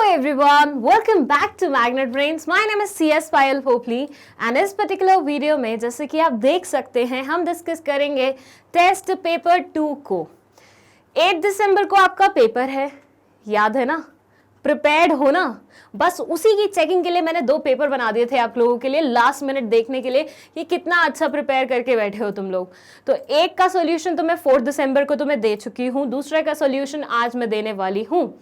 everyone, welcome back to Magnet Brains. My name is CS Payal Popli and इस particular video में जैसे कि आप देख सकते हैं हम डिस्कस करेंगे टेस्ट पेपर 2 को। 8 दिसंबर को आपका पेपर है, याद है ना? प्रिपेयर्ड हो ना? बस उसी की चेकिंग के लिए मैंने 2 पेपर बना दिए थे आप लोगों के लिए, लास्ट मिनट देखने के लिए कि कितना अच्छा प्रिपेयर करके बैठे हो तुम लोग। तो एक का सॉल्यूशन तो मैं 4 दिसंबर को तुम्हें दे चुकी हूँ, दूसरे का सॉल्यूशन आज मैं देने वाली हूँ।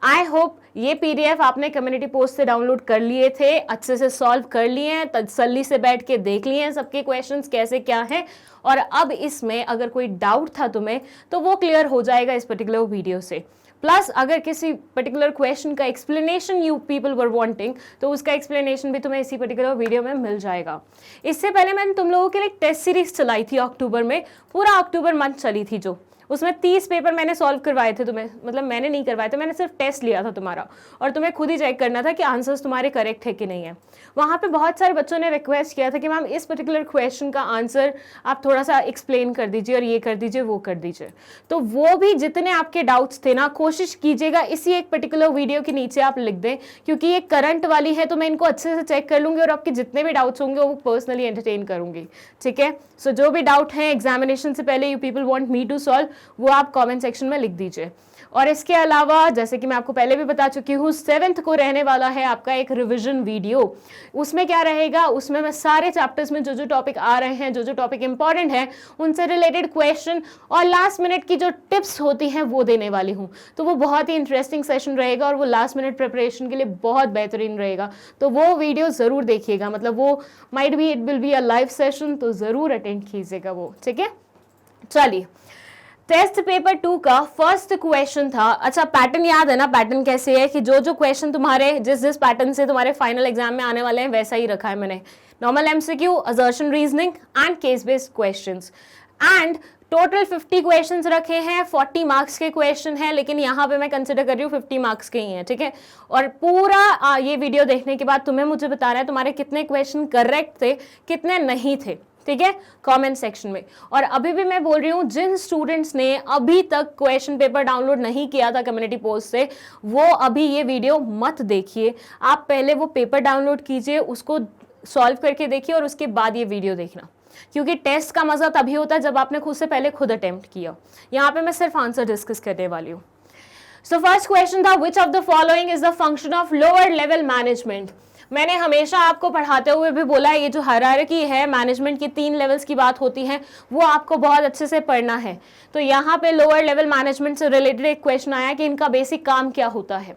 आई होप ये पीडीएफ आपने कम्युनिटी पोस्ट से डाउनलोड कर लिए थे, अच्छे से सॉल्व कर लिए हैं, तसल्ली से बैठ के देख लिए हैं सबके क्वेश्चंस कैसे क्या हैं, और अब इसमें अगर कोई डाउट था तुम्हें तो वो क्लियर हो जाएगा इस पर्टिकुलर वीडियो से। प्लस अगर किसी पर्टिकुलर क्वेश्चन का explanation you people were wanting तो उसका एक्सप्लेनेशन भी तुम्हें इसी पर्टिकुलर वीडियो में मिल जाएगा। इससे पहले मैंने तुम लोगों के लिए टेस्ट सीरीज चलाई थी अक्टूबर में, पूरा अक्टूबर मंथ चली थी, जो उसमें 30 पेपर मैंने सॉल्व करवाए थे तुम्हें, मतलब मैंने नहीं करवाए थे, मैंने सिर्फ टेस्ट लिया था तुम्हारा और तुम्हें खुद ही चेक करना था कि आंसर्स तुम्हारे करेक्ट है कि नहीं है। वहाँ पे बहुत सारे बच्चों ने रिक्वेस्ट किया था कि मैम इस पर्टिकुलर क्वेश्चन का आंसर आप थोड़ा सा एक्सप्लेन कर दीजिए और ये कर दीजिए वो कर दीजिए। तो वो भी जितने आपके डाउट्स थे ना, कोशिश कीजिएगा इसी एक पर्टिकुलर वीडियो के नीचे आप लिख दें, क्योंकि ये करंट वाली है तो मैं इनको अच्छे से चेक कर लूँगी और आपके जितने भी डाउट्स होंगे वो पर्सनली एंटरटेन करूँगी। ठीक है, सो जो भी डाउट है एग्जामिनेशन से पहले you people want me to solve, वो आप कमेंट सेक्शन में लिख दीजिए। और इसके अलावा जैसे कि मैं आपको पहले भी बता चुकी हूँ, 7th को रहने वाला है आपका एक रिवीजन वीडियो। उसमें क्या रहेगा, उसमें मैं सारे चैप्टर्स में जो जो टॉपिक आ रहे हैं, जो जो टॉपिक इंपॉर्टेंट है, उनसे रिलेटेड क्वेश्चन और लास्ट मिनट की जो टिप्स होती हैं वो देने वाली हूँ। तो वो बहुत ही इंटरेस्टिंग सेशन रहेगा और वो लास्ट मिनट प्रिपरेशन के लिए बहुत बेहतरीन रहेगा। तो वो वीडियो ज़रूर देखिएगा, मतलब वो might be it will be a live session, तो ज़रूर अटेंड कीजिएगा वो। ठीक है, चलिए टेस्ट पेपर 2 का फर्स्ट क्वेश्चन था। अच्छा, पैटर्न याद है ना? पैटर्न कैसे है कि जो जो क्वेश्चन तुम्हारे जिस पैटर्न से तुम्हारे फाइनल एग्जाम में आने वाले हैं वैसा ही रखा है मैंने। Normal MCQ, assertion reasoning and case based questions, and total 50 questions रखे हैं। 40 मार्क्स के क्वेश्चन है, लेकिन यहाँ पे मैं कंसिडर कर रही हूँ 50 मार्क्स के ही हैं। ठीक है, और पूरा ये वीडियो देखने के बाद तुम्हें मुझे बताना है तुम्हारे कितने क्वेश्चन करेक्ट थे, कितने नहीं थे। ठीक है, कमेंट सेक्शन में। और अभी भी मैं बोल रही हूँ, जिन स्टूडेंट्स ने अभी तक क्वेश्चन पेपर डाउनलोड नहीं किया था कम्युनिटी पोस्ट से, वो अभी ये वीडियो मत देखिए। आप पहले वो पेपर डाउनलोड कीजिए, उसको सॉल्व करके देखिए और उसके बाद ये वीडियो देखना, क्योंकि टेस्ट का मजा तभी होता है जब आपने खुद से पहले खुद अटेम्प्ट किया। यहाँ पे मैं सिर्फ आंसर डिस्कस करने वाली हूँ। सो फर्स्ट क्वेश्चन था, विच of the following is the function of lower level management. मैंने हमेशा आपको पढ़ाते हुए भी बोला है, ये जो हायरार्की है मैनेजमेंट की 3 लेवल्स की बात होती है, वो आपको बहुत अच्छे से पढ़ना है। तो यहाँ पे लोअर लेवल मैनेजमेंट से रिलेटेड एक क्वेश्चन आया कि इनका बेसिक काम क्या होता है।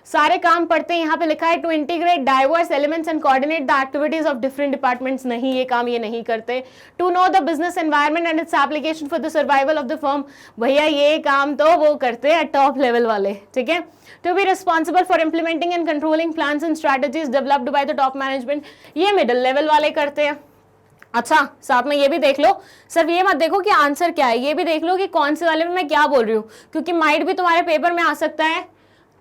सारे काम पढ़ते हैं। यहाँ पे लिखा है to integrate diverse elements and coordinate the activities of different departments. नहीं, ये काम ये नहीं करते। To know the business environment and its application for the survival of the firm. भैया ये काम तो वो करते हैं टॉप लेवल वाले। ठीक है, to be responsible for implementing and controlling plans and strategies developed by the top management. ये मिडिल लेवल वाले करते हैं। अच्छा, साथ में ये भी देख लो, सिर्फ ये मत देखो कि आंसर क्या है, ये भी देख लो कि कौन से वाले में मैं क्या बोल रही हूँ, क्योंकि माइट भी तुम्हारे पेपर में आ सकता है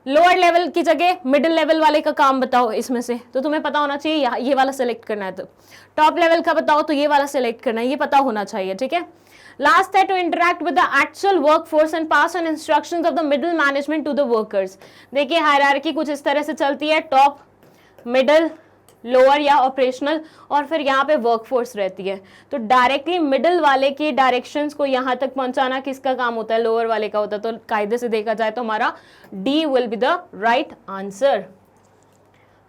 लोअर लेवल की जगह मिडिल लेवल वाले का काम बताओ इसमें से, तो तुम्हें पता होना चाहिए ये वाला सेलेक्ट करना है। तो टॉप लेवल का बताओ तो ये वाला सेलेक्ट करना है, ये पता होना चाहिए। ठीक है, लास्ट है to interact with the actual work force and pass on instructions of the middle management to the workers. देखिए हायरार्की कुछ इस तरह से चलती है, टॉप, मिडिल, लोअर या ऑपरेशनल, और फिर यहाँ पे वर्कफोर्स रहती है। तो डायरेक्टली मिडिल वाले की डायरेक्शंस को यहाँ तक पहुंचाना किसका काम होता है? लोअर वाले का होता है। तो कायदे से देखा जाए तो हमारा D will be the right answer.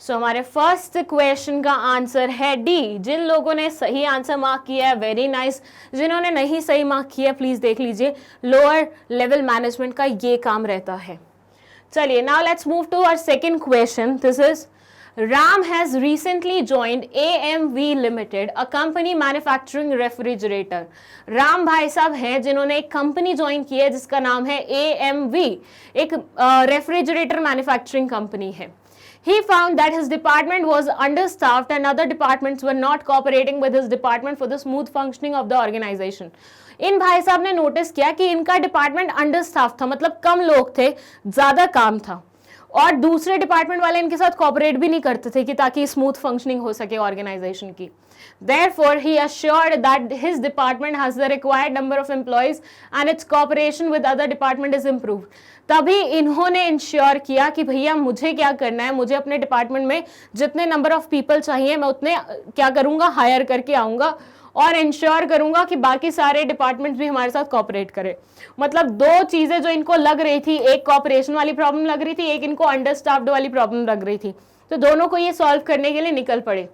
So हमारे फर्स्ट क्वेश्चन का आंसर है डी। जिन लोगों ने सही आंसर मार्क किया है वेरी नाइस, जिन्होंने नहीं सही मार्क किया प्लीज देख लीजिए, लोअर लेवल मैनेजमेंट का ये काम रहता है। चलिए, now let's move to our second question. This is Ram has recently joined AMV Limited, a company manufacturing refrigerator. Ram भाई साहब हैं जिन्होंने एक कंपनी ज्वाइन की है जिसका नाम है AMV, एक रेफ्रिजरेटर मैन्युफैक्चरिंग कंपनी है। He found that his department was understaffed and other departments were not cooperating with his department for the smooth functioning of the organization. इन भाई साहब ने नोटिस किया कि इनका डिपार्टमेंट अंडरस्टाफ था, मतलब कम लोग थे, ज्यादा काम था। और दूसरे डिपार्टमेंट वाले इनके साथ कॉपरेट भी नहीं करते थे कि ताकि स्मूथ फंक्शनिंग हो सके ऑर्गेनाइजेशन की. Therefore, he assured that his department has the required number of employees and its cooperation with other department is improved. तभी इन्होंने इंश्योर किया कि भैया मुझे क्या करना है, मुझे अपने डिपार्टमेंट में जितने नंबर ऑफ पीपल चाहिए मैं उतने क्या करूंगा, हायर करके आऊंगा और इंश्योर करूंगा कि बाकी सारे डिपार्टमेंट्स भी हमारे साथ कॉपरेट करें. मतलब दो चीजें जो इनको लग रही थी, एक कॉपरेशन वाली प्रॉब्लम लग रही थी, एक इनको अंडरस्टाफ्ड वाली प्रॉब्लम लग रही थी, तो दोनों को ये सॉल्व करने के लिए निकल पड़े.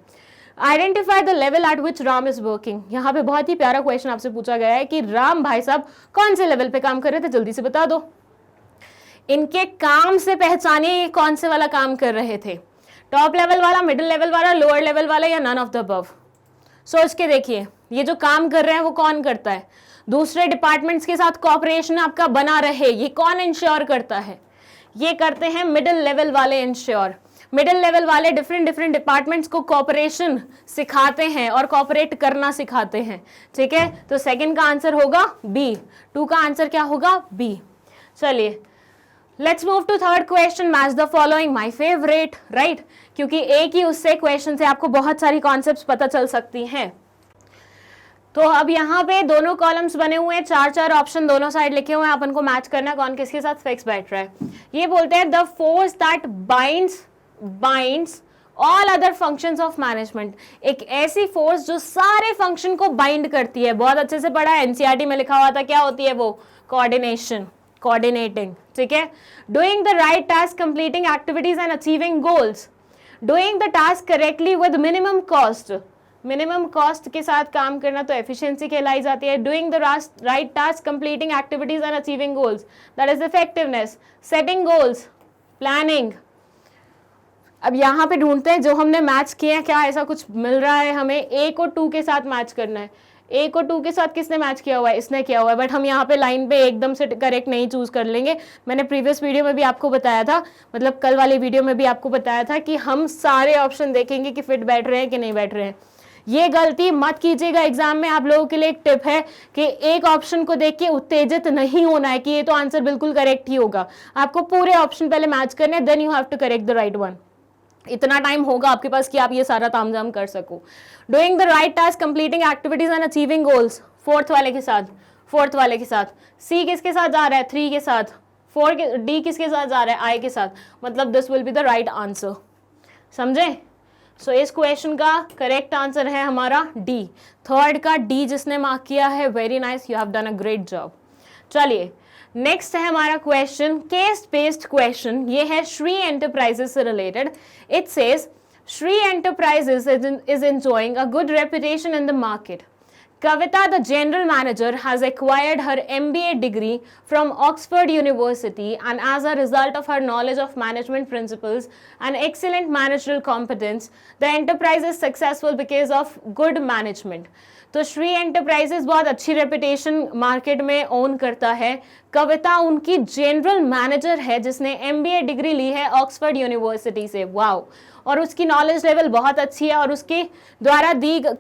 Identify the level eight which Ram is working. यहाँ पे बहुत ही प्यारा क्वेश्चन आपसे पूछा गया है कि राम भाई साहब कौन से लेवल पे काम कर रहे थे, जल्दी से बता दो. इनके काम से पहचानिए ये कौन से वाला काम कर रहे थे, टॉप लेवल वाला, मिडिल लेवल वाला, लोअर लेवल वाला या नन ऑफ द अबव. सोच के देखिए ये जो काम कर रहे हैं वो कौन करता है, दूसरे डिपार्टमेंट्स के साथ कॉपरेशन आपका बना रहे, ये कौन इंश्योर करता है, ये करते हैं मिडिल लेवल वाले इंश्योर. मिडिल लेवल वाले डिफरेंट डिपार्टमेंट्स को कॉपरेशन सिखाते हैं और कॉपरेट करना सिखाते हैं. ठीक है, तो सेकंड का आंसर होगा बी, 2 का आंसर क्या होगा, बी. चलिए let's move to third question. Match the following, my favourite, right, क्योंकि एक ही उससे क्वेश्चन से आपको बहुत सारी कॉन्सेप्ट्स पता चल सकती हैं. तो अब यहाँ पे दोनों कॉलम्स बने हुए हैं, 4 ऑप्शन दोनों साइड लिखे हुए हैं, अपन को मैच करना कौन किसके साथ फिक्स बैठ रहा है. ये बोलते हैं the force that binds all other functions of management. एक ऐसी फोर्स जो सारे फंक्शन को बाइंड करती है. बहुत अच्छे से पढ़ा है, एनसीईआरटी में लिखा हुआ था, क्या होती है वो, कोऑर्डिनेशन, कोऑर्डिनेटिंग. ठीक है, doing the right task, completing activities and achieving goals, doing the task correctly with minimum cost. Minimum cost के साथ काम करना तो एफिशिएंसी कहलाई जाती है. Doing the right task, completing activities and achieving goals, that is effectiveness. Setting goals, planning. अब यहाँ पे ढूंढते हैं जो हमने मैच किए हैं, क्या ऐसा कुछ मिल रहा है हमें. ए को 2 के साथ मैच करना है. ए को 2 के साथ किसने मैच किया हुआ है, इसने किया हुआ है. बट हम यहाँ पे लाइन पे एकदम से करेक्ट नहीं चूज कर लेंगे. मैंने प्रीवियस वीडियो में भी आपको बताया था, मतलब कल वाले वीडियो में भी आपको बताया था कि हम सारे ऑप्शन देखेंगे कि फिट बैठ रहे हैं कि नहीं बैठ रहे हैं. ये गलती मत कीजिएगा एग्जाम में. आप लोगों के लिए एक टिप है कि एक ऑप्शन को देख के उत्तेजित नहीं होना है कि ये तो आंसर बिल्कुल करेक्ट ही होगा. आपको पूरे ऑप्शन पहले मैच करने हैं, then you have to correct the right one. इतना टाइम होगा आपके पास कि आप ये सारा तामझाम कर सको. Doing the right task, completing activities and achieving goals, fourth वाले के साथ. सी किसके साथ जा रहा है, 3 के साथ. डी किसके साथ जा रहा है, आई के साथ. मतलब this will be the right answer. समझे. सो इस क्वेश्चन का करेक्ट आंसर है हमारा डी. थर्ड का डी जिसने मार्क किया है, very nice, you have done a great job. चलिए नेक्स्ट है हमारा क्वेश्चन, केस बेस्ड क्वेश्चन. ये है श्री एंटरप्राइजेस से related. It says Shri enterprises is enjoying a good reputation in the market. Kavita, the general manager, has acquired her MBA degree from Oxford University, and as a result of her knowledge of management principles and excellent managerial competence, the enterprise is successful because of good management. तो Shri enterprises बहुत अच्छी reputation market में own करता है. कविता उनकी general manager है जिसने MBA degree ली है ऑक्सफोर्ड यूनिवर्सिटी से. वाओ. और उसकी नॉलेज लेवल बहुत अच्छी है और उसके द्वारा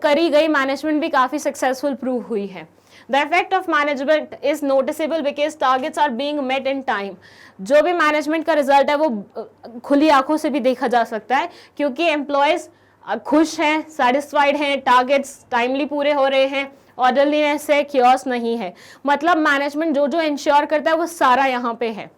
करी गई मैनेजमेंट भी काफ़ी सक्सेसफुल प्रूव हुई है. The effect of management is noticeable because targets are being met in time. जो भी मैनेजमेंट का रिजल्ट है वो खुली आंखों से भी देखा जा सकता है क्योंकि एम्प्लॉयज खुश हैं, सेटिस्फाइड हैं, टारगेट्स टाइमली पूरे हो रहे हैं, ऑर्डरलीनेस है, क्योस नहीं है. मतलब मैनेजमेंट जो जो इंश्योर करता है वो सारा यहाँ पे है.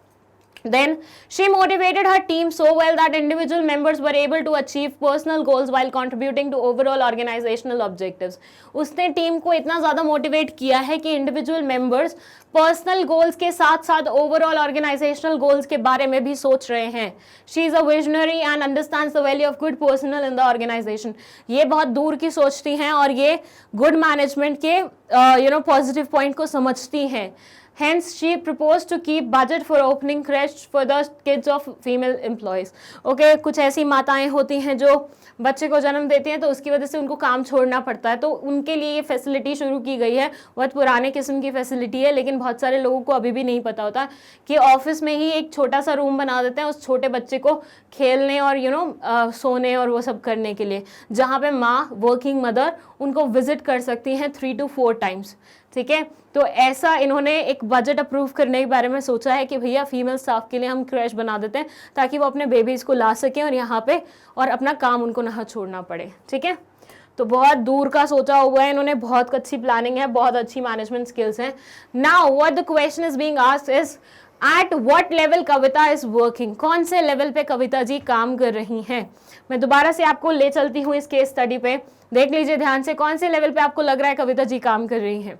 Then she motivated her team so well that individual members were able to achieve personal goals while contributing to overall organizational objectives. उसने टीम को इतना ज़्यादा मोटिवेट किया है कि इंडिविजुअल मेंबर्स पर्सनल गोल्स के साथ साथ ओवरऑल ऑर्गेनाइजेशनल गोल्स के बारे में भी सोच रहे हैं. She is a visionary and understands the value of good personnel in the organisation. ये बहुत दूर की सोचती हैं और ये गुड मैनेजमेंट के पॉजिटिव पॉइंट को समझती हैं. Hence, she proposed to keep budget for opening creche for the kids of female employees. Okay, कुछ ऐसी माताएं होती हैं जो बच्चे को जन्म देती हैं तो उसकी वजह से उनको काम छोड़ना पड़ता है, तो उनके लिए ये फैसिलिटी शुरू की गई है. बहुत पुराने किस्म की फैसिलिटी है, लेकिन बहुत सारे लोगों को अभी भी नहीं पता होता कि ऑफिस में ही एक छोटा सा रूम बना देते हैं उस छोटे बच्चे को खेलने और सोने और वो सब करने के लिए, जहाँ पे माँ वर्किंग मदर उनको विजिट कर सकती हैं 3 to 4 times. ठीक है। तो ऐसा इन्होंने एक बजट अप्रूव करने के बारे में सोचा है कि भैया फीमेल स्टाफ के लिए हम क्रैश बना देते हैं ताकि वो अपने बेबीज को ला सकें और यहाँ पे और अपना काम उनको ना छोड़ना पड़े, ठीक है। तो बहुत दूर का सोचा हुआ है इन्होंने, बहुत अच्छी प्लानिंग है, बहुत अच्छी मैनेजमेंट स्किल्स हैं। Now what the question is being asked is at what level Kavita is working, कौन से लेवल पे कविता जी काम कर रही हैं। मैं दोबारा से आपको ले चलती हूँ इस केस स्टडी पे, देख लीजिए ध्यान से कौन से लेवल पे आपको लग रहा है कविता जी काम कर रही हैं।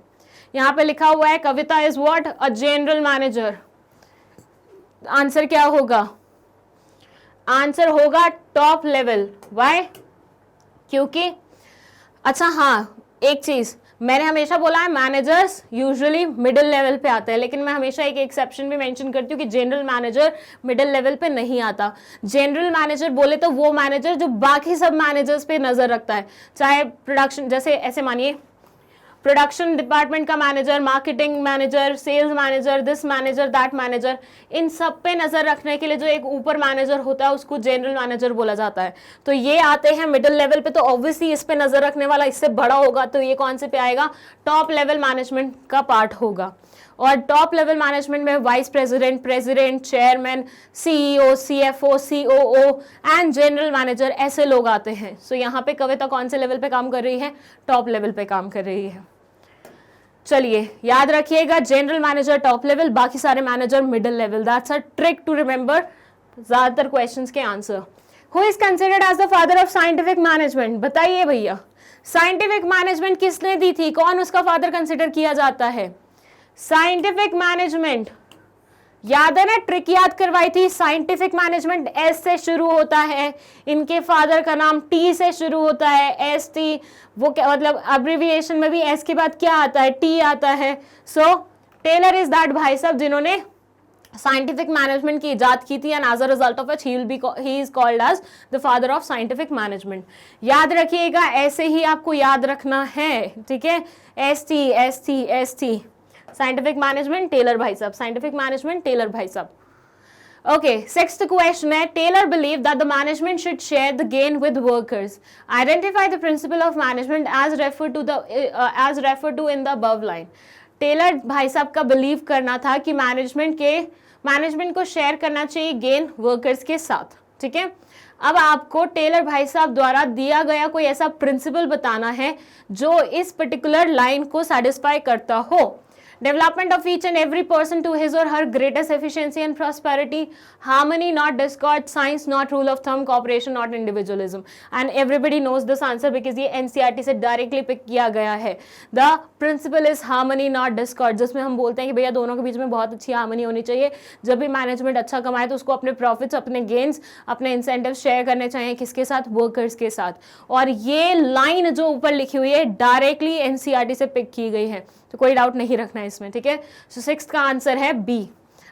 यहाँ पे लिखा हुआ है Kavita is what, a general manager. Answer क्या होगा, आंसर होगा टॉप लेवल। व्हाई, क्योंकि अच्छा हाँ एक चीज मैंने हमेशा बोला है मैनेजर्स यूजुअली मिडिल लेवल पे आते हैं, लेकिन मैं हमेशा एक एक्सेप्शन भी मेंशन करती हूँ कि जनरल मैनेजर मिडिल लेवल पे नहीं आता। जनरल मैनेजर बोले तो वो मैनेजर जो बाकी सब मैनेजर्स पे नजर रखता है, चाहे प्रोडक्शन, जैसे ऐसे मानिए प्रोडक्शन डिपार्टमेंट का manager, marketing manager, sales manager, this manager, that manager, इन सब पे नजर रखने के लिए जो एक ऊपर मैनेजर होता है उसको जनरल मैनेजर बोला जाता है। तो ये आते हैं मिडिल लेवल पे, तो ऑब्वियसली इस पे नजर रखने वाला इससे बड़ा होगा, तो ये कौन से पे आएगा, टॉप लेवल मैनेजमेंट का पार्ट होगा। और टॉप लेवल मैनेजमेंट में vice president, president, chairman, CEO, CFO, COO and general manager, ऐसे लोग आते हैं। सो यहाँ पे कविता कौन से लेवल पे काम कर रही है, टॉप लेवल पे काम कर रही है। चलिए याद रखिएगा जनरल मैनेजर टॉप लेवल, बाकी सारे manager middle level. That's a trick to remember ज्यादातर क्वेश्चंस के answer. Who is considered as the father of scientific management, बताइए भैया साइंटिफिक मैनेजमेंट किसने दी थी, कौन उसका फादर कंसिडर किया जाता है। साइंटिफिक मैनेजमेंट याद है ना, ट्रिक याद करवाई थी। साइंटिफिक मैनेजमेंट एस से शुरू होता है, इनके फादर का नाम टी से शुरू होता है, एस टी, वो क्या मतलब अब्रिविएशन में भी एस के बाद क्या आता है, टी आता है। सो टेलर इज दैट भाई साहब जिन्होंने साइंटिफिक मैनेजमेंट की इजाद की थी, and as a result of it he is called as the father of scientific management. याद रखिएगा, ऐसे ही आपको याद रखना है, ठीक है। S T S T S T, scientific management Taylor भाई साहब, साइंटिफिक मैनेजमेंट टेलर भाई साहब। ओके, सिक्स्थ क्वेश्चन है Taylor believe that the management should share the gain with workers, identify the principle of management as refer to in the above line. Taylor भाई साहब का believe करना था कि management को शेयर करना चाहिए गेन वर्कर्स के साथ, ठीक है। अब आपको टेलर भाई साहब द्वारा दिया गया कोई ऐसा प्रिंसिपल बताना है जो इस पर्टिकुलर लाइन को सेटिस्फाई करता हो। Development of each and every person to his or her greatest efficiency and prosperity, harmony not discord, science not rule of thumb, cooperation not individualism, and everybody knows this answer because ये NCERT से directly pick किया गया है। The principle is harmony not discord, जिसमें हम बोलते हैं कि भैया दोनों के बीच में बहुत अच्छी हार्मनी होनी चाहिए। जब भी मैनेजमेंट अच्छा कमाए तो उसको अपने प्रॉफिट्स, अपने गेन्स, अपने इंसेंटिव शेयर करने चाहिए, किसके साथ, वर्कर्स के साथ। और ये लाइन जो ऊपर लिखी हुई है डायरेक्टली NCERT से पिक की गई है, तो कोई डाउट नहीं रखना है इसमें, ठीक है। सो सिक्स्थ का आंसर है बी।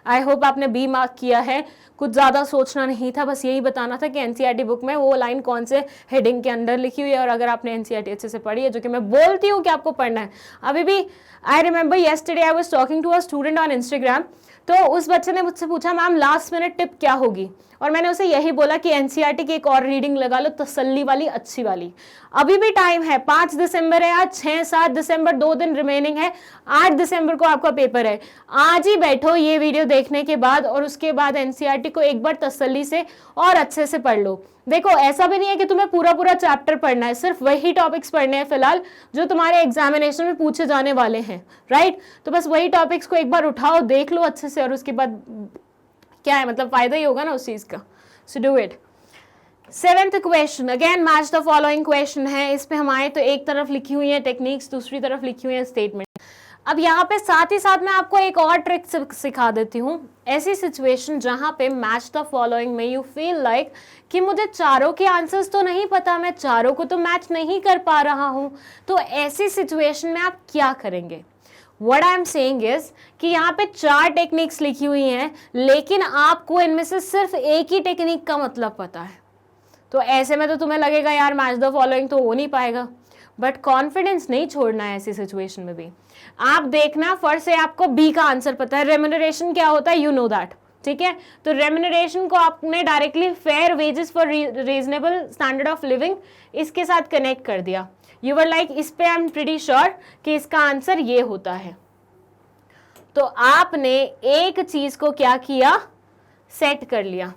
आई होप आपने बी मार्क किया है, कुछ ज़्यादा सोचना नहीं था, बस यही बताना था कि NCERT बुक में वो लाइन कौन से हेडिंग के अंदर लिखी हुई है। और अगर आपने NCERT अच्छे से पढ़ी है, जो कि मैं बोलती हूँ कि आपको पढ़ना है, अभी भी I remember yesterday I was talking to a student on Instagram, तो उस बच्चे ने मुझसे पूछा मैम लास्ट मिनट टिप क्या होगी, और मैंने उसे यही बोला कि NCERT की एक और रीडिंग लगा लो, तसल्ली वाली, अच्छी वाली। अभी भी टाइम है, 5 दिसंबर है आज, 6-7 दिसंबर 2 दिन रिमेनिंग है, 8 दिसंबर को आपका पेपर है। आज ही बैठो ये वीडियो देखने के बाद, और उसके बाद NCERT को एक बार तसल्ली से और अच्छे से पढ़ लो। देखो ऐसा भी नहीं है कि तुम्हें पूरा चैप्टर पढ़ना है, सिर्फ वही टॉपिक्स पढ़ने हैं फिलहाल जो तुम्हारे एग्जामिनेशन में पूछे जाने वाले हैं, राइट। तो बस वही टॉपिक्स को एक बार उठाओ, देख लो अच्छे से, और उसके बाद क्या है, मतलब फायदा ही होगा ना उस चीज का। So do it. Seventh question, again match the following question है। इस पे हम आए तो एक तरफ लिखी हुई है टेक्निक्स, दूसरी तरफ लिखी हुई है स्टेटमेंट। अब यहाँ पे साथ ही साथ मैं आपको एक और ट्रिक सिखा देती हूँ। ऐसी सिचुएशन जहाँ पे मैच द फॉलोइंग में यू फील लाइक कि मुझे चारों के आंसर्स तो नहीं पता, मैं चारों को तो मैच नहीं कर पा रहा हूँ, तो ऐसी सिचुएशन में आप क्या करेंगे। What I am saying is कि यहाँ पे 4 टेक्निक्स लिखी हुई हैं, लेकिन आपको इनमें से सिर्फ एक ही टेक्निक का मतलब पता है। तो ऐसे में तो तुम्हें लगेगा यार मैच द फॉलोइंग तो हो नहीं पाएगा, बट कॉन्फिडेंस नहीं छोड़ना है ऐसी सिचुएशन में भी। आप देखना, फर्स्ट से आपको बी का आंसर पता है, रेम्यूनरेशन क्या होता है, यू नो दैट, ठीक है। तो रेम्यूनरेशन को आपने directly fair wages for reasonable standard of living इसके साथ कनेक्ट कर दिया। यू वर लाइक इस पे आई एम प्रीटी श्योर कि इसका आंसर ये होता है। तो आपने एक चीज को क्या किया, सेट कर लिया।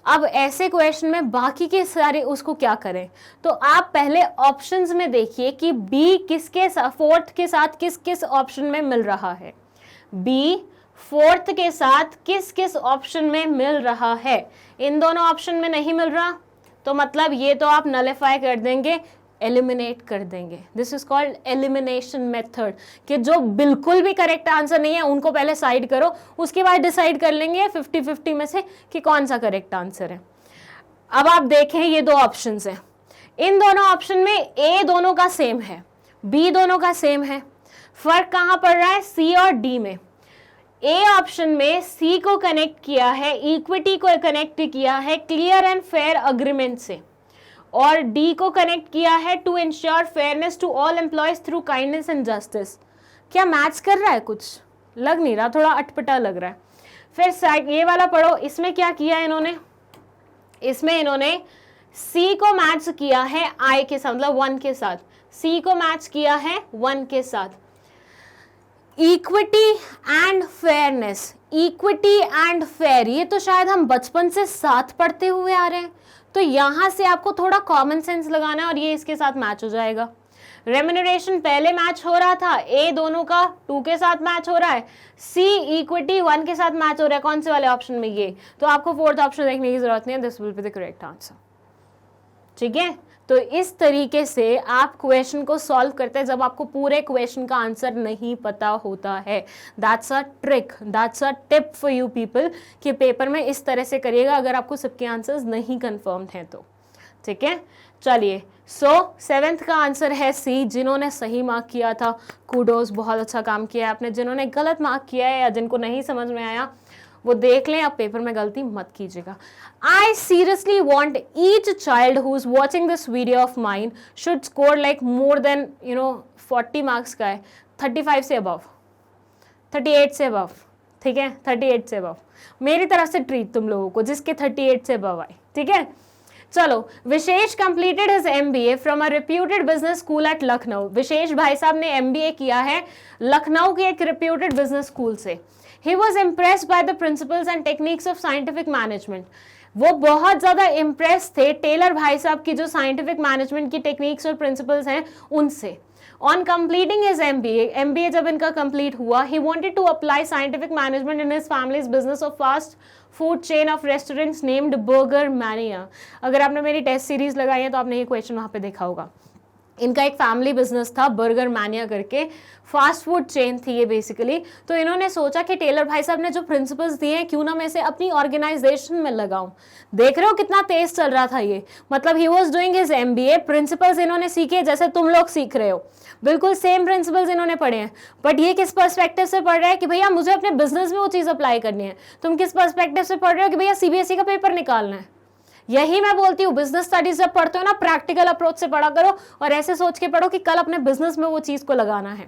अब ऐसे क्वेश्चन में बाकी के सारे उसको क्या करें, तो आप पहले ऑप्शंस में देखिए कि बी किसके फोर्थ के साथ किस किस ऑप्शन में मिल रहा है। बी फोर्थ के साथ किस किस ऑप्शन में मिल रहा है। इन दोनों ऑप्शन में नहीं मिल रहा तो मतलब ये तो आप नलिफाई कर देंगे, एलिमिनेट कर देंगे। This is called elimination method, कि जो बिल्कुल भी करेक्ट आंसर नहीं है उनको पहले साइड करो, उसके बाद डिसाइड कर लेंगे 50-50 में से कि कौन सा करेक्ट आंसर है। अब आप देखें ये दो ऑप्शंस हैं, इन दोनों ऑप्शन में ए दोनों का सेम है, बी दोनों का सेम है। फर्क कहां पड़ रहा है, सी और डी में। ए ऑप्शन में सी को कनेक्ट किया है, इक्विटी को कनेक्ट किया है क्लियर एंड फेयर अग्रीमेंट से, और डी को कनेक्ट किया है to ensure fairness to all employees through kindness and justice. क्या मैच कर रहा है, कुछ लग नहीं रहा, थोड़ा अटपटा लग रहा है। फिर साइड ये वाला पढ़ो, इसमें क्या किया इन्होंने, इसमें इन्होंने सी को मैच किया है आई के साथ, मतलब 1 के साथ, सी को मैच किया है 1 के साथ। Equity and fairness, equity and fair, ये तो शायद हम बचपन से साथ पढ़ते हुए आ रहे हैं, तो यहां से आपको थोड़ा कॉमन सेंस लगाना है और ये इसके साथ मैच हो जाएगा। रेम्यूनरेशन पहले मैच हो रहा था, ए दोनों का 2 के साथ मैच हो रहा है, सी इक्विटी 1 के साथ मैच हो रहा है, कौन से वाले ऑप्शन में, ये। तो आपको फोर्थ ऑप्शन देखने की जरूरत नहीं है, this will be the correct answer. ठीक है, तो इस तरीके से आप क्वेश्चन को सॉल्व करते हैं जब आपको पूरे क्वेश्चन का आंसर नहीं पता होता है। That's a trick, that's a tip for you people कि पेपर में इस तरह से करिएगा अगर आपको सबके आंसर्स नहीं कंफर्म हैं तो। ठीक है, चलिए। सो 7th का आंसर है सी। जिन्होंने सही मार्क किया था कूडोज, बहुत अच्छा काम किया है आपने। जिन्होंने गलत मार्क किया है या जिनको नहीं समझ में आया वो देख लें, अब पेपर में गलती मत कीजिएगा। I seriously want each child who's watching this video of mine should score like more than 40 marks का है, 35 से above, 38 से above, ठीक है, 38 से above। मेरी तरफ से ट्रीट तुम लोगों को जिसके 38 से above आए। ठीक है, चलो। विशेष completed his MBA from a reputed business school at Lucknow. विशेष भाई साहब ने MBA किया है लखनऊ के एक reputed business school से। He was impressed by the principles and techniques of scientific management। वो बहुत ज़्यादा इम्प्रेस थे टेलर भाई साहब की जो साइंटिफिक मैनेजमेंट की टेक्निक्स और प्रिंसिपल्स हैं उनसे। ऑन कंप्लीटिंग हिज MBA जब इनका कंप्लीट हुआ, he wanted to apply scientific management in his family's business of fast food chain of restaurants named Burger Mania. अगर आपने मेरी टेस्ट सीरीज लगाई है तो आपने ये क्वेश्चन वहाँ पे देखा होगा। इनका एक फैमिली बिजनेस था बर्गर मैनिया करके, फास्ट फूड चेन थी ये बेसिकली। तो इन्होंने सोचा कि टेलर भाई साहब ने जो प्रिंसिपल्स दिए हैं क्यों ना मैं इसे अपनी ऑर्गेनाइजेशन में लगाऊं। देख रहे हो कितना तेज चल रहा था ये, मतलब he was doing his MBA, principles इन्होंने सीखे जैसे तुम लोग सीख रहे हो, बिल्कुल सेम प्रिंसिपल्स इन्होंने पढ़े हैं। बट ये किस पर्सपेक्टिव से पढ़ रहा है कि भैया मुझे अपने बिजनेस में वो चीज़ अप्लाई करनी है। तुम किस पर्सपेक्टिव से पढ़ रहे हो कि भैया CBSE का पेपर निकालना है। यही मैं बोलती हूँ, बिजनेस स्टडीज जब पढ़ते हो ना प्रैक्टिकल अप्रोच से पढ़ा करो और ऐसे सोच के पढ़ो कि कल अपने बिजनेस में वो चीज को लगाना है,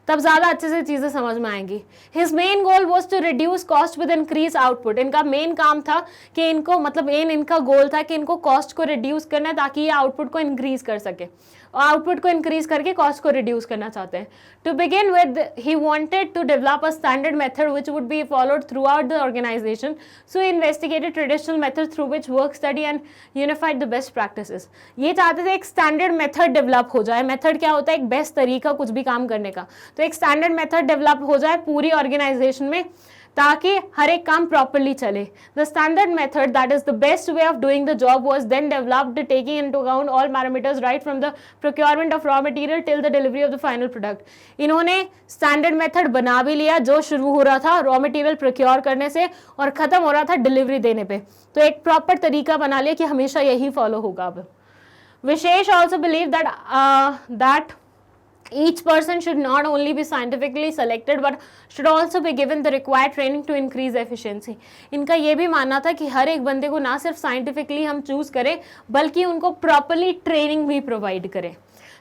तब ज्यादा अच्छे से चीजें समझ में आएंगी। His main goal was to reduce cost with increase output. इनका मेन काम था कि इनको मतलब इनका गोल था कि इनको कॉस्ट को रिड्यूस करना है ताकि ये आउटपुट को इंक्रीज कर सके, और आउटपुट को इंक्रीज करके कॉस्ट को रिड्यूस करना चाहते हैं। To begin with he wanted to develop a standard method which would be followed throughout the organisation, so investigated traditional method through which work study and unified the best practices. ये चाहते थे एक standard method develop हो जाए। Method क्या होता है, एक बेस्ट तरीका कुछ भी काम करने का। तो एक स्टैंडर्ड मेथड डेवलप हो जाए पूरी ऑर्गेनाइजेशन में ताकि हर एक काम प्रॉपरली चले। The standard method that is the best way of doing the job was then developed taking into account all parameters right from the procurement of raw material till the delivery of the final product. इन्होंने standard method बना भी लिया जो शुरू हो रहा था raw material procure करने से और खत्म हो रहा था डिलीवरी देने पे। तो एक प्रॉपर तरीका बना लिया कि हमेशा यही फॉलो होगा। अब Vishesh also believe that each person should not only be scientifically selected but should also be given the required training to increase efficiency। इनका ये भी मानना था कि हर एक बंदे को ना सिर्फ साइंटिफिकली हम चूज करें बल्कि उनको प्रॉपरली ट्रेनिंग भी प्रोवाइड करें।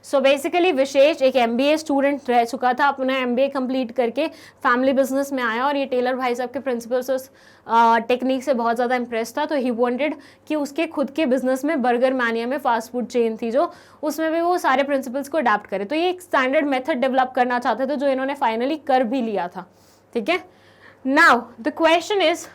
सो बेसिकली विशेष एक MBA स्टूडेंट रह चुका था, अपना MBA कंप्लीट करके फैमिली बिजनेस में आया और ये टेलर भाई साहब के प्रिंसिपल्स उस टेक्निक से बहुत ज़्यादा इंप्रेस था, तो ही वांटेड कि उसके खुद के बिजनेस में बर्गर मैनिया में फास्ट फूड चेन थी जो, उसमें भी वो सारे प्रिंसिपल्स को अडाप्ट करे। तो ये एक स्टैंडर्ड मेथड डेवलप करना चाहते थे जो इन्होंने फाइनली कर भी लिया था। ठीक है, now the question is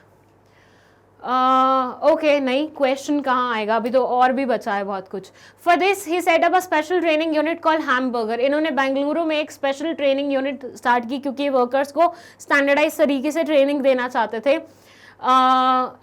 okay नहीं, क्वेश्चन कहाँ आएगा, अभी तो और भी बचा है बहुत कुछ। For this he set up a special training unit called hamburger. इन्होंने बेंगलुरु में एक स्पेशल ट्रेनिंग यूनिट स्टार्ट की क्योंकि वर्कर्स को स्टैंडर्डाइज तरीके से ट्रेनिंग देना चाहते थे।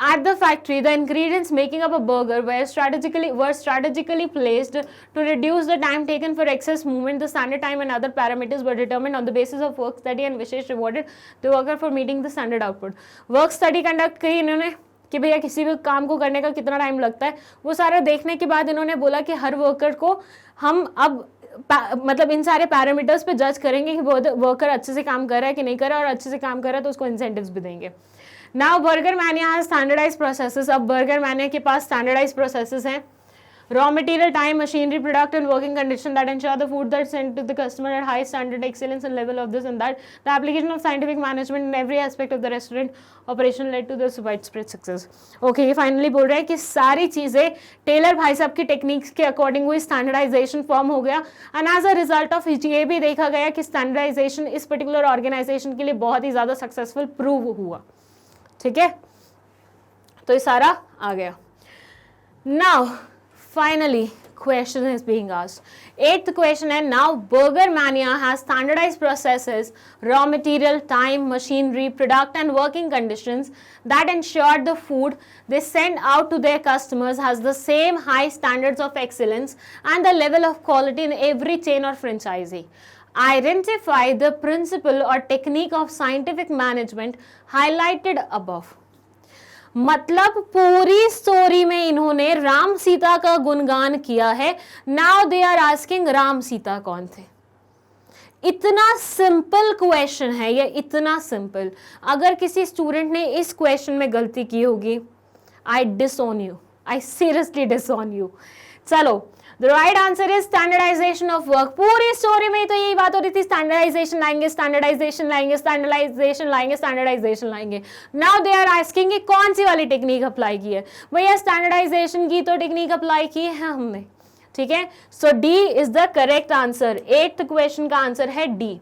At the factory, the ingredients making up a burger were strategically placed to reduce the time taken for excess movement. The standard time and other parameters were determined on the basis of work study, and Vishesh rewarded the worker for meeting the standard output. Work study conduct की इन्होंने कि भैया किसी भी काम को करने का कितना टाइम लगता है, वो सारा देखने के बाद इन्होंने बोला कि हर वर्कर को हम अब मतलब इन सारे पैरामीटर्स पे जज करेंगे कि वर्कर अच्छे से काम कर रहा है कि नहीं कर रहा है, और अच्छे से काम कर रहा है तो उसको इंसेंटिव्स भी देंगे। Now Burger Mania has standardise processes. अब बर्गर मैनिया के पास स्टैंडर्डाइज प्रोसेसेस हैं। Raw material, time, machinery, product and working condition that ensure the food that sent to the customer at high standard excellence and level of this and that. The application of scientific management in every aspect of the restaurant operation led to this widespread success. Okay, ये finally बोल रहे हैं कि सारी चीजें Taylor भाई साहब की टेक्निक्स के अकॉर्डिंग हुई, स्टैंडर्डाइजेशन फॉर्म हो गया, and as a result of ये भी देखा गया कि स्टैंडर्डाइजेशन इस पर्टिकुलर ऑर्गेनाइजेशन के लिए बहुत ही ज्यादा सक्सेसफुल प्रूव हुआ। ठीक है, तो ये सारा आ गया। Now finally question is being asked. Eighth question है, now Burger Mania has standardized processes, raw material, time, machinery, product and working conditions that ensure the food they send out to their customers has the same high standards of excellence and the level of quality in every chain or franchisee. Identify the principle or technique of scientific management highlighted above. मतलब पूरी story में इन्होंने राम सीता का गुणगान किया है। Now they are asking Ram Sita कौन थे। इतना सिंपल क्वेश्चन है ये, इतना सिंपल। अगर किसी स्टूडेंट ने इस क्वेश्चन में गलती की होगी, I disown you, I seriously disown you. चलो, the right answer is standardization of work. पूरी स्टोरी में तो यही बात हो रही थी, स्टैंडर्डाइजेशन लाएंगे, स्टैंडर्डाइजेशन लाएंगे, स्टैंडर्डाइजेशन लाएंगे, स्टैंडर्डाइजेशन लाएंगे। नाउ दे आर आस्किंग कि कौन सी वाली टेक्निक अप्लाई की है। भैया स्टैंडर्डाइजेशन की तो टेक्निक अप्लाई की है हमने। ठीक है, so D is the correct answer. 8th question का आंसर है डी।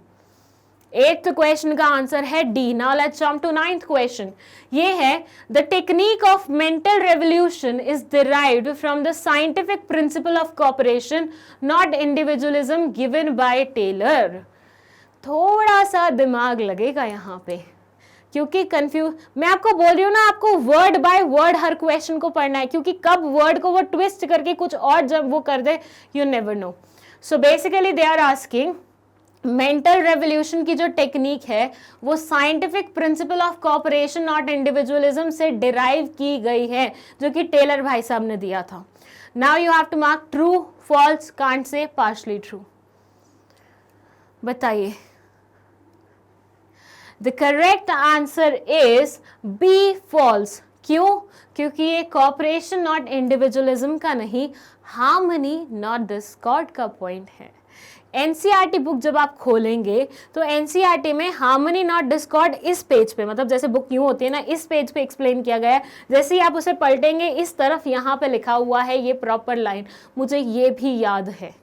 8th क्वेश्चन का आंसर है D. Now let's jump to 9th question. ये है, the technique of mental revolution is derived from the scientific principle of cooperation not individualism given by Taylor. थोड़ा सा दिमाग लगेगा यहाँ पे क्योंकि कंफ्यूज, मैं आपको बोल रही हूँ ना, आपको word by word her question को पढ़ना है, क्योंकि कब वर्ड को वो ट्विस्ट करके कुछ और जब वो कर दे, you never know. So basically they are asking mental revolution की जो टेक्निक है वो scientific principle of cooperation not individualism से डिराइव की गई है, जो कि टेलर भाई साहब ने दिया था। Now you have to mark true, false, can't say, partially true. बताइए। The correct answer is B, false. क्यों? क्योंकि ये कॉपरेशन नॉट इंडिविजुअलिज्म का नहीं, हार्मनी नॉट डिस्कॉर्ड का पॉइंट है। एनसीईआरटी बुक जब आप खोलेंगे तो एनसीईआरटी में हार्मनी नॉट डिस्कॉर्ड इस पेज पे, मतलब जैसे बुक यूं होती है ना, इस पेज पे एक्सप्लेन किया गया है। जैसे ही आप उसे पलटेंगे इस तरफ यहाँ पे लिखा हुआ है ये प्रॉपर लाइन, मुझे ये भी याद है।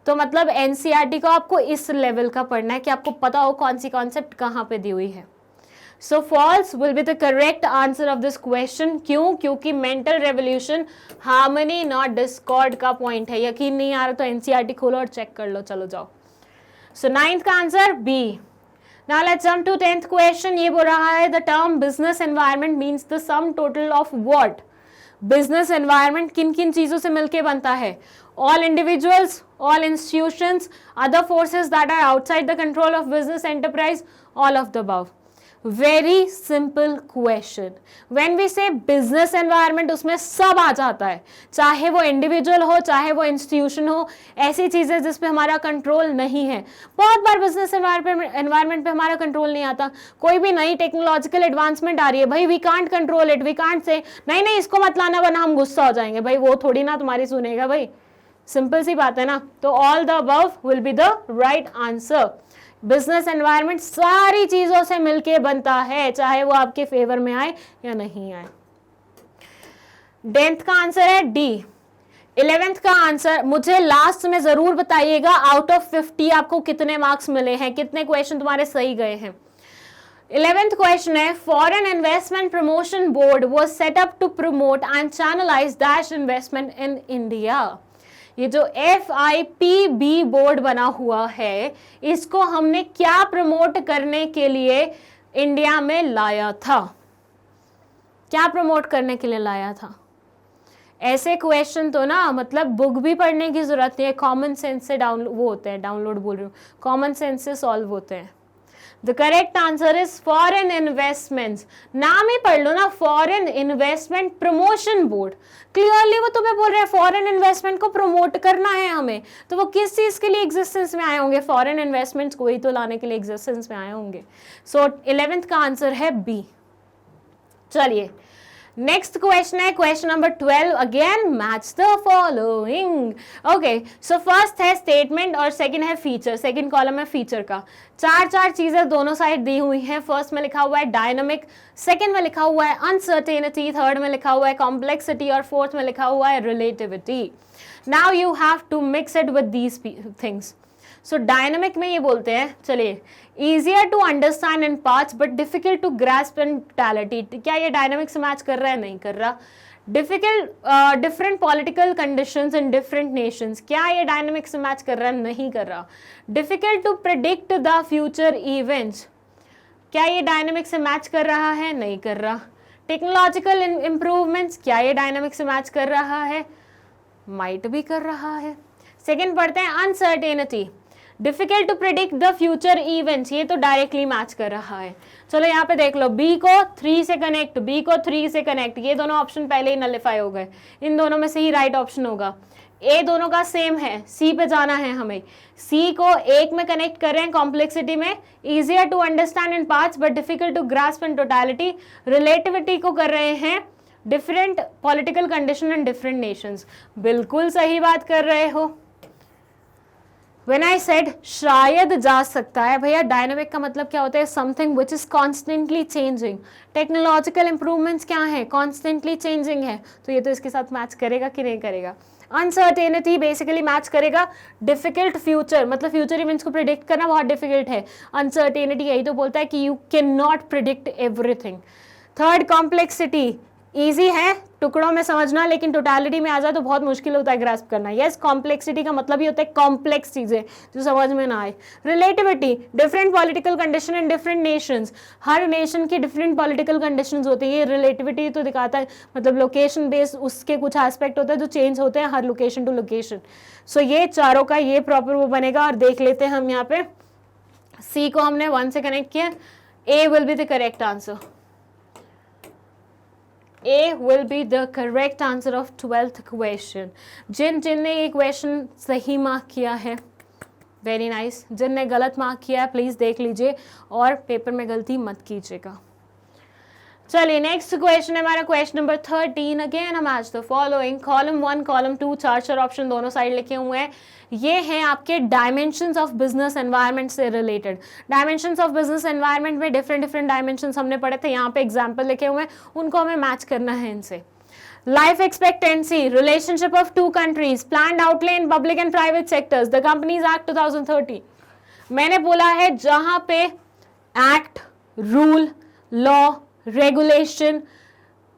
तो मतलब एनसीईआरटी को आपको इस लेवल का पढ़ना है कि आपको पता हो कौन सी कॉन्सेप्ट कहाँ पे दी हुई है। So false will be the correct answer of this question. क्यों? क्योंकि mental revolution harmony not discord का पॉइंट है। यकीन नहीं आ रहा तो एनसीईआरटी खोलो और चेक कर लो। चलो जाओ। सो 9th का answer B. Now let's jump to 10th question. ये बोल रहा है, the term business environment means the sum total of what. Business environment किन किन चीजों से मिलकर बनता है? All individuals, all institutions, other forces that are outside the control of business enterprise, all of the above. Very simple question. When we say business environment, उसमें सब आ जाता है, चाहे वो इंडिविजुअल हो चाहे वो इंस्टीट्यूशन हो, ऐसी चीजें जिस पे हमारा कंट्रोल नहीं है। बहुत बार बिजनेस एनवायरनमेंट पे हमारा कंट्रोल नहीं आता। कोई भी नई टेक्नोलॉजिकल एडवांसमेंट आ रही है, भाई we can't control it, we can't say नहीं नहीं इसको मत लाना वरना हम गुस्सा हो जाएंगे। भाई वो थोड़ी ना तुम्हारी सुनेगा भाई, सिंपल सी बात है ना। तो all the above will be the right answer. Business environment सारी चीजों से मिलके बनता है, चाहे वो आपके फेवर में आए या नहीं आए। 10th का आंसर है डी। 11th का आंसर मुझे लास्ट में जरूर बताइएगा, आउट ऑफ 50 आपको कितने मार्क्स मिले हैं, कितने क्वेश्चन तुम्हारे सही गए हैं। 11th क्वेश्चन है, foreign investment promotion board was set up to promote and channelise dash investment in India. ये जो FIPB बोर्ड बना हुआ है, इसको हमने क्या प्रमोट करने के लिए इंडिया में लाया था? क्या प्रमोट करने के लिए लाया था? ऐसे क्वेश्चन तो ना मतलब बुक भी पढ़ने की जरूरत नहीं है, कॉमन सेंस से डाउनलोड बोल रही हूँ, कॉमन सेंस से सॉल्व होते हैं। The correct answer is foreign investments. नाम ही पढ़ लो ना, foreign investment promotion board. Clearly वो तुम्हें बोल रहे हैं फॉरेन इन्वेस्टमेंट को प्रमोट करना है हमें, तो वो किस चीज के लिए एग्जिस्टेंस में आए होंगे? फॉरेन इन्वेस्टमेंट्स को ही तो लाने के लिए एग्जिस्टेंस में आए होंगे। सो 11th का आंसर है बी। चलिए नेक्स्ट क्वेश्चन है question number 12। Again match the following. Okay, so first है स्टेटमेंट और सेकंड है फीचर। सेकंड कॉलम है फीचर का। चार चीजें दोनों साइड दी हुई हैं। फर्स्ट में लिखा हुआ है डायनामिक, सेकंड में लिखा हुआ है अनसर्टेनिटी, थर्ड में लिखा हुआ है कॉम्प्लेक्सिटी और फोर्थ में लिखा हुआ है relativity. Now you have to mix it with these things. So dynamic में ये बोलते हैं, चलिए, easier to understand in parts but difficult to grasp in totality। क्या ये डायनामिक से मैच कर रहा है? नहीं कर रहा। different political conditions in different nations, क्या ये डायनामिक से मैच कर रहा है? नहीं कर रहा। difficult to predict the future events, क्या ये डायनामिक से मैच कर रहा है? नहीं कर रहा। टेक्नोलॉजिकल इम्प्रूवमेंट्स, क्या ये डायनामिक से मैच कर रहा है? माइट भी कर रहा है। सेकेंड पढ़ते हैं uncertainty, difficult to predict the future events, ये तो डायरेक्टली मैच कर रहा है। चलो यहाँ पे देख लो, बी को 3 से कनेक्ट, बी को 3 से कनेक्ट, ये दोनों ऑप्शन पहले ही नलिफाई हो गए, इन दोनों में से ही राइट ऑप्शन होगा। ए दोनों का सेम है, सी पे जाना है हमें। सी को एक में कनेक्ट कर रहे हैं कॉम्प्लेक्सिटी में, easier to understand in parts but difficult to grasp in totality. Relativity को कर रहे हैं different political condition in different nations. बिल्कुल सही बात कर रहे हो। When I said शायद जा सकता है, भैया डायनामिक का मतलब क्या होता है? Something which is constantly changing. Technological improvements क्या है? कॉन्स्टेंटली चेंजिंग है, तो ये तो इसके साथ मैच करेगा कि नहीं करेगा? अनसर्टेनिटी बेसिकली मैच करेगा। डिफिकल्ट फ्यूचर, मतलब फ्यूचर इवेंट्स को प्रिडिक्ट करना बहुत डिफिकल्ट है। अनसर्टेनिटी यही तो बोलता है कि you can not predict everything. Third complexity, easy है टुकड़ों में समझना, लेकिन टोटलिटी में आ जाए तो बहुत मुश्किल होता है ग्रास्प करना। यस, कॉम्प्लेक्सिटी का मतलब ही होता है कॉम्प्लेक्स चीजें जो समझ में ना आए। Relativity, different political condition in different Nations, her nation की डिफरेंट पॉलिटिकल कंडीशंस होती है। ये रिलेटिविटी तो दिखाता है, मतलब लोकेशन बेस्ड उसके कुछ एस्पेक्ट होते हैं जो चेंज होते हैं हर लोकेशन टू लोकेशन। सो ये चारों का ये प्रॉपर वो बनेगा। और देख लेते हैं हम यहाँ पे, सी को हमने 1 से कनेक्ट किया, A will be the correct answer. A will be the correct answer of 12th question। जिन ने ये क्वेश्चन सही मार्क किया है, वेरी नाइस। जिनने गलत मार्क किया है प्लीज देख लीजिए और पेपर में गलती मत कीजिएगा। चलिए नेक्स्ट क्वेश्चन है हमारा क्वेश्चन नंबर 13। अगेन हम match the following. Column 1 column 2 चार ऑप्शन दोनों साइड लिखे हुए हैं। ये हैं आपके डायमेंशंस ऑफ बिजनेस एनवायरनमेंट से related. Dimensions of business environment में डिफरेंट डायमेंशंस हमने पढ़े थे, यहाँ पे एग्जाम्पल लिखे हुए हैं, उनको हमें मैच करना है इनसे। Life expectancy, relationship of 2 countries, planned outlay in public and private sectors, the companies act 2013। मैंने बोला है जहां पे act, rule, law, regulation,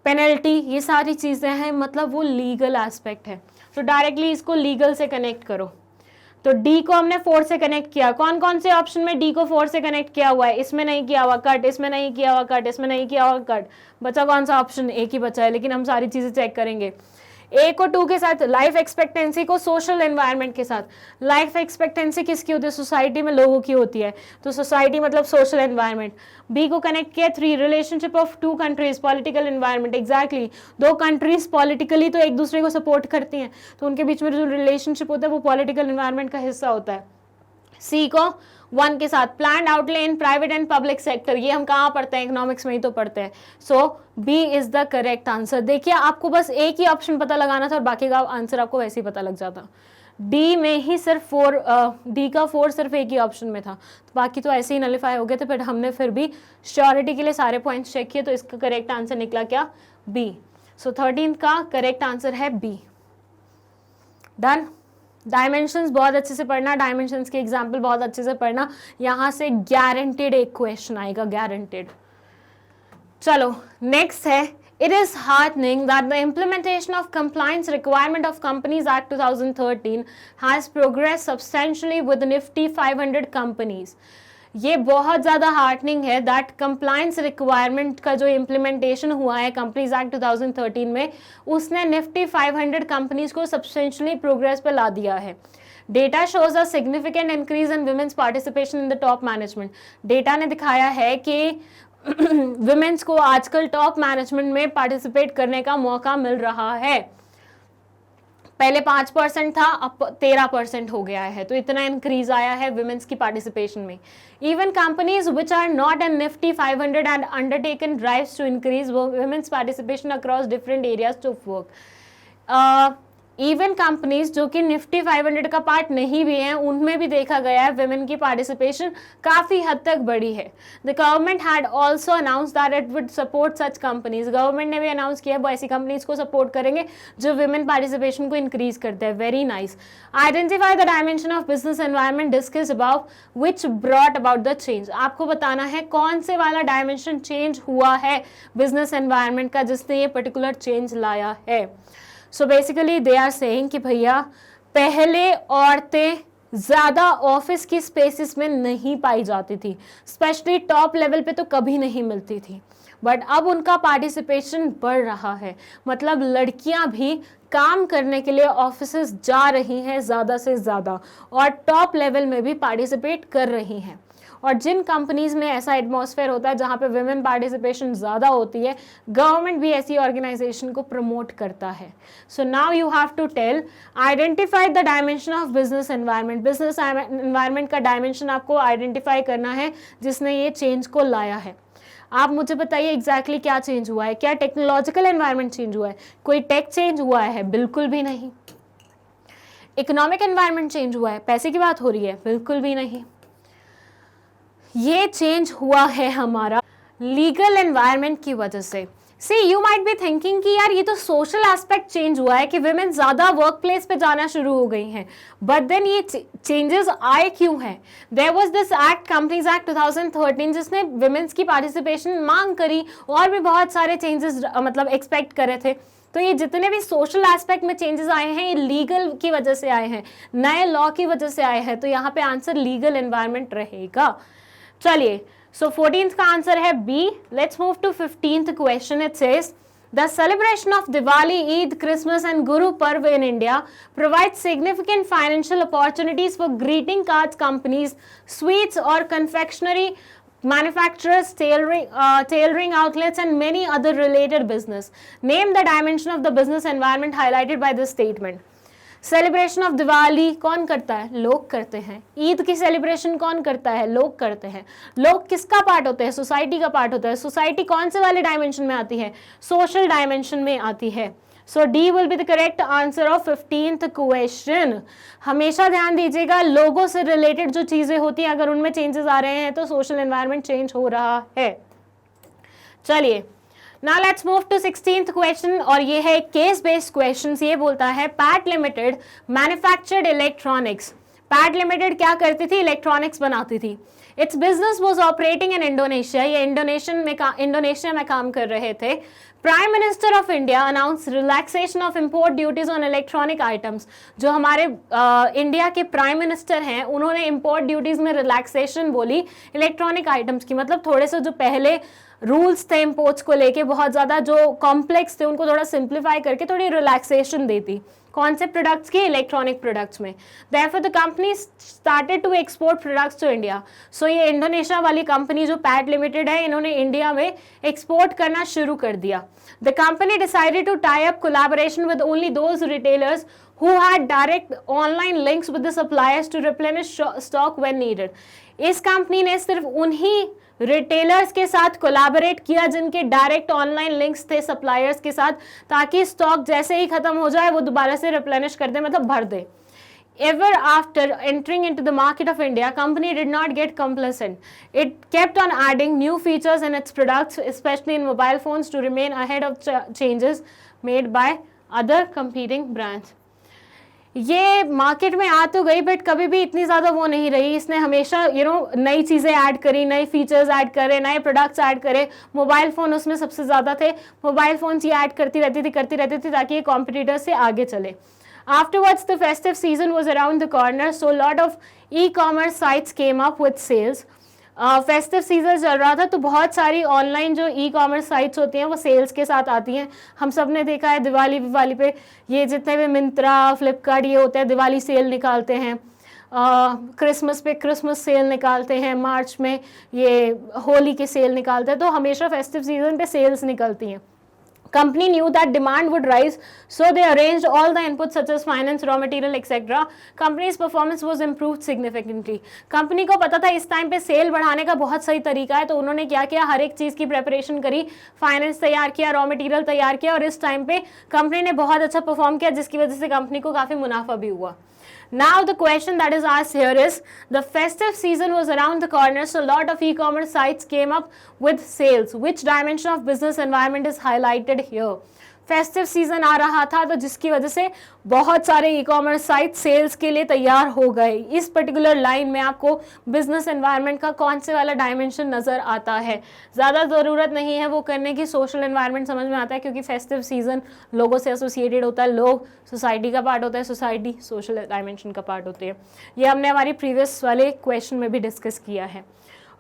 penalty, ये सारी चीजें हैं, मतलब वो लीगल एस्पेक्ट है, तो डायरेक्टली इसको लीगल से कनेक्ट करो। तो डी को हमने 4 से कनेक्ट किया। कौन कौन से ऑप्शन में डी को 4 से कनेक्ट किया हुआ है? इसमें नहीं किया हुआ, कट, इसमें नहीं किया हुआ, कट, इसमें नहीं किया हुआ, कट। बचा कौन सा ऑप्शन? एक ही बचा है, लेकिन हम सारी चीजें चेक करेंगे। ए को 2 के साथ, लाइफ एक्सपेक्टेंसी को सोशल एनवायरनमेंट के साथ। लाइफ एक्सपेक्टेंसी किसकी होती है? सोसाइटी में लोगों की होती है, तो सोसाइटी मतलब सोशल एनवायरनमेंट। बी को कनेक्ट किया 3, relationship of 2 countries, political environment. Exactly, 2 countries politically तो एक दूसरे को सपोर्ट करती हैं, तो उनके बीच में जो रिलेशनशिप होता है वो पॉलिटिकल एनवायरनमेंट का हिस्सा होता है। सी को 1 के साथ, planned outlay in private and public sector, ये हम कहाँ पढ़ते हैं? इकोनॉमिक्स में ही तो पढ़ते हैं। So B is the correct answer. देखिए आपको बस एक ही ऑप्शन पता लगाना था और बाकी का आंसर आपको वैसे ही पता लग जाता। डी में ही सिर्फ 4, डी का 4 सिर्फ एक ही ऑप्शन में था, तो बाकी तो ऐसे ही नलिफाई हो गए थे। बट हमने फिर भी श्योरिटी के लिए सारे पॉइंट्स चेक किए, तो इसका करेक्ट आंसर निकला क्या? बी। सो 13th का करेक्ट आंसर है बी। डन। डायमेंशंस बहुत अच्छे से पढ़ना, डायमेंशंस के एग्जाम्पल बहुत अच्छे से पढ़ना, यहाँ से गारंटेड एक क्वेश्चन आएगा, गारंटेड। चलो नेक्स्ट है, it is heartening that the implementation of compliance requirement of Companies Act 2013 has progressed substantially with Nifty 500 companies. ये बहुत ज़्यादा हार्टनिंग है दैट कंप्लायंस रिक्वायरमेंट का जो इम्प्लीमेंटेशन हुआ है कंपनीज एक्ट 2013 में, उसने निफ्टी 500 कंपनीज को सब्सटेंशियली प्रोग्रेस पे ला दिया है। Data shows a significant increase in women's participation in the top management. Data ने दिखाया है कि वुमेन्स को आजकल टॉप मैनेजमेंट में पार्टिसिपेट करने का मौका मिल रहा है। पहले 5% था, अब 13% हो गया है, तो इतना इंक्रीज आया है वुमेन्स की पार्टिसिपेशन में। Even companies which are not in Nifty 500 and undertaken drives to increase women's participation across different areas of work. Even companies जो कि निफ्टी 500 का पार्ट नहीं भी हैं, उनमें भी देखा गया है वुमेन की पार्टिसिपेशन काफ़ी हद तक बढ़ी है। The government had also announce that it would support such companies. Government ने भी अनाउंस किया है ऐसी कंपनीज को सपोर्ट करेंगे जो वुमेन पार्टिसिपेशन को इंक्रीज करते हैं। Very nice. Identify the dimension of business environment discuss about which brought about the change. आपको बताना है कौन से वाला डायमेंशन चेंज हुआ है बिजनेस एनवायरमेंट का जिसने ये पर्टिकुलर चेंज लाया है। So basically they are saying कि भैया पहले औरतें ज़्यादा ऑफिस की स्पेसिस में नहीं पाई जाती थी, स्पेशली टॉप लेवल पे तो कभी नहीं मिलती थी, बट अब उनका पार्टिसिपेशन बढ़ रहा है। मतलब लड़कियां भी काम करने के लिए ऑफिसेस जा रही हैं ज़्यादा से ज़्यादा और टॉप लेवल में भी पार्टिसिपेट कर रही हैं। और जिन कंपनीज में ऐसा एटमॉस्फेयर होता है जहाँ पे वुमेन पार्टिसिपेशन ज़्यादा होती है, गवर्नमेंट भी ऐसी ऑर्गेनाइजेशन को प्रमोट करता है। So now you have to tell, identify the dimension of business environment. Business environment का डायमेंशन आपको आइडेंटिफाई करना है जिसने ये चेंज को लाया है। आप मुझे बताइए एग्जैक्टली क्या चेंज हुआ है। क्या टेक्नोलॉजिकल एनवायरनमेंट चेंज हुआ है? कोई टेक चेंज हुआ है? बिल्कुल भी नहीं। इकोनॉमिक एनवायरनमेंट चेंज हुआ है? पैसे की बात हो रही है? बिल्कुल भी नहीं। ये चेंज हुआ है हमारा लीगल एनवायरनमेंट की वजह से। सी यू माइट बी थिंकिंग कि यार ये तो सोशल एस्पेक्ट चेंज हुआ है कि वुमेन ज़्यादा वर्क प्लेस पे जाना शुरू हो गई हैं, बट देन ये चेंजेस आए क्यों हैं? There was this act, companies act 2013, जिसने वुमेन्स की पार्टिसिपेशन मांग करी और भी बहुत सारे चेंजेस मतलब एक्सपेक्ट करे थे। तो ये जितने भी सोशल एस्पेक्ट में चेंजेस आए हैं ये लीगल की वजह से आए हैं, नए लॉ की वजह से आए हैं। तो यहाँ पे आंसर लीगल एनवायरनमेंट रहेगा। चलिए, सो 14th का आंसर है B. Let's move to 15th question. It says the celebration of Diwali, Eid, Christmas and Guru Parv in India provide significant financial opportunities for greeting cards companies, sweets और confectionery manufacturers, tailoring outlets and many other related business. Name the dimension of the business environment highlighted by this statement. Celebration of Diwali कौन करता है? लोग करते हैं। ईद की celebration कौन करता है? लोग करते हैं। लोग किसका पार्ट होते हैं? सोसाइटी का पार्ट होता है। सोसाइटी कौन से वाले डायमेंशन में आती है? सोशल डायमेंशन में आती है। So D will be the correct answer of 15th question. हमेशा ध्यान दीजिएगा, लोगों से रिलेटेड जो चीजें होती हैं अगर उनमें चेंजेस आ रहे हैं तो सोशल एनवायरनमेंट चेंज हो रहा है। चलिए, Now let's move to 16th question और ये है केस बेस्ड क्वेश्चन। ये बोलता है PAT limited manufactured electronics. PAT limited क्या करती थी? इलेक्ट्रॉनिक्स बनाती थी। It's business was operating in Indonesia. ये इंडोनेशिया में काम कर रहे थे। Prime minister of India announce relaxation of import duties on electronic items. जो हमारे इंडिया के प्राइम मिनिस्टर हैं उन्होंने इम्पोर्ट ड्यूटीज में रिलैक्सेशन बोली इलेक्ट्रॉनिक आइटम्स की। मतलब थोड़े से जो पहले रूल्स थे इम्पोर्ट्स को लेके बहुत ज़्यादा जो कॉम्प्लेक्स थे उनको थोड़ा सिंप्लीफाई करके थोड़ी रिलैक्सेशन देती। कौन से प्रोडक्ट्स की? इलेक्ट्रॉनिक प्रोडक्ट्स में। Therefore the company started to export products to India. So ये इंडोनेशिया वाली कंपनी जो पैट लिमिटेड है इन्होंने इंडिया में एक्सपोर्ट करना शुरू कर दिया। The company decided to tie up collaboration with only those retailers who had direct online links with the suppliers to replenish stock when needed. इस कंपनी ने सिर्फ उन्हीं रिटेलर्स के साथ कोलैबोरेट किया जिनके डायरेक्ट ऑनलाइन लिंक्स थे सप्लायर्स के साथ, ताकि स्टॉक जैसे ही खत्म हो जाए वो दोबारा से रिप्लेनिश कर दे, मतलब भर दे। ever after entering into the market of India, company did not get complacent. It kept on adding new features in its products, especially in mobile phones, to remain ahead of changes made by other competing brands. ये market में आ तो गई but कभी भी इतनी ज़्यादा वो नहीं रही. इसने हमेशा नई चीज़ें ऐड करी, नए फीचर्स ऐड करे, नए प्रोडक्ट्स ऐड करे. मोबाइल फ़ोन उसमें सबसे ज़्यादा थे. मोबाइल फ़ोन्स ये ऐड करती रहती थी ताकि ये कॉम्पिटिटर से आगे चले. Afterwards, the festive season was around the corner, so a lot of e-commerce sites came up with sales. Festive season चल रहा था तो बहुत सारी ऑनलाइन जो ई कॉमर्स साइट्स होती हैं वो सेल्स के साथ आती हैं. हम सब ने देखा है दिवाली पे ये जितने भी मिंत्रा, फ्लिपकार्ट ये होते हैं दिवाली सेल निकालते हैं. क्रिसमस पे क्रिसमस सेल निकालते हैं. मार्च में ये होली के सेल निकालते हैं. तो हमेशा फेस्टिव सीजन पे सेल्स निकलती हैं. Company knew that demand would rise, so they arranged all the inputs such as finance, raw material, etc. Company's performance was improved significantly. Company को पता था इस टाइम पे सेल बढ़ाने का बहुत सही तरीका है, तो उन्होंने क्या किया, हर एक चीज़ की प्रेपरेशन करी, फाइनेंस तैयार किया, रॉ मटेरियल तैयार किया, और इस टाइम पे कंपनी ने बहुत अच्छा परफॉर्म किया, जिसकी वजह से कंपनी को काफ़ी मुनाफा भी हुआ. Now the question that is asked here is, the festive season was around the corner, so a lot of e-commerce sites came up with sales. Which dimension of business environment is highlighted here? Festive season आ रहा था तो जिसकी वजह से बहुत सारे e commerce site sales के लिए तैयार हो गए. इस पर्टिकुलर लाइन में आपको बिजनेस एनवायरनमेंट का कौन से वाला डायमेंशन नज़र आता है? ज़्यादा ज़रूरत नहीं है वो करने की, सोशल एनवायरनमेंट समझ में आता है क्योंकि फेस्टिव सीजन लोगों से एसोसिएटेड होता है. लोग सोसाइटी का पार्ट होता है, सोसाइटी सोशल डायमेंशन का पार्ट होती है. ये हमने हमारी प्रीवियस वाले क्वेश्चन में भी डिस्कस किया है.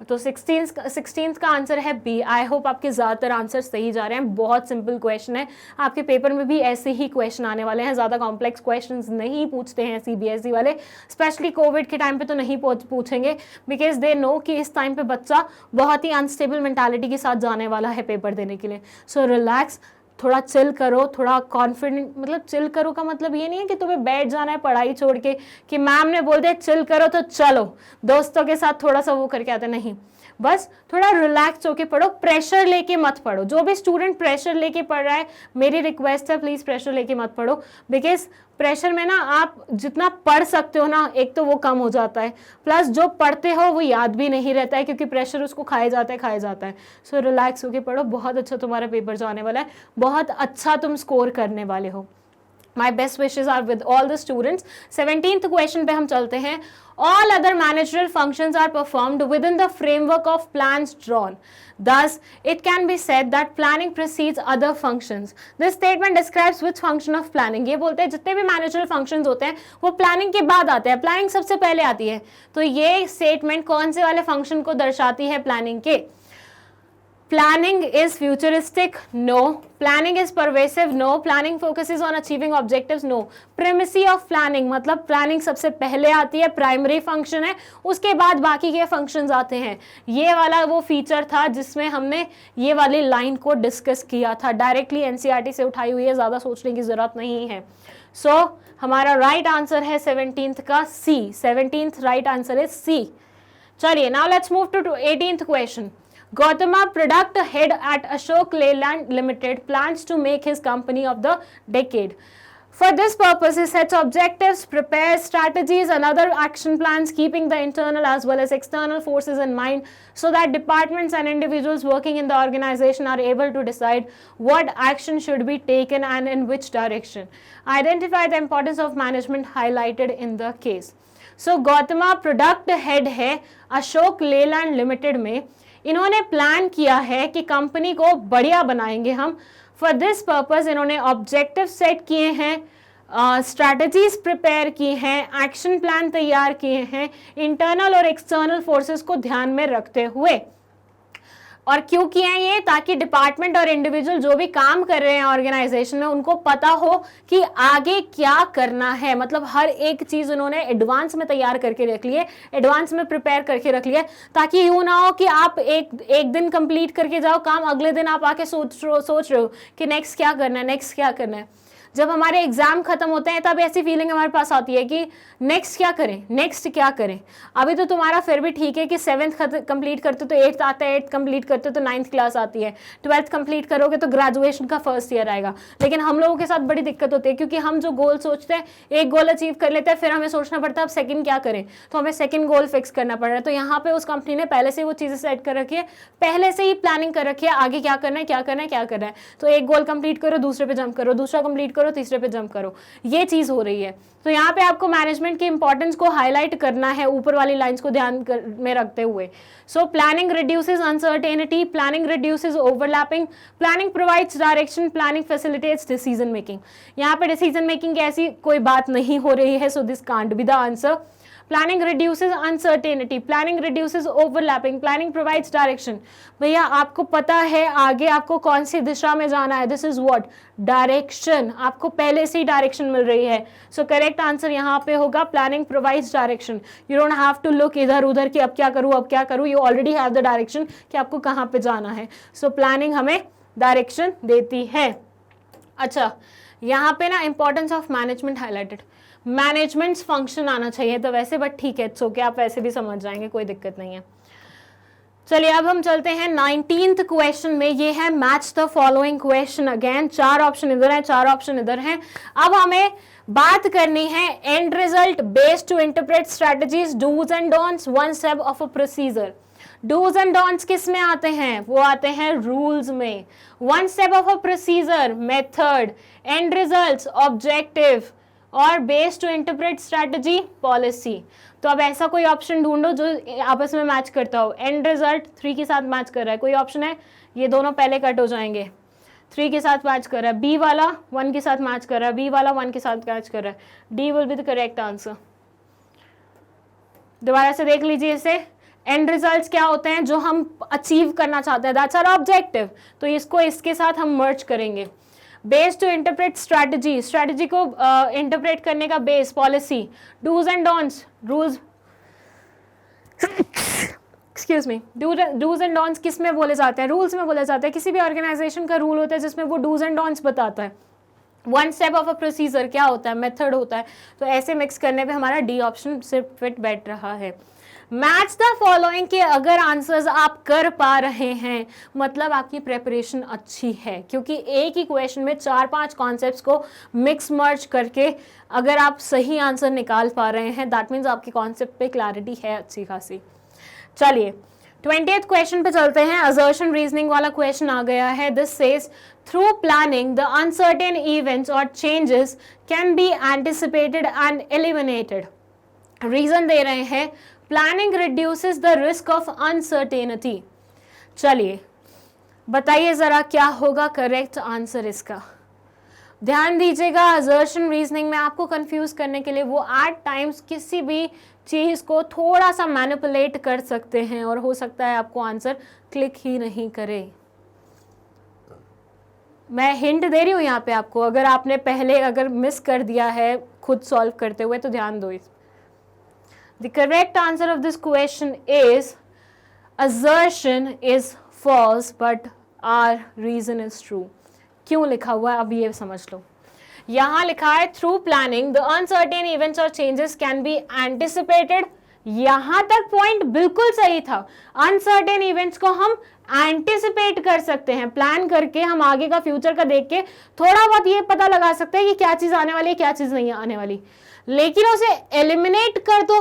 तो 16th का आंसर है बी. आई होप आपके ज़्यादातर आंसर सही जा रहे हैं. बहुत सिंपल क्वेश्चन है. आपके पेपर में भी ऐसे ही क्वेश्चन आने वाले हैं. ज़्यादा कॉम्प्लेक्स क्वेश्चंस नहीं पूछते हैं सीबीएसई वाले. स्पेशली कोविड के टाइम पे तो नहीं पूछेंगे, बिकॉज दे नो कि इस टाइम पे बच्चा बहुत ही अनस्टेबल मेंटालिटी के साथ जाने वाला है पेपर देने के लिए. सो रिलैक्स, थोड़ा चिल करो, थोड़ा कॉन्फिडेंट. मतलब चिल करो का मतलब ये नहीं है कि तुम्हें बैठ जाना है पढ़ाई छोड़ के कि मैम ने बोल दिया चिल करो तो चलो दोस्तों के साथ थोड़ा सा वो करके आते. नहीं, बस थोड़ा रिलैक्स होके पढ़ो, प्रेशर लेके मत पढ़ो. जो भी स्टूडेंट प्रेशर लेके पढ़ रहा है, मेरी रिक्वेस्ट है प्लीज़ प्रेशर लेके मत पढ़ो. बिकॉज प्रेशर में ना आप जितना पढ़ सकते हो ना, एक तो वो कम हो जाता है, प्लस जो पढ़ते हो वो याद भी नहीं रहता है क्योंकि प्रेशर उसको खाया जाता है. सो रिलैक्स होके पढ़ो. बहुत अच्छा तुम्हारा पेपर जाने वाला है, बहुत अच्छा तुम स्कोर करने वाले हो. My best wishes are with all the students. 17th question पे हम चलते हैं. All other managerial functions are performed within the framework of plans drawn. Thus, it can be said that planning precedes other functions. This statement describes which function of planning. ये बोलते हैं जितने भी managerial functions होते हैं वो planning के बाद आते हैं. Planning सबसे पहले आती है. तो ये statement कौन से वाले function को दर्शाती है planning के? Planning is futuristic? No. Planning is pervasive? No. Planning focuses on achieving objectives? No. Primacy of planning मतलब planning सबसे पहले आती है, प्राइमरी फंक्शन है, उसके बाद बाकी के फंक्शंस आते हैं. ये वाला वो फीचर था जिसमें हमने ये वाली लाइन को डिस्कस किया था. डायरेक्टली एनसीईआरटी से उठाई हुई है, ज़्यादा सोचने की ज़रूरत नहीं है. सो हमारा राइट आंसर है 17th का सी. 17th राइट आंसर है सी. चलिए, now let's move to 18th question. Gautama, product head at Ashok Leyland Limited, plans to make his company of the decade. For this purpose, he sets objectives, prepares strategies and other action plans, keeping the internal as well as external forces in mind so that departments and individuals working in the organization are able to decide what action should be taken and in which direction. Identify the importance of management highlighted in the case. So, Gautama product head है Ashok Leyland limited में. इन्होंने plan किया है कि company को बढ़िया बनाएंगे हम. फॉर दिस पर्पस इन्होंने ऑब्जेक्टिव सेट किए हैं, स्ट्रैटेजीज प्रिपेयर की हैं, एक्शन प्लान तैयार किए हैं, इंटरनल और एक्सटर्नल फोर्सेस को ध्यान में रखते हुए. और क्यों किए हैं ये? ताकि डिपार्टमेंट और इंडिविजुअल जो भी काम कर रहे हैं ऑर्गेनाइजेशन में उनको पता हो कि आगे क्या करना है. मतलब हर एक चीज़ उन्होंने एडवांस में तैयार करके रख ली है, एडवांस में प्रिपेयर करके रख लिया, ताकि यूँ ना हो कि आप एक दिन कंप्लीट करके जाओ काम, अगले दिन आप आके सोच रहे हो कि नेक्स्ट क्या करना है, नेक्स्ट क्या करना है. जब हमारे एग्जाम खत्म होते हैं तब ऐसी फीलिंग हमारे पास आती है कि नेक्स्ट क्या करें, नेक्स्ट क्या करें। अभी तो तुम्हारा फिर भी ठीक है कि 7th कंप्लीट करते तो 8th आता है, 8th कंप्लीट करते तो 9th क्लास आती है, 12th कंप्लीट करोगे तो ग्रेजुएशन का फर्स्ट ईयर आएगा। लेकिन हम लोगों के साथ बड़ी दिक्कत होती है, क्योंकि हम जो गोल सोचते हैं, एक गोल अचीव कर लेते हैं, फिर हमें सोचना पड़ता है अब सेकंड क्या करें, तो हमें सेकंड गोल फिक्स करना पड़ रहा है। तो यहाँ पे उस कंपनी ने पहले से वो चीजें सेट कर रखी है, पहले से ही प्लानिंग कर रखी है आगे क्या करना है, क्या करना है, क्या करना है। तो एक गोल कंप्लीट करो, दूसरे पे जंप करो, दूसरा कंप्लीट करो, तीसरे पे जंप करो, ये चीज हो रही है। तो यहाँ पे आपको मैनेजमेंट की इंपॉर्टेंस को हाईलाइट करना है ऊपर वाली लाइंस को ध्यान में रखते हुए। So planning reduces uncertainty, planning reduces overlapping, planning provides direction, planning facilitates decision making. यहाँ पे डिसीजन मेकिंग की ऐसी कोई बात नहीं हो रही है, so this can't be the answer. Planning reduces uncertainty, planning reduces overlapping, planning provides direction. भैया आपको पता है आगे आपको कौन सी दिशा में जाना है, दिस इज व्हाट, डायरेक्शन। आपको पहले से ही डायरेक्शन मिल रही है। सो करेक्ट आंसर यहाँ पे होगा planning provides direction. You don't have to look इधर उधर कि अब क्या करूँ, अब क्या करूँ, you already have the direction कि आपको कहाँ पे जाना है। सो प्लानिंग हमें डायरेक्शन देती है। अच्छा, यहाँ पे ना importance of management highlighted, management function आना चाहिए तो वैसे, बट ठीक है, सो क्या आप वैसे भी समझ जाएंगे, कोई दिक्कत नहीं है। चलिए अब हम चलते हैं 19th क्वेश्चन में। ये है match the following question again. 4 option इधर हैं, 4 ऑप्शन इधर हैं। अब हमें बात करनी है end result based to interpret strategies, dos and don'ts, one step of a procedure. Dos and don'ts किस में आते हैं, वो आते हैं रूल्स में। One step of a procedure method, end results objective, और base to interpret strategy policy. तो अब ऐसा कोई ऑप्शन ढूंढो जो आपस में मैच करता हो। एंड रिजल्ट 3 के साथ मैच कर रहा है, कोई ऑप्शन है, ये दोनों पहले कट हो जाएंगे। 3 के साथ मैच कर रहा है, बी वाला 1 के साथ मैच कर रहा है, बी वाला 1 के साथ मैच कर रहा है। D will be the correct answer. दोबारा से देख लीजिए इसे। एंड रिजल्ट्स क्या होते हैं, जो हम अचीव करना चाहते हैं, दैट्स आवर ऑब्जेक्टिव, तो इसको इसके साथ हम मर्ज करेंगे। Base to interpret strategy, strategy को इंटरप्रेट करने का base policy. Dos and don'ts, rules, excuse me, dos and don'ts किस में बोले जाते हैं, रूल्स में बोले जाते हैं। किसी भी ऑर्गेनाइजेशन का रूल होता है जिसमें वो डूज एंड डोंट्स बताता है। One step of a procedure क्या होता है, मेथड होता है। तो ऐसे मिक्स करने पे हमारा डी ऑप्शन सिर्फ फिट बैठ रहा है। मैच द फॉलोइंग के अगर आंसर्स आप कर पा रहे हैं मतलब आपकी प्रेपरेशन अच्छी है, क्योंकि एक ही क्वेश्चन में 4-5 कॉन्सेप्ट्स को मिक्स मर्ज करके अगर आप सही आंसर निकाल पा रहे हैं, दैट मीन्स आपकी कॉन्सेप्ट पे क्लैरिटी है अच्छी खासी। चलिए 20th क्वेश्चन पे चलते हैं। असर्शन रीजनिंग वाला क्वेश्चन आ गया है। This says through planning the uncertain events और changes can be anticipated and eliminated. Reason दे रहे हैं planning reduces the risk of uncertainty. चलिए बताइए जरा क्या होगा करेक्ट आंसर इसका। ध्यान दीजिएगा, असर्शन रीजनिंग में आपको कंफ्यूज करने के लिए वो एट टाइम्स किसी भी चीज को थोड़ा सा मैनिपुलेट कर सकते हैं और हो सकता है आपको आंसर क्लिक ही नहीं करे। मैं हिंट दे रही हूं यहाँ पे आपको, अगर आपने पहले अगर मिस कर दिया है खुद सॉल्व करते हुए तो ध्यान दो। The correct answer of this question is assertion is false but our reason is true। क्यों लिखा हुआ है अब ये समझ लो। यहाँ लिखा है through planning the uncertain events or changes can be anticipated। यहाँ तक पॉइंट बिल्कुल सही था। अनसर्टेन इवेंट्स को हम एंटिसिपेट कर सकते हैं, प्लान करके हम आगे का फ्यूचर का देख के थोड़ा बहुत ये पता लगा सकते हैं कि क्या चीज आने वाली है क्या चीज नहीं आने वाली, लेकिन उसे एलिमिनेट कर दो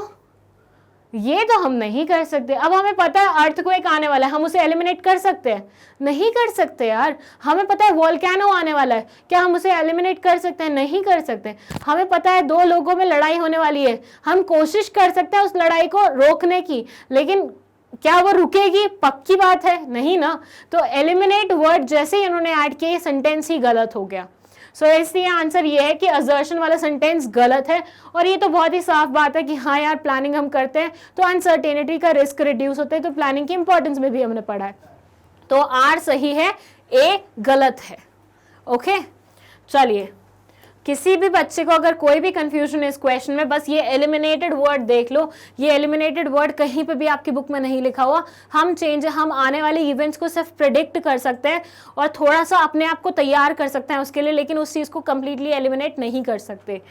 ये तो हम नहीं कर सकते। अब हमें पता है अर्थक्वेक आने वाला है, हम उसे एलिमिनेट कर सकते हैं? नहीं कर सकते यार। हमें पता है वोल्केनो आने वाला है, क्या हम उसे एलिमिनेट कर सकते हैं? नहीं कर सकते। हमें पता है 2 लोगों में लड़ाई होने वाली है, हम कोशिश कर सकते हैं उस लड़ाई को रोकने की, लेकिन क्या वो रुकेगी? पक्की बात है नहीं ना। तो एलिमिनेट वर्ड जैसे ही उन्होंने ऐड किया ये सेंटेंस ही गलत हो गया। सो इसलिए आंसर ये है कि असर्शन वाला सेंटेंस गलत है। और ये तो बहुत ही साफ बात है कि हाँ यार प्लानिंग हम करते हैं तो अनसर्टेनिटी का रिस्क रिड्यूस होता है, तो प्लानिंग की इंपॉर्टेंस में भी हमने पढ़ा है। तो आर सही है, ए गलत है। ओके चलिए किसी भी बच्चे को अगर कोई भी कंफ्यूजन है इस क्वेश्चन में, बस ये एलिमिनेटेड वर्ड देख लो, ये एलिमिनेटेड वर्ड कहीं पे भी आपकी बुक में नहीं लिखा हुआ। हम आने वाले इवेंट्स को सिर्फ प्रेडिक्ट कर सकते हैं और थोड़ा सा अपने आप को तैयार कर सकते हैं उसके लिए, लेकिन उस चीज को कंप्लीटली एलिमिनेट नहीं कर सकते।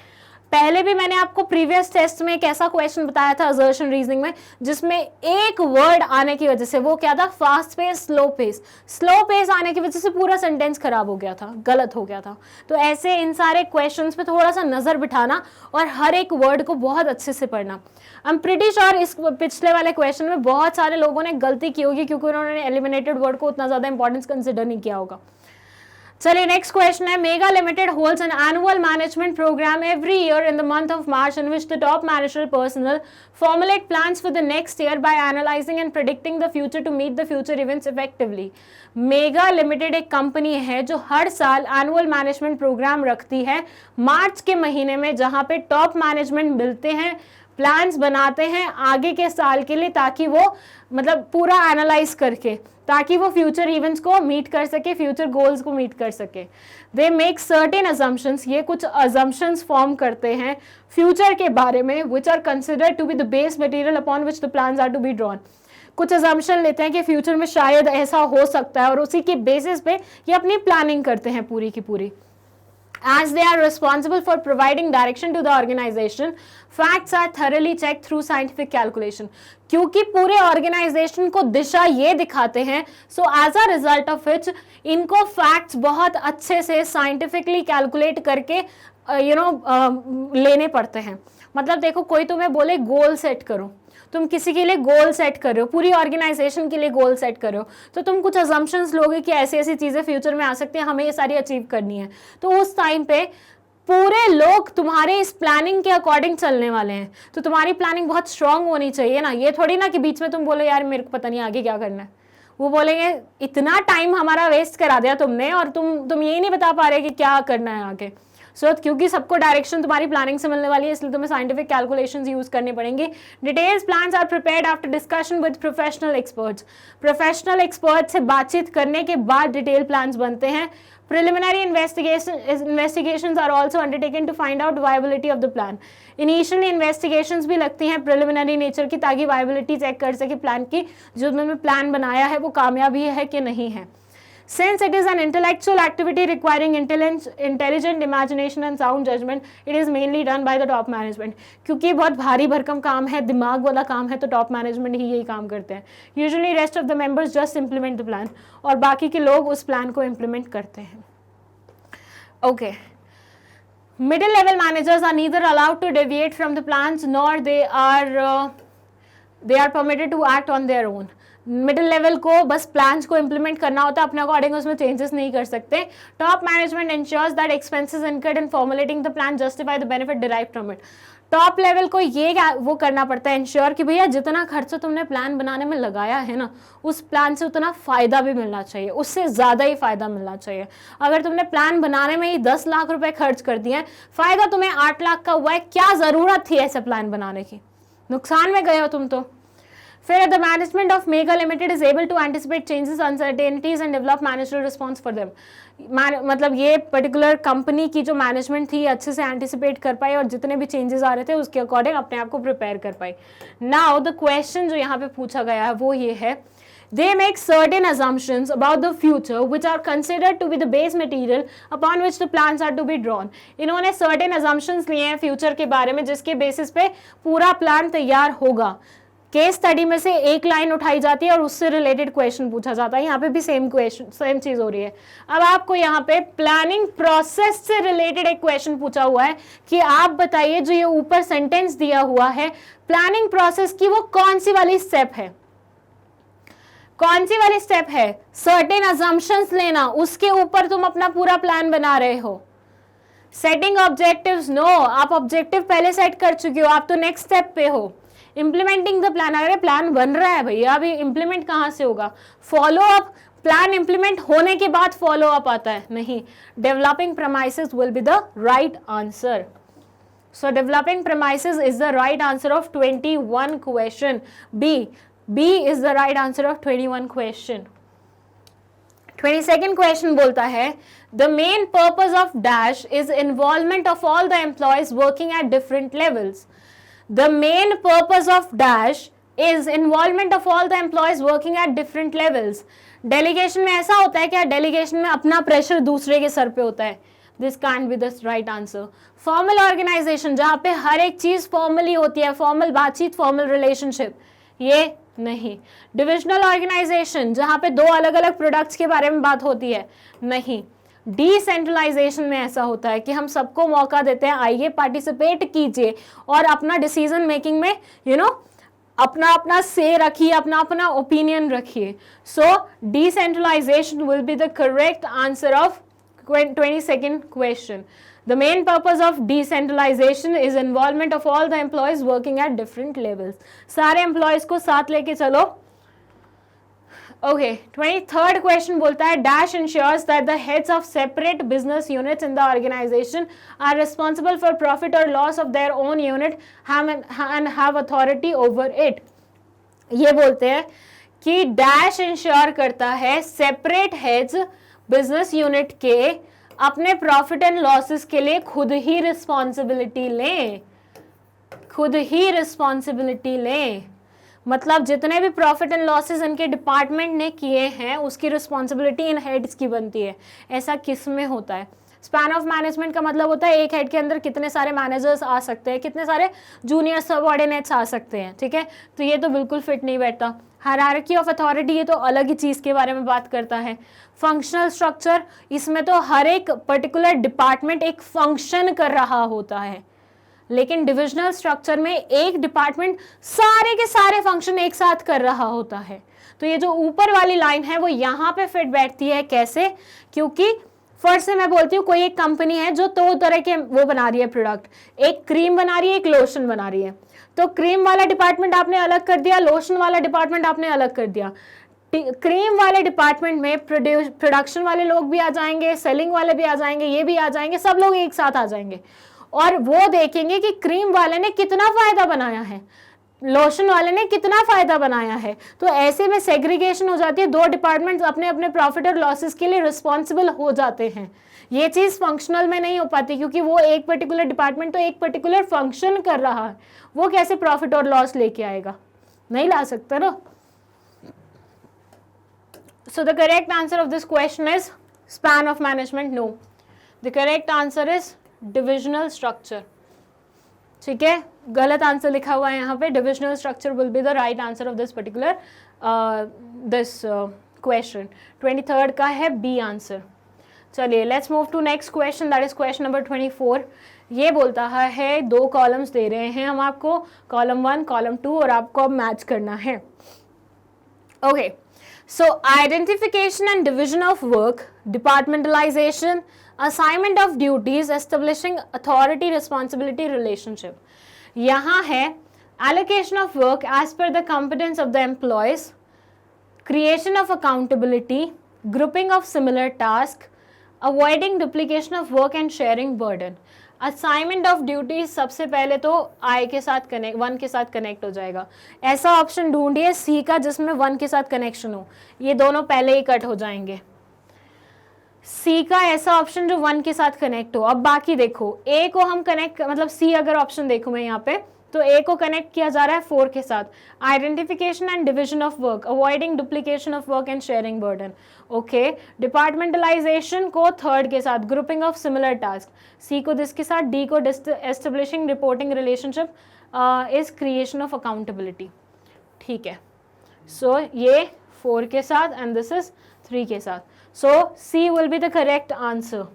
पहले भी मैंने आपको प्रीवियस टेस्ट में एक ऐसा क्वेश्चन बताया था असर्शन रीजनिंग में, जिसमें एक वर्ड आने की वजह से, वो क्या था, fast pace slow pace, slow pace आने की वजह से पूरा सेंटेंस खराब हो गया था, गलत हो गया था। तो ऐसे इन सारे क्वेश्चंस पे थोड़ा सा नजर बिठाना और हर एक वर्ड को बहुत अच्छे से पढ़ना। आई एम प्रीटी श्योर इस पिछले वाले क्वेश्चन में बहुत सारे लोगों ने गलती की होगी क्योंकि उन्होंने एलिमिनेटेड वर्ड को उतना ज्यादा इंपॉर्टेंस कंसिडर नहीं किया होगा। चलिए नेक्स्ट क्वेश्चन है, Mega Limited holds an annual management programme every year in the month of March in which the top managerial personnel formulate plans for the next year by analysing and predicting the future to meet the future events effectively. Mega Limited एक company है जो हर साल annual management programme रखती है मार्च के महीने में, जहां पे टॉप मैनेजमेंट मिलते हैं, प्लान्स बनाते हैं आगे के साल के लिए, ताकि वो मतलब पूरा एनालाइज करके, ताकि वो फ्यूचर इवेंट्स को मीट कर सके, फ्यूचर गोल्स को मीट कर सके। दे मेक सर्टेन अजम्पशंस, ये कुछ अजम्पशंस फॉर्म करते हैं फ्यूचर के बारे में, which are considered to be the base material upon which the plans are to be drawn. कुछ अजम्पशन लेते हैं कि फ्यूचर में शायद ऐसा हो सकता है और उसी के बेसिस पे ये अपनी प्लानिंग करते हैं पूरी की पूरी। As they are responsible for providing direction to the organization, facts are thoroughly checked through scientific calculation. क्योंकि पूरे ऑर्गेनाइजेशन को दिशा ये दिखाते हैं, so as a result of which इनको फैक्ट्स बहुत अच्छे से साइंटिफिकली कैलकुलेट करके लेने पड़ते हैं। मतलब देखो, कोई तुम्हें बोले गोल सेट करो, तुम किसी के लिए गोल सेट कर रहे हो, पूरी ऑर्गेनाइजेशन के लिए गोल सेट कर रहे हो, तो तुम कुछ अजम्पशंस लोगे कि ऐसी ऐसी चीजें फ्यूचर में आ सकती हैं, हमें ये सारी अचीव करनी है। तो उस टाइम पे पूरे लोग तुम्हारे इस प्लानिंग के अकॉर्डिंग चलने वाले हैं, तो तुम्हारी प्लानिंग बहुत स्ट्रांग होनी चाहिए ना। ये थोड़ी ना कि बीच में तुम बोलो यार मेरे को पता नहीं आगे क्या करना है। वो बोलेंगे इतना टाइम हमारा वेस्ट करा दिया तुमने और तुम यही नहीं बता पा रहे कि क्या करना है आगे। क्योंकि सबको डायरेक्शन तुम्हारी प्लानिंग से मिलने वाली है, इसलिए तुम्हें साइंटिफिक कैलकुलेशंस यूज करनी पड़ेंगी। Details plans are prepared after discussion with professional experts. Professional expert से बातचीत करने के बाद डिटेल प्लान्स बनते हैं। Preliminary investigations are also undertaken to find out viability of the plan. Initially investigations भी लगती हैं preliminary nature की, ताकि viability चेक कर सके प्लान की, जो तुमने प्लान बनाया है वो कामयाबी है कि नहीं है। Since it is an intellectual activity requiring intelligent imagination and sound judgment, it is mainly done by the top management. क्योंकि बहुत भारी भरकम काम है, दिमाग वाला काम है, तो टॉप मैनेजमेंट ही यही काम करते हैं। Usually rest of the members just implement the plan, और बाकी के लोग उस प्लान को implement करते हैं। Okay. Middle level managers are neither allowed to deviate from the plans nor they are permitted to act on their own. Middle level को बस प्लान्स को इंप्लीमेंट करना होता है, अपने अकॉर्डिंग उसमें चेंजेस नहीं कर सकते। Top management ensures that expenses incurred in formulating the plan justify the benefit derived from it. Top level को ये वो करना पड़ता है इंश्योर कि भैया जितना खर्चा तुमने प्लान बनाने में लगाया है ना, उस प्लान से उतना फायदा भी मिलना चाहिए, उससे ज्यादा ही फायदा मिलना चाहिए। अगर तुमने प्लान बनाने में ही 10 लाख रुपए खर्च कर दिए, फायदा तुम्हें 8 लाख का हुआ है, क्या जरूरत थी ऐसा प्लान बनाने की, नुकसान में गए हो तुम तो। फिर the management of Mega Limited is able to anticipate changes, uncertainties and develop managerial response for them. मतलब ये पर्टिकुलर कंपनी की जो मैनेजमेंट थी अच्छे से एंटिसिपेट कर पाई और जितने भी चेंजेस आ रहे थे उसके अकॉर्डिंग अपने आप को प्रिपेयर कर पाई। नाउ द क्वेश्चन जो यहाँ पे पूछा गया है वो ये है, they make certain assumptions about the future which are considered to be the base material upon which the plans are to be drawn. इन्होंने certain assumptions लिए हैं फ्यूचर के बारे में जिसके बेसिस पे पूरा प्लान तैयार होगा। केस स्टडी में से एक लाइन उठाई जाती है और उससे रिलेटेड क्वेश्चन पूछा जाता है। यहाँ पे भी सेम चीज हो रही है। अब आपको यहाँ पे प्लानिंग प्रोसेस से रिलेटेड एक क्वेश्चन पूछा हुआ है कि आप बताइए जो ये ऊपर सेंटेंस दिया हुआ है, प्लानिंग प्रोसेस की वो कौन सी वाली स्टेप है, कौन सी वाली स्टेप है? सर्टेन अजम्पशंस लेना, उसके ऊपर तुम अपना पूरा प्लान बना रहे हो। सेटिंग ऑब्जेक्टिव्स, नो, आप ऑब्जेक्टिव पहले सेट कर चुके हो, आप तो नेक्स्ट स्टेप पे हो। इंप्लीमेंटिंग द प्लान, अरे प्लान बन रहा है भैया, अभी इंप्लीमेंट कहां से होगा? फॉलो अप, प्लान इंप्लीमेंट होने के बाद फॉलो अप आता है, नहीं। Developing premises will be the right answer. So developing premises is the right answer of 21 question. B is the right answer of 21 question. 22nd question बोलता है the main purpose of dash is involvement of all the employees working at different levels. The main purpose of dash is involvement of all the employees working at different levels. Delegation में ऐसा होता है क्या? Delegation में अपना pressure दूसरे के sir पे होता है. This can't be the right answer. Formal organisation जहां पे हर एक चीज फॉर्मली होती है, फॉर्मल बातचीत, फॉर्मल रिलेशनशिप, ये नहीं. डिविजनल ऑर्गेनाइजेशन जहां पे दो अलग अलग प्रोडक्ट्स के बारे में बात होती है, नहीं. डिसेंट्रलाइजेशन में ऐसा होता है कि हम सबको मौका देते हैं, आइए पार्टिसिपेट कीजिए और अपना डिसीजन मेकिंग में अपना अपना से रखिए, अपना अपना ओपिनियन रखिए. So decentralization will be the correct answer of 22nd question. The main purpose of decentralization is involvement of all the employees working at different levels. सारे employees को साथ लेके चलो. Okay, 23rd question बोलता है dash ensures that the heads of separate business units in the organization are responsible for profit or loss of their own unit and have authority over it. ये बोलते हैं कि dash ensure करता है separate heads business unit के अपने profit and losses के लिए खुद ही रिस्पॉन्सिबिलिटी लें. खुद ही रिस्पॉन्सिबिलिटी लें मतलब जितने भी प्रॉफिट एंड लॉसेस इनके डिपार्टमेंट ने किए हैं उसकी रिस्पॉन्सिबिलिटी इन हेड्स की बनती है. ऐसा किस में होता है? स्पैन ऑफ मैनेजमेंट का मतलब होता है एक हेड के अंदर कितने सारे मैनेजर्स आ सकते हैं, कितने सारे जूनियर सबऑर्डिनेट्स आ सकते हैं. ठीक है, तो ये तो बिल्कुल फिट नहीं बैठता. हायरार्की ऑफ अथॉरिटी ये तो अलग ही चीज़ के बारे में बात करता है. फंक्शनल स्ट्रक्चर, इसमें तो हर एक पर्टिकुलर डिपार्टमेंट एक फंक्शन कर रहा होता है, लेकिन डिविजनल स्ट्रक्चर में एक डिपार्टमेंट सारे के सारे फंक्शन एक साथ कर रहा होता है. तो ये जो ऊपर वाली लाइन है वो यहाँ पे फिट बैठती है. कैसे? क्योंकि फर्स्ट से मैं बोलती हूँ कोई एक कंपनी है जो दो तरह के वो बना रही है प्रोडक्ट, एक क्रीम बना रही है, एक लोशन बना रही है. तो क्रीम वाला डिपार्टमेंट आपने अलग कर दिया, लोशन वाला डिपार्टमेंट आपने अलग कर दिया. क्रीम वाले डिपार्टमेंट में प्रोडक्शन वाले लोग भी आ जाएंगे, सेलिंग वाले भी आ जाएंगे, ये भी आ जाएंगे, सब लोग एक साथ आ जाएंगे और वो देखेंगे कि क्रीम वाले ने कितना फायदा बनाया है, लोशन वाले ने कितना फायदा बनाया है. तो ऐसे में सेग्रीगेशन हो जाती है, दो डिपार्टमेंट्स अपने अपने प्रॉफिट और लॉसेस के लिए रिस्पॉन्सिबल हो जाते हैं. ये चीज फंक्शनल में नहीं हो पाती क्योंकि वो एक पर्टिकुलर डिपार्टमेंट तो एक पर्टिकुलर फंक्शन कर रहा है, वो कैसे प्रॉफिट और लॉस लेके आएगा? नहीं ला सकता ना. So the correct answer of this question is span of management. No, the correct answer is divisional structure. ठीक है, गलत आंसर लिखा हुआ है यहाँ पे. divisional structure will be the right answer of this particular this question. 23rd का है B आंसर. चलिए let's move to next question, that is question number 24. ये बोलता है दो कॉलम्स दे रहे हैं हम आपको, कॉलम 1 कॉलम 2 और आपको अब मैच करना है. Okay. So identification and division of work, departmentalization, assignment of duties, establishing authority responsibility relationship. यहाँ है allocation of work as per the competence of the employees, creation of accountability, grouping of similar tasks, avoiding duplication of work and sharing burden. Assignment of duties सबसे पहले तो आई के साथ connect, 1 के साथ connect हो जाएगा. ऐसा ऑप्शन ढूंढिए सी का जिसमें 1 के साथ कनेक्शन हो, ये दोनों पहले ही कट हो जाएंगे. सी का ऐसा ऑप्शन जो 1 के साथ कनेक्ट हो. अब बाकी देखो, ए को हम कनेक्ट मतलब सी अगर ऑप्शन देखो मैं यहाँ पे तो ए को कनेक्ट किया जा रहा है 4 के साथ. Identification and division of work, avoiding duplication of work and sharing burden. Okay, departmentalisation को 3rd के साथ, ग्रुपिंग ऑफ सिमिलर टास्क सी को दिस के साथ, डी को establishing reporting relationship is creation of accountability. ठीक है, सो ये 4 के साथ एंड दिस इज 3 के साथ. So C will be the correct answer.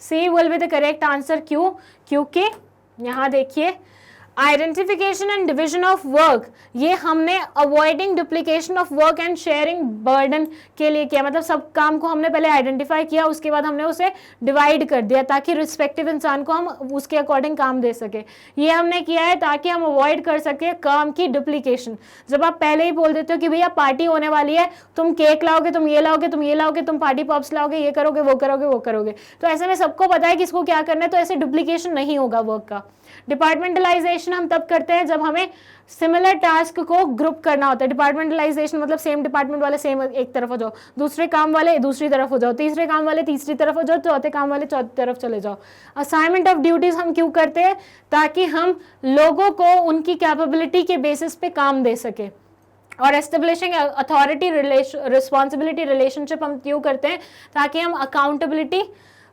C will be the correct answer. क्यों? क्योंकि यहाँ देखिए identification and division of work ये हमने avoiding duplication of work and sharing burden के लिए किया. मतलब सब काम को हमने पहले आइडेंटिफाई किया, उसके बाद हमने उसे डिवाइड कर दिया ताकि रिस्पेक्टिव इंसान को हम उसके अकॉर्डिंग काम दे सके. ये हमने किया है ताकि हम अवॉइड कर सके काम की डुप्लीकेशन. जब आप पहले ही बोल देते हो कि भैया पार्टी होने वाली है, तुम केक लाओगे, तुम ये लाओगे, तुम ये लाओगे, तुम पार्टी पॉप्स लाओगे, ये करोगे, वो करोगे, वो करोगे, तो ऐसे में सबको पता है कि इसको क्या करना है, तो ऐसे डुप्लीकेशन नहीं होगा वर्क का. डिपार्टमेंटलाइजेशन डिपार्टमेंटलाइजेशन हम तब करते हैं जब हमें सिमिलर टास्क को ग्रुप करना होता है। डिपार्टमेंटलाइजेशन मतलब सेम डिपार्टमेंट वाले सेम एक तरफ हो जाओ, दूसरे काम वाले दूसरी तरफ हो जाओ, तीसरे काम वाले तीसरी तरफ हो जाओ, चौथे काम वाले चौथी तरफ चले जाओ। असाइनमेंट ऑफ ड्यूटीज हम क्यों करते हैं? ताकि हम लोगों को उनकी कैपेबिलिटी के बेसिस पे काम दे सके। और एस्टेब्लिशिंग अथॉरिटी रिस्पॉन्सिबिलिटी रिलेशनशिप हम क्यों करते हैं? ताकि हम अकाउंटेबिलिटी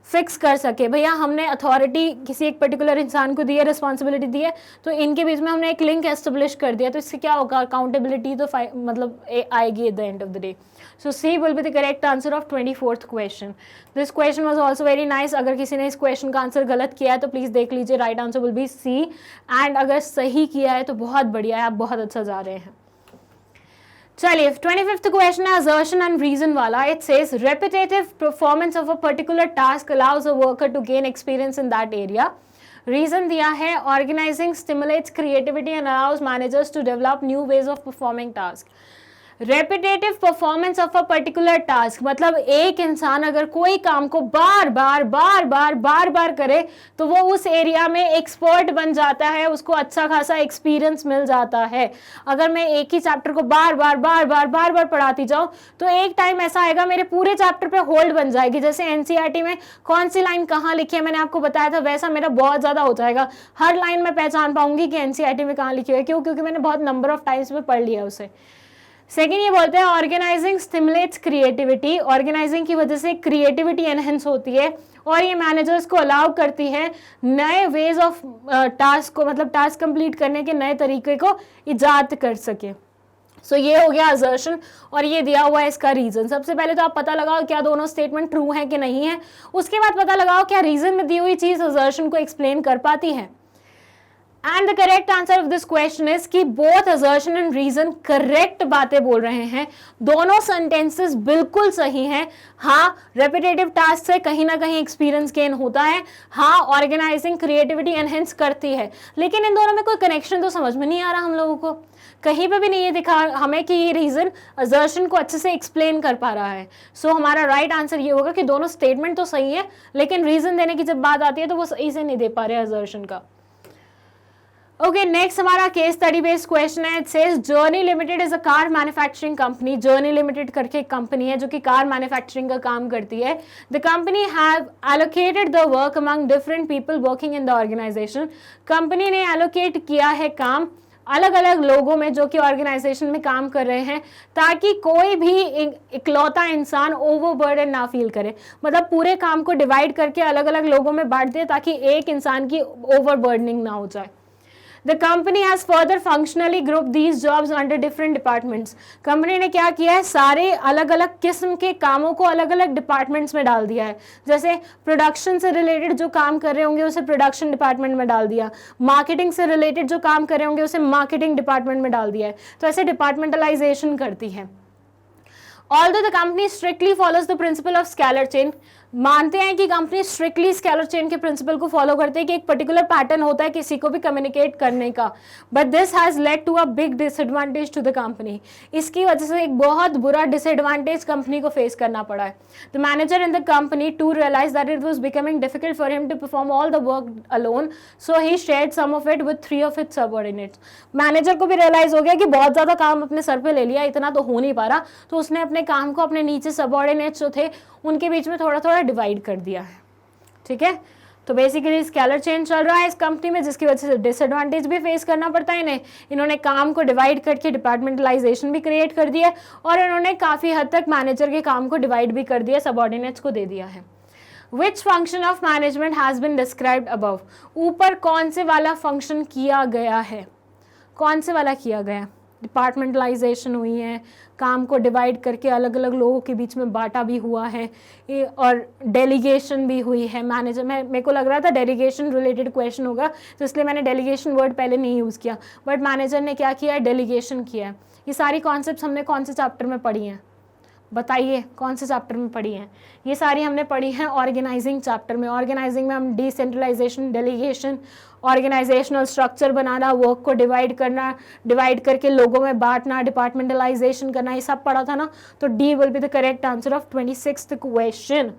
फिक्स कर सके। भैया हमने अथॉरिटी किसी एक पर्टिकुलर इंसान को दी है, रिस्पॉन्सिबिलिटी दी है, तो इनके बीच में हमने एक लिंक एस्टेब्लिश कर दिया, तो इससे क्या होगा? अकाउंटेबिलिटी तो मतलब आएगी at the end of the day. So C will be the correct answer of 24th question. This question was also very nice. अगर किसी ने इस क्वेश्चन का आंसर गलत किया है तो प्लीज देख लीजिए, right answer will be C. And अगर सही किया है तो बहुत बढ़िया है, आप बहुत अच्छा जा रहे हैं। चलिए 25th क्वेश्चन है assertion and reason वाला। It says repetitive performance of a particular task allows a worker to gain experience in that area. Reason दिया है organizing stimulates creativity and allows managers to develop new ways of performing tasks. Repetitive performance of a particular task मतलब एक इंसान अगर कोई काम को बार बार करे तो वो उस एरिया में एक्सपर्ट बन जाता है, उसको अच्छा खासा एक्सपीरियंस मिल जाता है। अगर मैं एक ही चैप्टर को बार बार पढ़ाती जाऊं तो एक टाइम ऐसा आएगा मेरे पूरे चैप्टर पे होल्ड बन जाएगी। जैसे एनसीईआरटी में कौन सी लाइन कहाँ लिखी है मैंने आपको बताया था, वैसा मेरा बहुत ज्यादा हो जाएगा। हर लाइन में पहचान पाऊंगी कि एनसीईआरटी में कहाँ लिखी है। क्यों? क्योंकि मैंने बहुत नंबर ऑफ टाइम्स में पढ़ लिया उसे। सेकेंड ये बोलते हैं ऑर्गेनाइजिंग स्टिमुलेट्स क्रिएटिविटी। ऑर्गेनाइजिंग की वजह से क्रिएटिविटी एनहेंस होती है और ये मैनेजर्स को अलाउ करती है नए वेज ऑफ टास्क को मतलब टास्क कंप्लीट करने के नए तरीके को इजाद कर सके। सो ये हो गया असर्शन और ये दिया हुआ है इसका रीजन। सबसे पहले तो आप पता लगाओ क्या दोनों स्टेटमेंट ट्रू है कि नहीं है, उसके बाद पता लगाओ क्या रीजन में दी हुई चीज असर्शन को एक्सप्लेन कर पाती है। And the correct answer of this question is कि both assertion and reason correct बातें बोल रहे हैं। दोनों सेंटेंसेस बिल्कुल सही हैं। हाँ, रेपिटेटिव टास्क से कहीं ना कहीं एक्सपीरियंस गेन होता है। हाँ, ऑर्गेनाइजिंग क्रिएटिविटी एनहेंस करती है। लेकिन इन दोनों में कोई कनेक्शन तो समझ में नहीं आ रहा हम लोगों को। कहीं पे भी नहीं ये दिखा हमें कि ये रीजन असर्शन को अच्छे से एक्सप्लेन कर पा रहा है। सो हमारा राइट आंसर ये होगा कि दोनों स्टेटमेंट तो सही है लेकिन रीजन देने की जब बात आती है तो वो सही से नहीं दे पा रहे असर्शन का। ओके, नेक्स्ट हमारा केस स्टडी बेस्ड क्वेश्चन है। It says journey limited is a car manufacturing company. Journey limited करके एक कंपनी है जो कि कार मैन्युफैक्चरिंग का काम करती है। The company have allocated the work among different people working in the organisation. Company ने एलोकेट किया है काम अलग अलग लोगों में जो कि ऑर्गेनाइजेशन में काम कर रहे हैं ताकि कोई भी इकलौता इंसान ओवरबर्डन ना फील करे। मतलब पूरे काम को डिवाइड करके अलग अलग लोगों में बांट दे ताकि एक इंसान की ओवरबर्डनिंग ना हो जाए। The company has further functionally grouped these jobs under different departments. Company ने क्या किया है, सारे अलग अलग किस्म के कामों को अलग अलग डिपार्टमेंट्स में डाल दिया है। जैसे प्रोडक्शन से रिलेटेड जो काम कर रहे होंगे उसे प्रोडक्शन डिपार्टमेंट में डाल दिया, मार्केटिंग से रिलेटेड जो काम कर रहे होंगे उसे मार्केटिंग डिपार्टमेंट में डाल दिया है। तो ऐसे डिपार्टमेंटलाइजेशन करती है। Although the company strictly follows the principle of scalar chain, मानते हैं कि कंपनी स्ट्रिक्टली स्केलर चेन के प्रिंसिपल को फॉलो करते हैं कि एक पर्टिकुलर पैटर्न होता है किसी को भी कम्युनिकेट करने का, but this has led to a big disadvantage to the company. इसकी वजह से एक बहुत बुरा डिसएडवांटेज कंपनी को फेस करना पड़ा है। The manager in the company to realise that it was becoming difficult for him to perform all the work alone, so he shared some of it with 3 of its subordinates. Manager को भी realise हो गया कि बहुत ज्यादा काम अपने sir पे ले लिया, इतना तो हो नहीं पा रहा, तो उसने अपने काम को अपने नीचे सबऑर्डिनेट्स जो थे उनके बीच में थोड़ा थोड़ा डिवाइड कर दिया है। ठीक है, तो बेसिकली स्केलर चेन चल रहा है इस कंपनी में जिसकी वजह से डिसएडवांटेज भी फेस करना पड़ता है इन्हें। इन्होंने काम को डिवाइड करके डिपार्टमेंटलाइजेशन भी क्रिएट कर दिया और इन्होंने काफ़ी हद तक मैनेजर के काम को डिवाइड भी कर दिया, सबऑर्डिनेट्स को दे दिया है। Which function of management has been described above. ऊपर कौन से वाला फंक्शन किया गया है, कौन से वाला किया गया? डिपार्टमेंटलाइजेशन हुई है, काम को डिवाइड करके अलग अलग लोगों के बीच में बांटा भी हुआ है और डेलीगेशन भी हुई है। मैनेजर मेरे को लग रहा था डेलीगेशन रिलेटेड क्वेश्चन होगा तो इसलिए मैंने डेलीगेशन वर्ड पहले नहीं यूज़ किया, बट मैनेजर ने क्या किया है, डेलीगेशन किया है। ये सारी कॉन्सेप्ट्स हमने कौन से चैप्टर में पढ़ी हैं, बताइए कौन से चैप्टर में पढ़ी हैं? ये सारी हमने पढ़ी हैं ऑर्गेनाइजिंग चैप्टर में। ऑर्गेनाइजिंग में हम डिसेंट्रलाइजेशन, डेलीगेशन, ऑर्गेनाइजेशनल स्ट्रक्चर बनाना, वर्क को डिवाइड करना, डिवाइड करके लोगों में बांटना, डिपार्टमेंटलाइजेशन करना, ये सब पढ़ा था ना। तो D will be the correct answer of 26th question.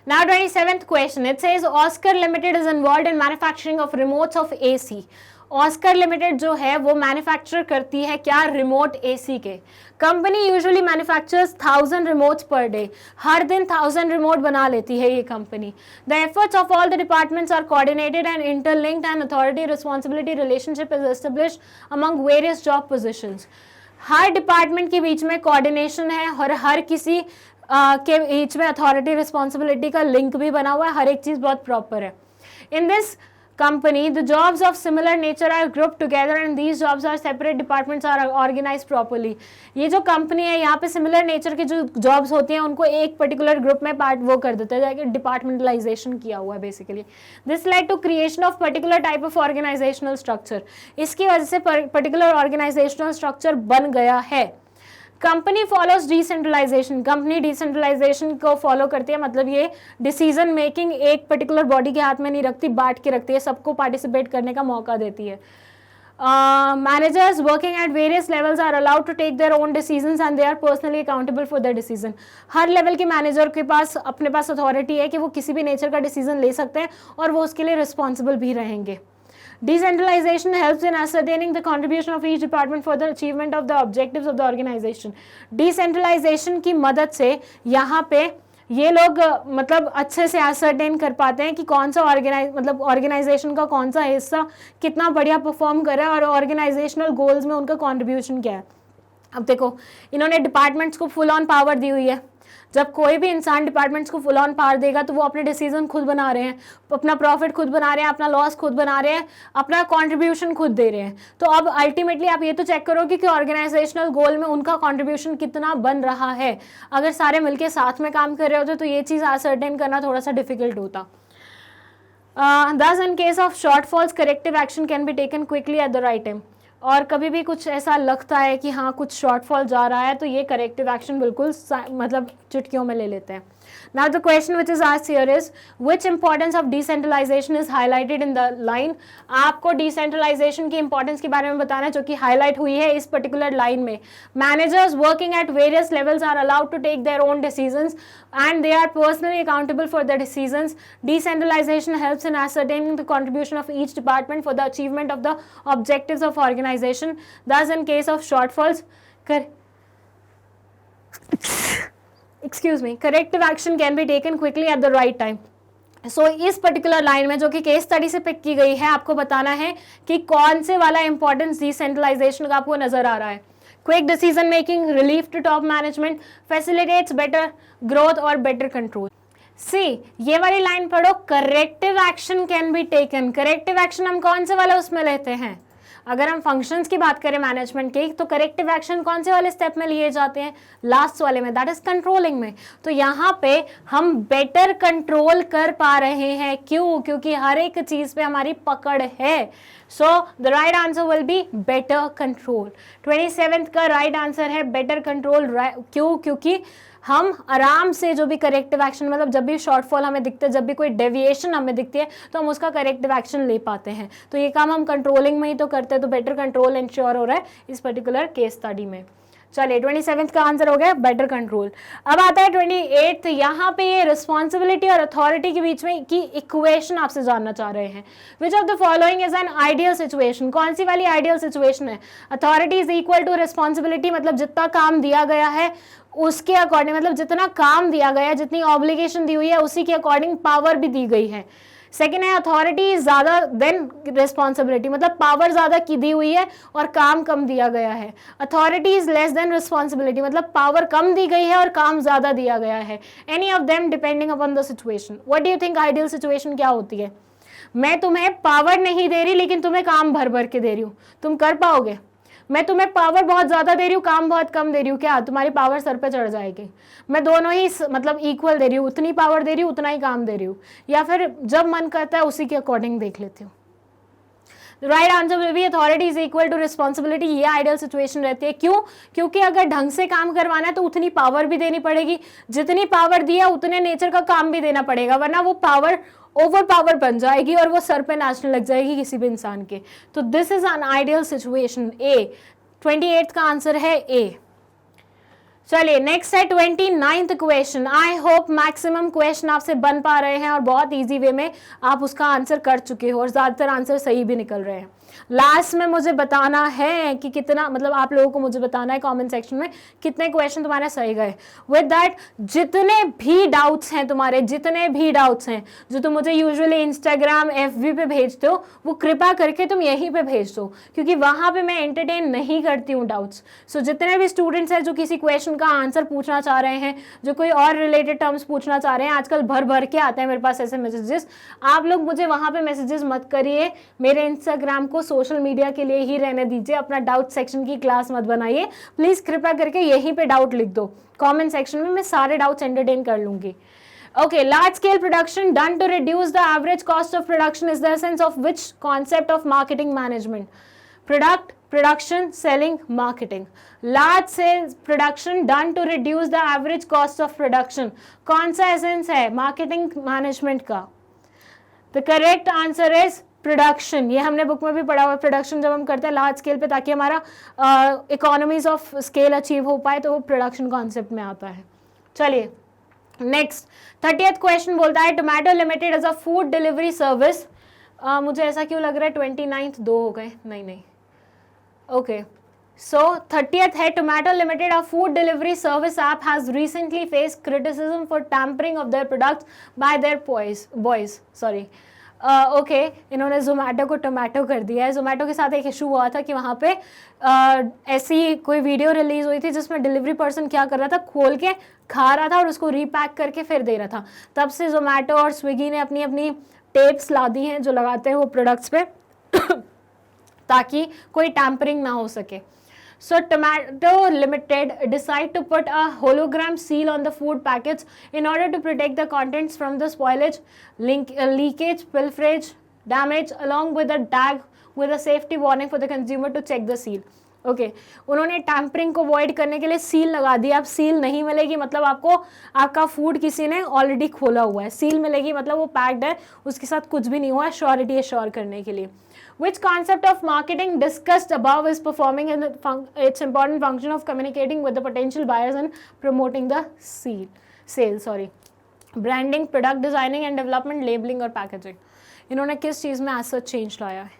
Now 27th question, it says Oscar Limited is involved in manufacturing of remotes of AC. Oscar limited जो है वो मैन्युफैक्चर करती है क्या, रिमोट एसी के। Company usually manufactures 1000 remotes per day, हर दिन 1000 remote बना लेती है ये कंपनी। The efforts of all the departments are coordinated and interlinked and authority responsibility relationship is established among various job positions. हर डिपार्टमेंट के बीच में कोऑर्डिनेशन है और हर किसी के बीच में अथॉरिटी रिस्पॉन्सिबिलिटी का लिंक भी बना हुआ है, हर एक चीज बहुत प्रॉपर है। In this company the jobs of similar nature are grouped together and these jobs are separate departments are organized properly। ये जो कंपनी है यहाँ पे सिमिलर नेचर की जो जॉब्स होती हैं उनको एक पर्टिकुलर ग्रुप में पार्ट वो कर देते हैं, डिपार्टमेंटलाइजेशन किया हुआ है basically. This led to creation of particular type of organisational structure, इसकी वजह से पर्टिकुलर ऑर्गेनाइजेशनल स्ट्रक्चर बन गया है। Company follows decentralisation, company decentralisation को फॉलो करती है, मतलब ये डिसीजन मेकिंग एक पर्टिकुलर बॉडी के हाथ में नहीं रखती, बांट के रखती है, सबको पार्टिसिपेट करने का मौका देती है। Managers working at various levels are allowed to take their own decisions and they are personally accountable for their decision. हर लेवल के मैनेजर के पास अपने पास अथॉरिटी है कि वो किसी भी नेचर का डिसीजन ले सकते हैं और वो उसके लिए रिस्पॉन्सिबल भी रहेंगे। Decentralization helps in ascertaining the contribution of each department for the achievement of the objectives of the organization। Decentralization की मदद से यहाँ पे ये लोग मतलब अच्छे से ascertain कर पाते हैं कि कौन सा ऑर्गेनाइजेशन का कौन सा हिस्सा कितना बढ़िया परफॉर्म कर रहा है और ऑर्गेनाइजेशनल गोल्स में उनका कॉन्ट्रीब्यूशन क्या है। अब देखो इन्होंने डिपार्टमेंट्स को फुल ऑन पावर दी हुई है। जब कोई भी इंसान डिपार्टमेंट्स को फुल ऑन पावर देगा तो वो अपने डिसीजन खुद बना रहे हैं, अपना प्रॉफिट खुद बना रहे हैं, अपना लॉस खुद बना रहे हैं, अपना कंट्रीब्यूशन खुद दे रहे हैं। तो अब अल्टीमेटली आप ये तो चेक करोगे कि ऑर्गेनाइजेशनल गोल में उनका कंट्रीब्यूशन कितना बन रहा है। अगर सारे मिलके साथ में काम कर रहे होते तो ये चीज़ असर्टेन करना थोड़ा सा डिफिकल्ट होता। Thus in case of shortfalls corrective action can be taken quickly at the right time। और कभी भी कुछ ऐसा लगता है कि हाँ कुछ शॉर्टफॉल जा रहा है तो ये करेक्टिव एक्शन बिल्कुल मतलब चुटकियों में ले लेते हैं। Now the question which is asked here is which importance of decentralization is highlighted in the line। आपको decentralization की importance के बारे में बताना है जो कि highlight हुई है इस particular line में। Managers working at various levels are allowed to take their own decisions and they are personally accountable for their decisions। Decentralization helps in ascertaining the contribution of each department for the achievement of the objectives of organization। Thus in case of shortfalls corrective action can be taken quickly at the right time। So इस particular line में जो कि case study से pick की गई है आपको बताना है कि कौन से वाला इंपॉर्टेंस डिसेंट्रलाइजेशन का आपको नजर आ रहा है। Quick decision making, relief to top management, facilitates better growth और बेटर कंट्रोल। सी ये वाली लाइन पढ़ो, corrective action can be taken. Corrective action हम कौन से वाला उसमें लेते हैं? अगर हम फंक्शंस की बात करें मैनेजमेंट के तो करेक्टिव एक्शन कौन से वाले स्टेप में लिए जाते हैं? लास्ट वाले में, दैट इज कंट्रोलिंग में। तो यहाँ पे हम बेटर कंट्रोल कर पा रहे हैं। क्यों? क्योंकि हर एक चीज पे हमारी पकड़ है। So the right answer will be better control. 27th का राइट आंसर है बेटर कंट्रोल। क्यों? क्योंकि हम आराम से जो भी करेक्टिव एक्शन मतलब जब भी शॉर्टफॉल हमें दिखते हैं, जब भी कोई डेविएशन हमें दिखती है तो हम उसका करेक्टिव एक्शन ले पाते हैं। तो ये काम हम कंट्रोलिंग में ही तो करते हैं, तो बेटर कंट्रोल इंश्योर हो रहा है इस पर्टिकुलर केस स्टडी में। चलिए 27th का आंसर हो गया बेटर कंट्रोल। अब आता है 28th। यहाँ पे ये रिस्पॉन्सिबिलिटी और अथॉरिटी के बीच में की इक्वेशन आपसे जानना चाह रहे हैं। Which of the following is an ideal situation. कौन सी वाली आइडियल सिचुएशन है? Authority is equal to responsibility, मतलब जितना काम दिया गया है उसके अकॉर्डिंग, मतलब जितना काम दिया गया है, जितनी ऑब्लिगेशन दी हुई है उसी के अकॉर्डिंग पावर भी दी गई है। सेकेंड है अथॉरिटी इज ज्यादा देन रिस्पॉन्सिबिलिटी, मतलब पावर ज्यादा की दी हुई है और काम कम दिया गया है। Authority is less than responsibility, मतलब पावर कम दी गई है और काम ज्यादा दिया गया है। Any of them depending upon the situation. What do you think ideal situation क्या होती है? मैं तुम्हें पावर नहीं दे रही लेकिन तुम्हें काम भर भर के दे रही हूँ, तुम कर पाओगे? मैं तुम्हें पावर बहुत ज्यादा दे रही हूँ, काम बहुत कम दे रही हूँ, क्या तुम्हारी पावर सर पे चढ़ जाएगी? मैं दोनों ही मतलब इक्वल दे रही हूँ, उतनी पावर दे रही हूँ, उतना ही काम दे रही हूँ, या फिर जब मन करता है उसी के अकॉर्डिंग देख लेती हूँ। Right answer will be authority is equal to responsibility. ये आइडियल सिचुएशन रहती है। क्यों? क्योंकि अगर ढंग से काम करवाना है तो उतनी पावर भी देनी पड़ेगी, जितनी पावर दिया उतने नेचर का काम भी देना पड़ेगा, वरना वो पावर ओवर पावर बन जाएगी और वो सर पे नाचने लग जाएगी किसी भी इंसान के। तो this is an ideal situation. A 28th का आंसर है ए। चलिए नेक्स्ट है 29th question. I hope maximum question आपसे बन पा रहे हैं और बहुत इजी वे में आप उसका आंसर कर चुके हो और ज्यादातर आंसर सही भी निकल रहे हैं। लास्ट में मुझे बताना है कि कितना, मतलब आप लोगों को मुझे बताना है कमेंट सेक्शन में कितने क्वेश्चन तुम्हारे सही गए। विद दैट जितने भी डाउट्स हैं तुम्हारे, जितने भी डाउट्स हैं जो तुम मुझे यूजुअली इंस्टाग्राम FB पे भेजते हो, वो कृपया करके तुम यहीं पे भेज दो, क्योंकि वहां पे मैं एंटरटेन नहीं करती हूँ डाउट्स। सो जितने भी स्टूडेंट्स हैं जो किसी क्वेश्चन का आंसर पूछना चाह रहे हैं, जो कोई और रिलेटेड टर्म्स पूछना चाह रहे हैं, आजकल भर भर के आते हैं मेरे पास ऐसे मैसेजेस, आप लोग मुझे वहां पे मैसेजेस मत करिए, मेरे इंस्टाग्राम को सोशल मीडिया के लिए ही रहने दीजिए, अपना डाउट सेक्शन की क्लास मत बनाइए प्लीज। कृपया करके यहीं पे डाउट लिख दो कमेंट सेक्शन में, मैं सारे डाउट्स एंटरटेन कर लूंगी। Okay, large scale production done to reduce the average cost of production is the essence of which concept of marketing management? Product, production, selling, marketing. Large scale production done to reduce the average cost of production. कौन सा essence है marketing management का? The correct answer is production. ये हमने book में भी पढ़ा हुआ है, प्रोडक्शन जब हम करते हैं लार्ज स्केल पे ताकि हमारा इकोनॉमीज ऑफ स्केल अचीव हो पाए, तो वो प्रोडक्शन कॉन्सेप्ट में आता है। चलिए नेक्स्ट 30th क्वेश्चन बोलता है tomato limited as a food delivery service. मुझे ऐसा क्यों लग रहा है 29th 2 हो गए, नहीं ओके। So 30th है tomato limited a food delivery service app has recently faced criticism for tampering of their products by their boys sorry okay इन्होंने जोमेटो को टोमेटो कर दिया है। जोमेटो के साथ एक इशू हुआ था कि वहाँ पे ऐसी कोई वीडियो रिलीज हुई थी जिसमें डिलीवरी पर्सन क्या कर रहा था, खोल के खा रहा था और उसको रीपैक करके फिर दे रहा था। तब से जोमेटो और स्विगी ने अपनी अपनी टेप्स ला दी हैं जो लगाते हैं वो प्रोडक्ट्स पे ताकि कोई टैम्परिंग ना हो सके। So Tomato Limited decide to put a hologram seal on the food packets in order to protect the contents from the spoilage, leakage, pilferage, damage, along with a tag with a safety warning for the consumer to check the seal. Okay उन्होंने tampering को avoid करने के लिए seal लगा दिया। अब seal नहीं मिलेगी मतलब आपको आपका फूड किसी ने ऑलरेडी खोला हुआ है, सील मिलेगी मतलब वो पैक्ड है, उसके साथ कुछ भी नहीं हुआ है, श्योरिटी एश्योर करने के लिए। Which concept of marketing discussed above is performing in its important function of communicating with the potential buyers and promoting the sale? Branding, product designing and development, labeling और packaging. इन्होंने किस चीज़ में ऐसा change लाया है?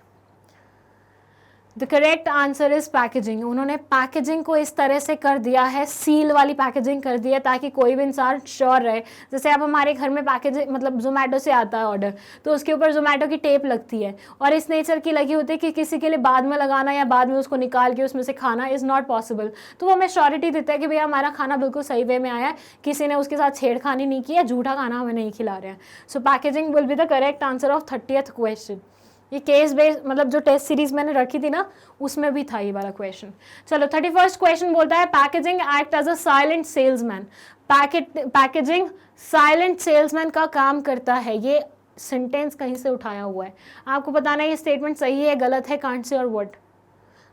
The correct answer is packaging. उन्होंने packaging को इस तरह से कर दिया है, सील वाली पैकेजिंग कर दी है ताकि कोई भी इंसान श्योर रहे। जैसे अब हमारे घर में पैकेजिंग मतलब जोमेटो से आता है ऑर्डर, तो उसके ऊपर जोमेटो की टेप लगती है और इस नेचर की लगी होती है कि किसी के लिए बाद में लगाना या बाद में उसको निकाल के उसमें से खाना इज़ नॉट पॉसिबल। तो वो हमें श्योरिटी देता है कि भैया हमारा खाना बिल्कुल सही वे में आया है, किसी ने उसके साथ छेड़खानी नहीं की है, झूठा खाना हमें नहीं खिला रहे हैं। So packaging will be the correct answer of 30th question. ये केस बेस्ड मतलब जो टेस्ट सीरीज मैंने रखी थी ना उसमें भी था ये वाला क्वेश्चन। चलो 31st क्वेश्चन बोलता है packaging act as a silent salesman. Packaging silent salesman का काम करता है। ये सेंटेंस कहीं से उठाया हुआ है, आपको बताना है ये स्टेटमेंट सही है गलत है, कांट से और what.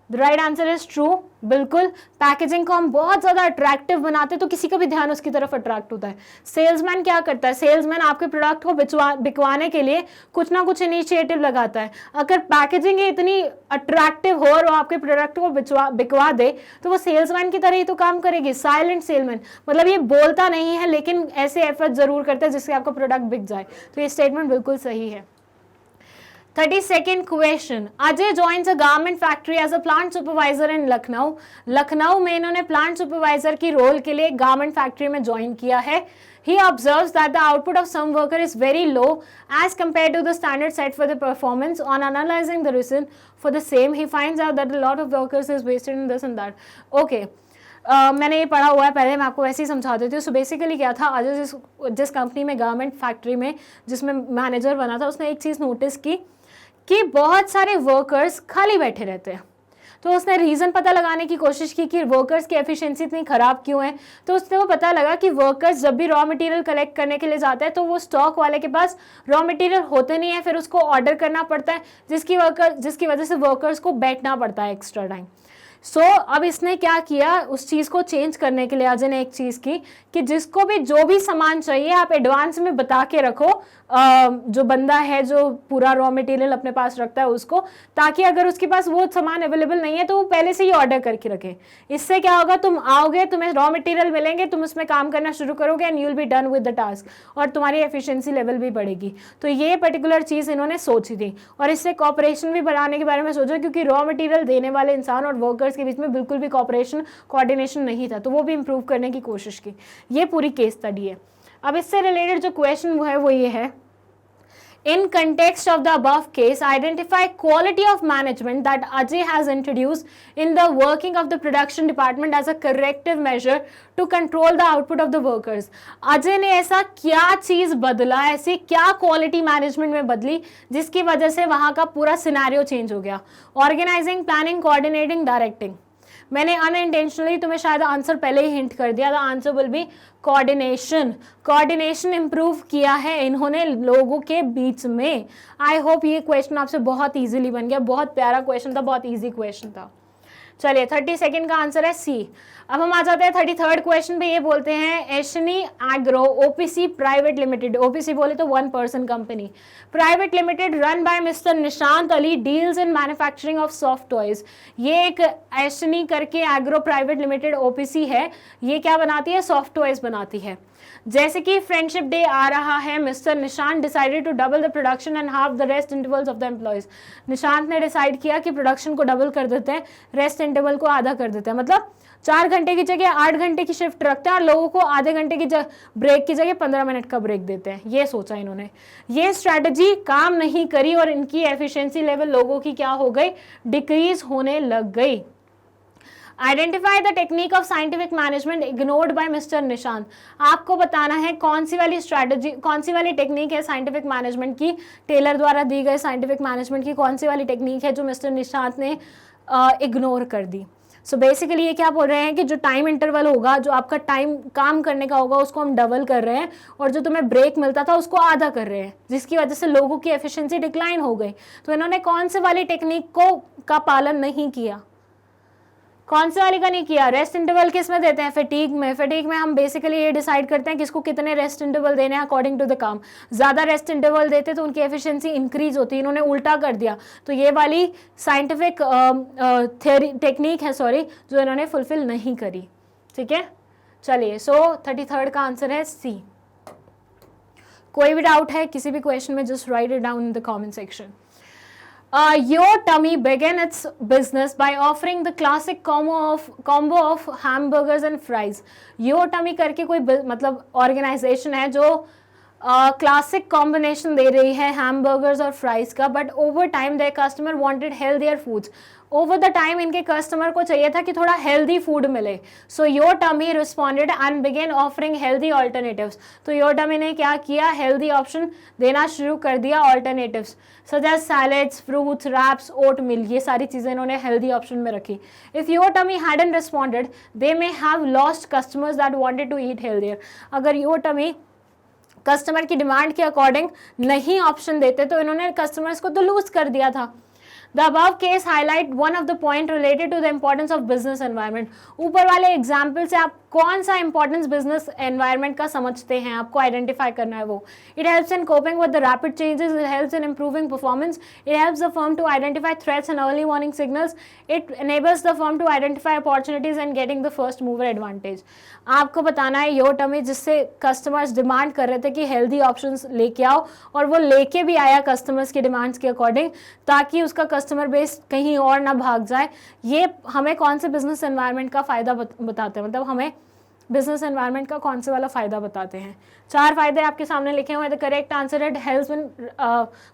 The right answer is true. बिल्कुल पैकेजिंग को हम बहुत ज़्यादा अट्रैक्टिव बनाते हैं तो किसी का भी ध्यान उसकी तरफ अट्रैक्ट होता है। सेल्समैन क्या करता है, सेल्समैन आपके प्रोडक्ट को बिकवाने के लिए कुछ ना कुछ इनिशिएटिव लगाता है। अगर पैकेजिंग इतनी अट्रैक्टिव हो और वो आपके प्रोडक्ट को बिकवा दे तो वो सेल्समैन की तरह ही तो काम करेगी। साइलेंट सेल्समैन मतलब ये बोलता नहीं है लेकिन ऐसे एफर्ट जरूर करता है जिससे आपका प्रोडक्ट बिक जाए। तो ये स्टेटमेंट बिल्कुल सही है। 32nd question. Ajay joins a garment factory as a plant supervisor in Lucknow. Lucknow में इन्होंने plant supervisor की रोल के लिए garment factory में ज्वाइन किया है। He observes that the output of some worker is very low as compared to the standard set for the performance. On analyzing the reason for the same, he finds out that a lot of workers is wasted in this and that. Okay. मैंने ये पढ़ा हुआ है पहले, मैं आपको वैसे ही समझा देती हूँ। सो बेसिकली क्या था, आज जिस कंपनी में गारमेंट फैक्ट्री में जिसमें मैनेजर बना था उसने एक चीज़ नोटिस की कि बहुत सारे वर्कर्स खाली बैठे रहते हैं। तो उसने रीज़न पता लगाने की कोशिश की कि वर्कर्स की एफिशिएंसी इतनी ख़राब क्यों है। तो उसने वो पता लगा कि वर्कर्स जब भी रॉ मटेरियल कलेक्ट करने के लिए जाते हैं तो वो स्टॉक वाले के पास रॉ मटेरियल होते नहीं है, फिर उसको ऑर्डर करना पड़ता है जिसकी वजह से वर्कर्स को बैठना पड़ता है एक्स्ट्रा टाइम। सो अब इसने क्या किया, उस चीज़ को चेंज करने के लिए अजय ने एक चीज़ की कि जिसको भी जो भी सामान चाहिए आप एडवांस में बता के रखो, जो बंदा है जो पूरा रॉ मटेरियल अपने पास रखता है उसको, ताकि अगर उसके पास वो सामान अवेलेबल नहीं है तो वो पहले से ही ऑर्डर करके रखे। इससे क्या होगा, तुम आओगे, तुम्हें रॉ मटेरियल मिलेंगे, तुम उसमें काम करना शुरू करोगे and you will be done with the task, और तुम्हारी एफिशिएंसी लेवल भी बढ़ेगी। तो ये पर्टिकुलर चीज़ इन्होंने सोची थी, और इससे कॉपरेशन भी बढ़ाने के बारे में सोचा, क्योंकि रॉ मटेरियल देने वाले इंसान और वर्कर्स के बीच में बिल्कुल भी कॉपरेशन कोऑर्डिनेशन नहीं था, तो वो भी इंप्रूव करने की कोशिश की। ये पूरी केस स्टडी है। अब इससे रिलेटेड जो क्वेश्चन वो ये है, in context of the above case, identify quality of management that Ajay has introduced in the working of the production department as a corrective measure to control the output of the workers. Ajay ने ऐसा क्या चीज बदला, ऐसी क्या quality management में बदली जिसकी वजह से वहां का पूरा सिनेरियो चेंज हो गया। Organising, planning, coordinating, directing. मैंने अनइंटेंशनली तुम्हें शायद आंसर पहले ही हिंट कर दिया था, answer will be coordination. Coordination improve किया है इन्होंने लोगों के बीच में। आई होप ये क्वेश्चन आपसे बहुत इजीली बन गया, बहुत प्यारा क्वेश्चन था, बहुत इजी क्वेश्चन था। चलिए 32 का आंसर है सी। अब हम आ जाते हैं 33 क्वेश्चन पे। ये बोलते हैं Ashni agro OPC private limited, OPC बोले तो 1 person company, private limited, run by mister Nishant Ali, deals in manufacturing of soft toys. ये एक एशनी करके एग्रो प्राइवेट लिमिटेड ओपीसी है, ये क्या बनाती है, सॉफ्ट टॉयज बनाती है। जैसे कि फ्रेंडशिप डे आ रहा है, mister Nishant decided to double the production and half the rest intervals of the employees. Nishant ने डिसाइड किया कि प्रोडक्शन को डबल कर देते हैं, रेस्ट इंटरवल को आधा कर देते हैं, मतलब 4 घंटे की जगह 8 घंटे की शिफ्ट रखते हैं और लोगों को आधे घंटे की ब्रेक की जगह 15 मिनट का ब्रेक देते हैं। ये सोचा इन्होंने, ये स्ट्रैटेजी काम नहीं करी और इनकी एफिशिएंसी लेवल लोगों की क्या हो गई, डिक्रीज होने लग गई। Identify the technique of scientific management ignored bye mister Nishant. आपको बताना है कौन सी वाली स्ट्रैटेजी, कौन सी वाली टेक्निक है साइंटिफिक मैनेजमेंट की, टेलर द्वारा दी गई साइंटिफिक मैनेजमेंट की कौन सी वाली टेक्निक है जो मिस्टर निशांत ने इग्नोर कर दी। सो बेसिकली ये क्या बोल रहे हैं कि जो टाइम इंटरवल होगा, जो आपका टाइम काम करने का होगा, उसको हम डबल कर रहे हैं, और जो तुम्हें ब्रेक मिलता था उसको आधा कर रहे हैं, जिसकी वजह से लोगों की एफिशिएंसी डिक्लाइन हो गई। तो इन्होंने कौन से वाली टेक्निक का पालन नहीं किया, कौन से वाली का नहीं किया। रेस्ट इंटरवल किस में देते हैं, फटीग में। फटीग में हम बेसिकली ये डिसाइड करते हैं किसको कितने रेस्ट इंटरवल देने हैं अकॉर्डिंग टू द काम। ज़्यादा रेस्ट इंटरवल देते तो उनकी एफिशिएंसी इंक्रीज होती, इन्होंने उल्टा कर दिया। तो ये वाली साइंटिफिक थ्योरी टेक्निक है, सॉरी, जो इन्होंने फुलफिल नहीं करी। ठीक है, चलिए, सो 33 का आंसर है सी। कोई भी डाउट है किसी भी क्वेश्चन में, just right it down in the comment section. Your Tummy began its business by offering the classic combo of hamburgers and fries. Your Tummy करके कोई मतलब ऑर्गेनाइजेशन है जो क्लासिक कॉम्बिनेशन दे रही है हैमबर्गर्स और फ्राइज का, but over time their customer wanted healthier foods. Over the time इनके कस्टमर को चाहिए था कि थोड़ा हेल्दी फूड मिले। So your tummy responded and began offering healthy alternatives. तो योर टमी ने क्या किया, हेल्दी ऑप्शन देना शुरू कर दिया, alternatives such as salads, fruits, wraps, oatmeal, ये सारी चीज़ें इन्होंने हेल्दी ऑप्शन में रखी। If your tummy hadn't responded they may have lost customers that wanted to eat healthier. अगर योर टमी कस्टमर की डिमांड के अकॉर्डिंग नहीं ऑप्शन देते तो इन्होंने कस्टमर्स को तो लूज कर दिया था। The above case highlight one of the point related to the importance of business environment. ऊपर वाले एग्जाम्पल से आप कौन सा इंपॉर्टेंस बिजनेस एनवायरनमेंट का समझते हैं, आपको आइडेंटिफाई करना है वो। It helps in coping with the rapid changes, it helps in improving performance, it helps the firm to identify threats and early warning signals, it enables the firm to identify opportunities and getting the first mover advantage. आपको बताना है your tummy जिससे customers demand कर रहे थे कि healthy options लेके आओ, और वो लेके भी आया कस्टमर्स की डिमांड्स के अकॉर्डिंग, ताकि उसका कस्टमर बेस कहीं और ना भाग जाए। ये हमें कौन से बिजनेस एनवायरनमेंट का फ़ायदा बताते हैं, मतलब हमें बिजनेस एनवायरनमेंट का कौन से वाला फ़ायदा बताते हैं। 4 फायदे आपके सामने लिखे हुए हैं। The correct answer it helps in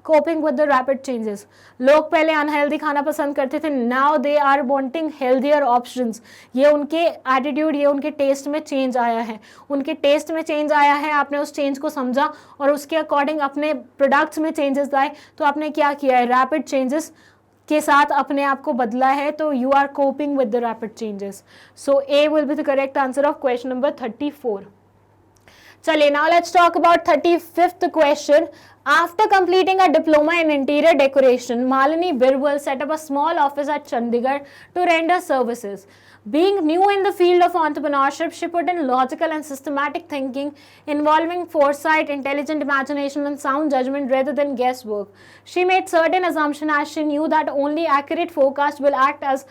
coping with the rapid changes. लोग पहले अनहेल्दी खाना पसंद करते थे, now they are wanting healthier options. ये उनके एटीट्यूड, ये उनके टेस्ट में चेंज आया है, उनके टेस्ट में चेंज आया है। आपने उस चेंज को समझा और उसके अकॉर्डिंग अपने प्रोडक्ट्स में चेंजेस लाए, तो आपने क्या किया है, रैपिड चेंजेस के साथ अपने आप को बदला है, तो you are coping with the rapid changes. So A will be the correct answer of question number 34। चलिए, now let's talk about 35th question. After completing a diploma in interior decoration, Malini Birwal set up a small office at Chandigarh to render services. Being new in the field of entrepreneurship, she put in logical and systematic thinking involving foresight, intelligent imagination and sound judgment rather than guesswork. She made certain assumptions as she knew that only accurate forecast will act as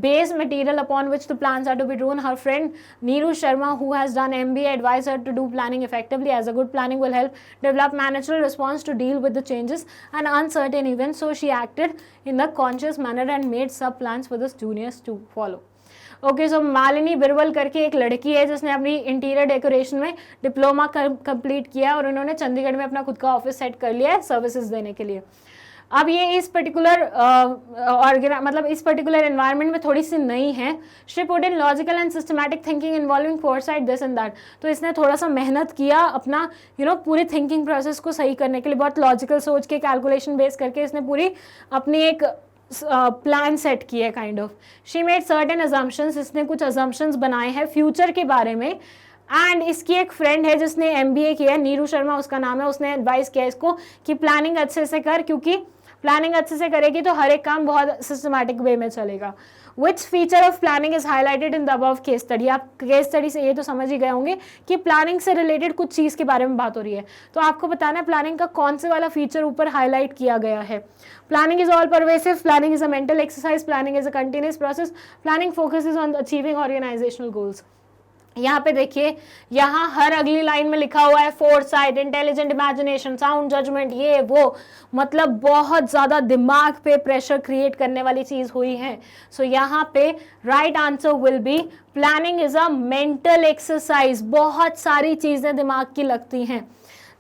base material upon which the plans are to be drawn. Her friend Neeru Sharma, who has done MBA, advised her to do planning effectively, as a good planning will help develop managerial response to deal with the changes and uncertain events. So she acted in a conscious manner and made sub plans for the juniors to follow. Okay, so Malini Birwal करके एक लड़की है जिसने अपनी interior decoration में diploma complete किया और उन्होंने चंडीगढ़ में अपना खुद का ऑफिस सेट कर लिया है सर्विसेज देने के लिए. अब ये इस पर्टिकुलर मतलब इस पर्टिकुलर एनवायरनमेंट में थोड़ी सी नई है. She put in logical and systematic thinking involving foresight this and that. तो इसने थोड़ा सा मेहनत किया अपना पूरी थिंकिंग प्रोसेस को सही करने के लिए. बहुत लॉजिकल सोच के कैलकुलेशन बेस करके इसने पूरी अपनी एक प्लान सेट की है kind of. She made certain assumptions. इसने कुछ अजम्पशंस बनाए हैं फ्यूचर के बारे में. एंड इसकी एक फ्रेंड है जिसने MBA किया है, नीरू शर्मा उसका नाम है. उसने एडवाइस किया इसको कि प्लानिंग अच्छे से कर, क्योंकि प्लानिंग अच्छे से करेगी तो हर एक काम बहुत सिस्टमैटिक वे में चलेगा. Which feature of planning is highlighted in the above case study? आप केस स्टडी से ये तो समझ ही गए होंगे कि प्लानिंग से रिलेटेड कुछ चीज़ के बारे में बात हो रही है. तो आपको बताना है प्लानिंग का कौन से वाला फीचर ऊपर हाईलाइट किया गया है. Planning is all pervasive, planning is a mental exercise, planning is a continuous process, planning focuses on achieving organisational goals. यहाँ पे देखिए, यहाँ हर अगली लाइन में लिखा हुआ है foresight, intelligent imagination, sound judgement, ये वो, मतलब बहुत ज्यादा दिमाग पे प्रेशर क्रिएट करने वाली चीज हुई है. सो यहाँ पे right answer will B planning is a mental exercise. बहुत सारी चीजें दिमाग की लगती हैं.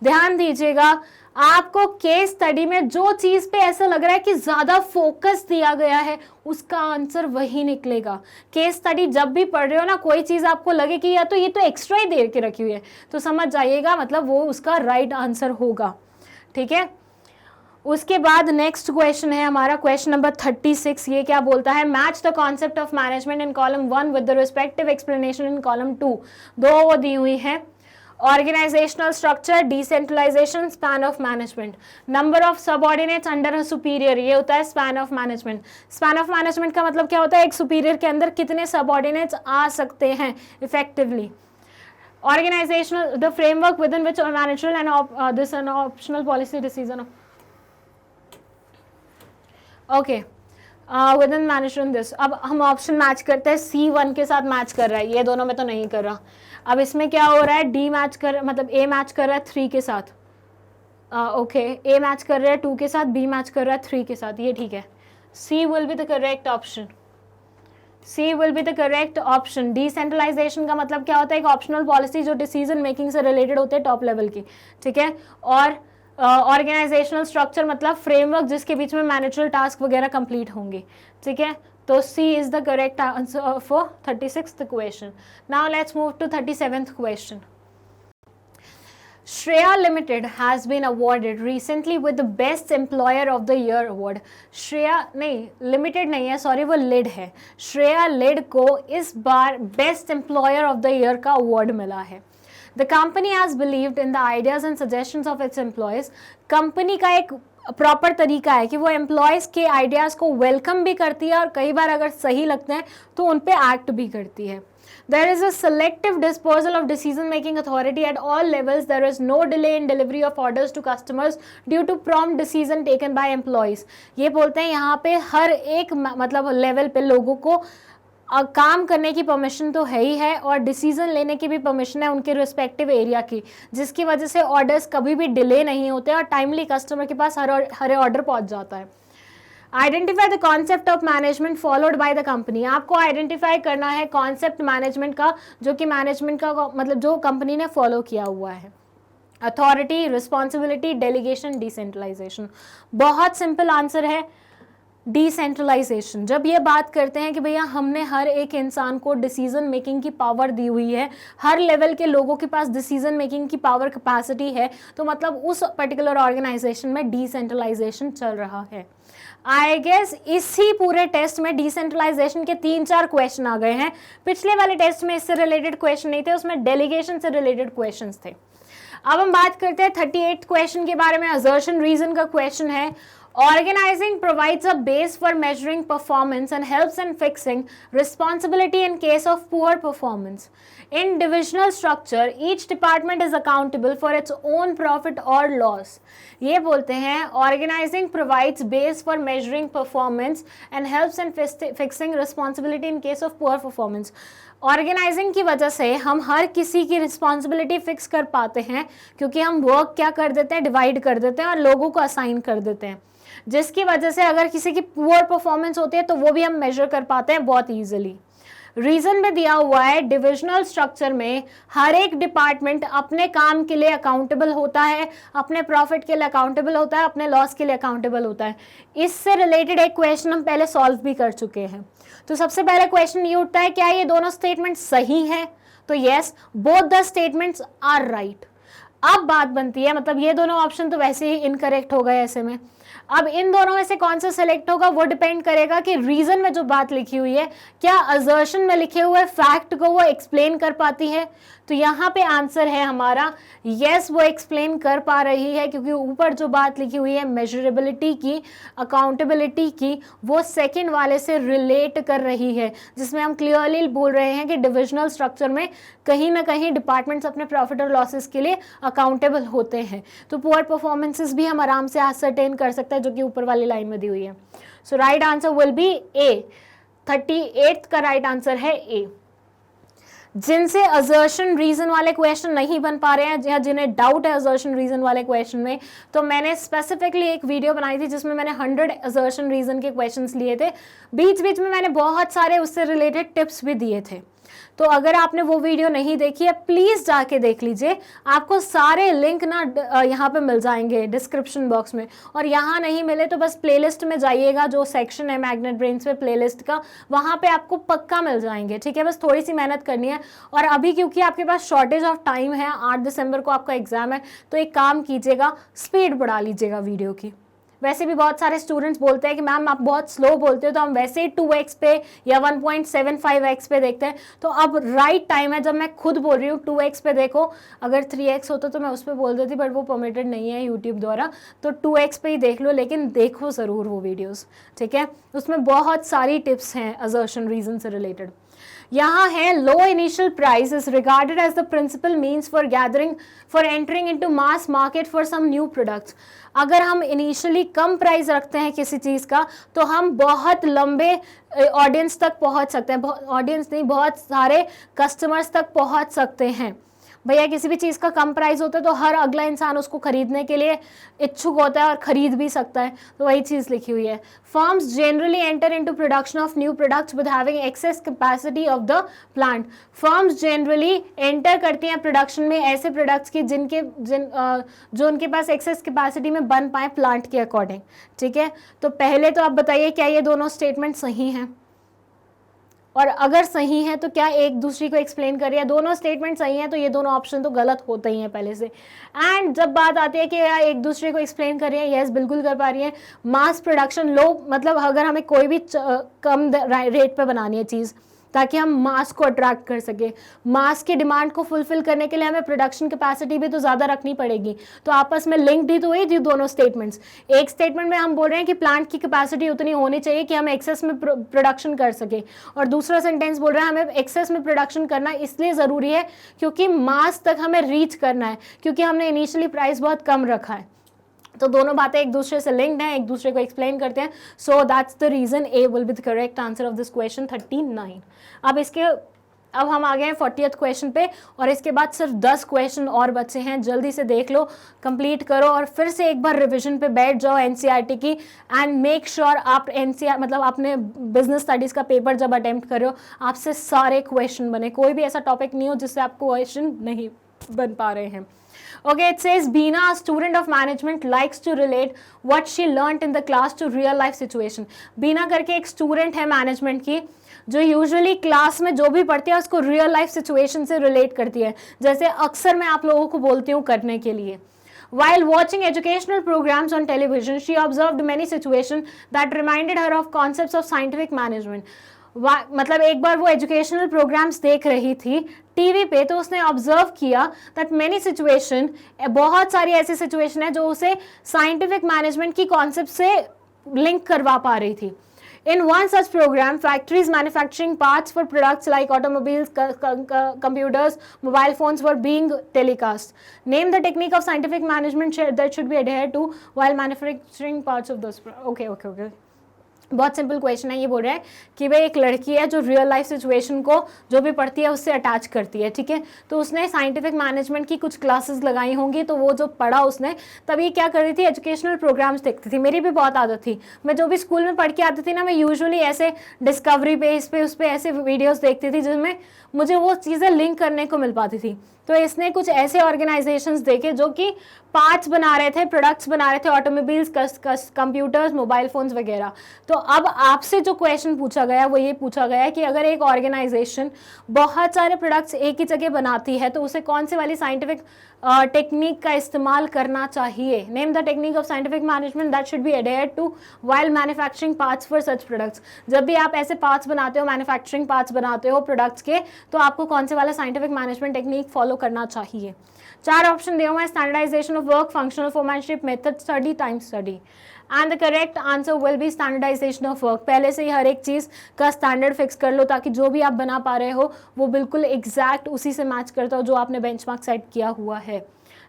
ध्यान दीजिएगा, आपको केस स्टडी में जो चीज पे ऐसा लग रहा है कि ज्यादा फोकस दिया गया है उसका आंसर वही निकलेगा. केस स्टडी जब भी पढ़ रहे हो ना, कोई चीज आपको लगे कि या तो ये तो एक्स्ट्रा ही दे के रखी हुई है, तो समझ जाइएगा मतलब वो उसका राइट आंसर होगा. ठीक है. उसके बाद नेक्स्ट क्वेश्चन है हमारा क्वेश्चन नंबर 36. ये क्या बोलता है? Match the concept of management in column 1 with the respective explanation in column 2. दो वो दी हुई है. Organizational structure, decentralization, span of management, number of subordinates under a superior, ये होता है span of management. Span of management का मतलब क्या होता है? एक superior के अंदर कितने subordinates आ सकते हैं effectively. Organizational, the framework within which a managerial and this an optional policy decision. Okay. Within management this. अब हम ऑप्शन मैच करते हैं. C1 के साथ मैच कर रहा है, ये दोनों में तो नहीं कर रहा. अब इसमें क्या हो रहा है? D मैच कर, मतलब A मैच कर रहा है 3 के साथ. ओके, A मैच कर रहा है 2 के साथ, B मैच कर रहा है 3 के साथ. ये ठीक है. C will be the correct option. C will be the correct option. Decentralisation का मतलब क्या होता है? एक ऑप्शनल पॉलिसी जो डिसीजन मेकिंग से रिलेटेड होते हैं टॉप लेवल की. ठीक है. और ऑर्गेनाइजेशनल स्ट्रक्चर मतलब फ्रेमवर्क जिसके बीच में मैनेजरल टास्क वगैरह कंप्लीट होंगे. ठीक है. तो C is the correct answer for 36th question. Now let's move to 37th question. Shreya Limited has been awarded recently with the Best Employer of the Year award. Shreya नहीं, Limited नहीं है, sorry, वो lid है. Shreya lid को इस बार Best Employer of the Year का award मिला है. The company has believed in the ideas and suggestions of its employees. Company का एक प्रॉपर तरीका है कि वो एम्प्लॉयज़ के आइडियाज़ को वेलकम भी करती है और कई बार अगर सही लगते हैं तो उन पे एक्ट भी करती है. There is a selective disposal of decision-making authority at all levels. There is no delay in delivery of orders to customers due to prompt decision taken by employees. ये बोलते हैं यहाँ पे हर एक मतलब लेवल पे लोगों को काम करने की परमिशन तो है ही है और डिसीजन लेने की भी परमिशन है उनके रिस्पेक्टिव एरिया की, जिसकी वजह से ऑर्डर्स कभी भी डिले नहीं होते और टाइमली कस्टमर के पास हर ऑर्डर पहुंच जाता है. Identify the concept of management followed by the company. आपको आइडेंटिफाई करना है कॉन्सेप्ट मैनेजमेंट का, जो कि मैनेजमेंट का मतलब जो कंपनी ने फॉलो किया हुआ है. Authority, responsibility, delegation, decentralisation. बहुत सिंपल आंसर है डिसेंट्रलाइजेशन. जब ये बात करते हैं कि भैया हमने हर एक इंसान को डिसीजन मेकिंग की पावर दी हुई है, हर लेवल के लोगों के पास डिसीजन मेकिंग की पावर कैपेसिटी है, तो मतलब उस पर्टिकुलर ऑर्गेनाइजेशन में डिसेंट्रलाइजेशन चल रहा है. आई गेस इसी पूरे टेस्ट में डिसेंट्रलाइजेशन के 3-4 क्वेश्चन आ गए हैं. पिछले वाले टेस्ट में इससे रिलेटेड क्वेश्चन नहीं थे, उसमें डेलीगेशन से रिलेटेड क्वेश्चंस थे. अब हम बात करते हैं 38th क्वेश्चन के बारे में. असर्शन रीजन का क्वेश्चन है. Organizing provides a base for measuring performance and helps in fixing responsibility in case of poor performance. In divisional structure, each department is accountable for its own profit or loss. ये बोलते हैं organizing provides base for measuring performance and helps in fixing responsibility in case of poor performance. Organising की वजह से हम हर किसी की responsibility fix कर पाते हैं, क्योंकि हम वर्क क्या कर देते हैं, डिवाइड कर देते हैं और लोगों को असाइन कर देते हैं, जिसकी वजह से अगर किसी की पुअर परफॉर्मेंस होती है तो वो भी हम मेजर कर पाते हैं बहुत ईजिली। रीजन में दिया हुआ है डिविजनल स्ट्रक्चर में हर एक डिपार्टमेंट अपने काम के लिए अकाउंटेबल होता है, अपने प्रॉफिट के लिए अकाउंटेबल होता है, अपने लॉस के लिए अकाउंटेबल होता है। इससे रिलेटेड एक क्वेश्चन हम पहले सॉल्व भी कर चुके हैं। तो सबसे पहले क्वेश्चन ये उठता है, क्या ये दोनों स्टेटमेंट सही हैं? तो yes, both the statements are right. अब बात बनती है, मतलब ये दोनों ऑप्शन तो वैसे ही इनकरेक्ट हो गए ऐसे में, अब इन दोनों में से कौन सा सेलेक्ट होगा वो डिपेंड करेगा कि रीजन में जो बात लिखी हुई है क्या असर्शन में लिखे हुए फैक्ट को वो एक्सप्लेन कर पाती है। तो यहाँ पे आंसर है हमारा यस, वो एक्सप्लेन कर पा रही है, क्योंकि ऊपर जो बात लिखी हुई है मेजरेबिलिटी की, अकाउंटेबिलिटी की, वो सेकंड वाले से रिलेट कर रही है, जिसमें हम क्लियरली बोल रहे हैं कि डिविजनल स्ट्रक्चर में कहीं ना कहीं डिपार्टमेंट्स अपने प्रॉफिट और लॉसेस के लिए अकाउंटेबल होते हैं। तो पुअर परफॉर्मेंसेस भी हम आराम से असरटेन कर सकते हैं, जो कि ऊपर वाली लाइन में दी हुई है। सो राइट आंसर विल बी ए। 38 का राइट आंसर है ए। जिनसे असर्शन रीजन वाले क्वेश्चन नहीं बन पा रहे हैं या जिन्हें डाउट है असर्शन रीजन वाले क्वेश्चन में, तो मैंने स्पेसिफिकली एक वीडियो बनाई थी जिसमें मैंने 100 असर्शन रीजन के क्वेश्चंस लिए थे। बीच बीच में मैंने बहुत सारे उससे रिलेटेड टिप्स भी दिए थे। तो अगर आपने वो वीडियो नहीं देखी है प्लीज़ जाके देख लीजिए, आपको सारे लिंक ना यहाँ पे मिल जाएंगे डिस्क्रिप्शन बॉक्स में, और यहाँ नहीं मिले तो बस प्लेलिस्ट में जाइएगा, जो सेक्शन है मैग्नेट ब्रेन्स पे प्लेलिस्ट का, वहाँ पे आपको पक्का मिल जाएंगे। ठीक है, बस थोड़ी सी मेहनत करनी है। और अभी क्योंकि आपके पास शॉर्टेज ऑफ टाइम है, 8 दिसंबर को आपका एग्जाम है, तो एक काम कीजिएगा, स्पीड बढ़ा लीजिएगा वीडियो की। वैसे भी बहुत सारे स्टूडेंट्स बोलते हैं कि मैम आप बहुत स्लो बोलते हो, तो हम वैसे ही 2x पे या 1.75x पे देखते हैं। तो अब राइट टाइम है, जब मैं खुद बोल रही हूँ 2x पे देखो, अगर 3x होता तो मैं उस पर बोल देती, बट वो परमिटेड नहीं है यूट्यूब द्वारा, तो 2x पे ही देख लो, लेकिन देखो ज़रूर वो वीडियोज़। ठीक है, उसमें बहुत सारी टिप्स हैं असर्शन रीजन से रिलेटेड। यहाँ है low initial price is regarded as the principal means for entering into mass market for some new products. अगर हम इनिशियली कम प्राइस रखते हैं किसी चीज़ का, तो हम बहुत लंबे ऑडियंस तक पहुँच सकते हैं, ऑडियंस नहीं, बहुत सारे कस्टमर्स तक पहुँच सकते हैं। भैया किसी भी चीज़ का कम प्राइस होता है तो हर अगला इंसान उसको खरीदने के लिए इच्छुक होता है और खरीद भी सकता है, तो वही चीज़ लिखी हुई है। Firms generally enter into production of new products with having access capacity of the plant. Firms generally enter करती हैं प्रोडक्शन में ऐसे प्रोडक्ट्स की जो उनके पास एक्सेस कैपेसिटी में बन पाए प्लांट के अकॉर्डिंग। ठीक है, तो पहले तो आप बताइए क्या ये दोनों स्टेटमेंट सही हैं, और अगर सही है तो क्या एक दूसरी को एक्सप्लेन कर रही है। दोनों स्टेटमेंट सही हैं तो ये दोनों ऑप्शन तो गलत होते ही हैं पहले से। एंड जब बात आती है कि यार एक दूसरे को एक्सप्लेन कर रही है, यस बिल्कुल कर पा रही है। मास प्रोडक्शन लो, मतलब अगर हमें कोई भी कम रेट पे बनानी है चीज़ ताकि हम मास को अट्रैक्ट कर सके, मास की डिमांड को फुलफिल करने के लिए हमें प्रोडक्शन कैपेसिटी भी तो ज़्यादा रखनी पड़ेगी। तो आपस में लिंक्ड ही तो हुई थी दोनों स्टेटमेंट्स। एक स्टेटमेंट में हम बोल रहे हैं कि प्लांट की कैपेसिटी उतनी होनी चाहिए कि हम एक्सेस में प्रोडक्शन कर सके, और दूसरा सेंटेंस बोल रहे हैं हमें एक्सेस में प्रोडक्शन करना इसलिए ज़रूरी है क्योंकि मास तक हमें रीच करना है, क्योंकि हमने इनिशियली प्राइस बहुत कम रखा है। तो दोनों बातें एक दूसरे से लिंक्ड हैं, एक दूसरे को एक्सप्लेन करते हैं। So that's the reason A will be the correct answer of this question 39। अब हम आ गए हैं 40th क्वेश्चन पे, और इसके बाद सिर्फ 10 क्वेश्चन और बचे हैं। जल्दी से देख लो, कंप्लीट करो, और फिर से एक बार रिवीजन पे बैठ जाओ एनसीईआरटी की, एंड मेक श्योर आप एनसीईआरटी मतलब अपने बिजनेस स्टडीज़ का पेपर जब अटेम्प्ट करो आपसे सारे क्वेश्चन बने, कोई भी ऐसा टॉपिक नहीं हो जिससे आपको क्वेश्चन नहीं बन पा रहे हैं। Okay, it says Beena, a student of management, likes to relate what she learnt in the class to real life situation. Beena करके एक स्टूडेंट है मैनेजमेंट की, जो यूजुअली क्लास में जो भी पढ़ती है उसको रियल लाइफ सिचुएशन से रिलेट करती है, जैसे अक्सर मैं आप लोगों को बोलती हूँ करने के लिए। While watching educational programs on television, she observed many situations that reminded her of concepts of scientific management. मतलब एक बार वो एजुकेशनल प्रोग्राम्स देख रही थी टीवी पे, तो उसने ऑब्जर्व किया दैट मेनी सिचुएशन, बहुत सारी ऐसी सिचुएशन है जो उसे साइंटिफिक मैनेजमेंट की कॉन्सेप्ट से लिंक करवा पा रही थी. In one such program, factories manufacturing parts for products like automobiles, computers, mobile phones were being telecast. Name the technique of scientific management that should be adhered to while manufacturing parts of those. Okay. बहुत simple question है. ये बोल रहे हैं कि भाई एक लड़की है जो रियल लाइफ सिचुएशन को जो भी पढ़ती है उससे अटैच करती है, ठीक है. तो उसने साइंटिफिक मैनेजमेंट की कुछ क्लासेस लगाई होंगी, तो वो जो पढ़ा उसने, तब ये क्या कर रही थी, एजुकेशनल प्रोग्राम्स देखती थी. मेरी भी बहुत आदत थी, मैं जो भी स्कूल में पढ़ के आती थी ना, मैं यूजुअली ऐसे डिस्कवरी पे इस पे उस पे ऐसे वीडियोज़ देखती थी जिसमें मुझे वो चीज़ें लिंक करने को मिल पाती थी. तो इसने कुछ ऐसे ऑर्गेनाइजेशंस देखे जो कि पार्ट्स बना रहे थे, प्रोडक्ट्स बना रहे थे, ऑटोमोबाइल्स, कंप्यूटर्स, मोबाइल फोन्स वगैरह. तो अब आपसे जो क्वेश्चन पूछा गया वो ये पूछा गया कि अगर एक ऑर्गेनाइजेशन बहुत सारे प्रोडक्ट्स एक ही जगह बनाती है तो उसे कौन से वाली साइंटिफिक टेक्निक का इस्तेमाल करना चाहिए. Name the technique of scientific management that should be adhered to while manufacturing parts for such products. जब भी आप ऐसे पार्ट्स बनाते हो, मैन्युफैक्चरिंग पार्ट्स बनाते हो प्रोडक्ट्स के, तो आपको कौन से वाला साइंटिफिक मैनेजमेंट टेक्निक फॉलो करना चाहिए. 4 ऑप्शन दिए हुए हैं. Standardisation of work, functional foremanship, method study, time study. And the correct answer will be standardisation of work. पहले से ही हर एक चीज़ का स्टैंडर्ड फिक्स कर लो ताकि जो भी आप बना पा रहे हो वो बिल्कुल एग्जैक्ट उसी से मैच करता हो जो आपने बेंचमार्क सेट किया हुआ है.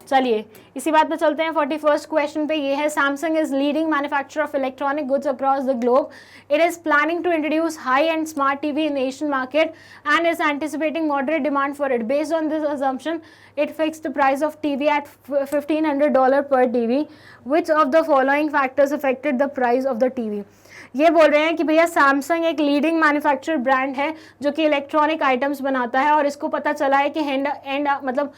चलिए इसी बात पे चलते हैं 41st क्वेश्चन पे. ये है, Samsung is leading manufacturer of electronic goods across the globe. It is planning to introduce high end smart TV in Asian market and is anticipating moderate demand for it. Based on this assumption, it fixed the price of TV at $1,500 per TV. Which of the following factors affected the price of the TV? ये बोल रहे हैं कि भैया Samsung एक leading manufacturer brand है जो कि इलेक्ट्रॉनिक आइटम्स बनाता है और इसको पता चला है कि मतलब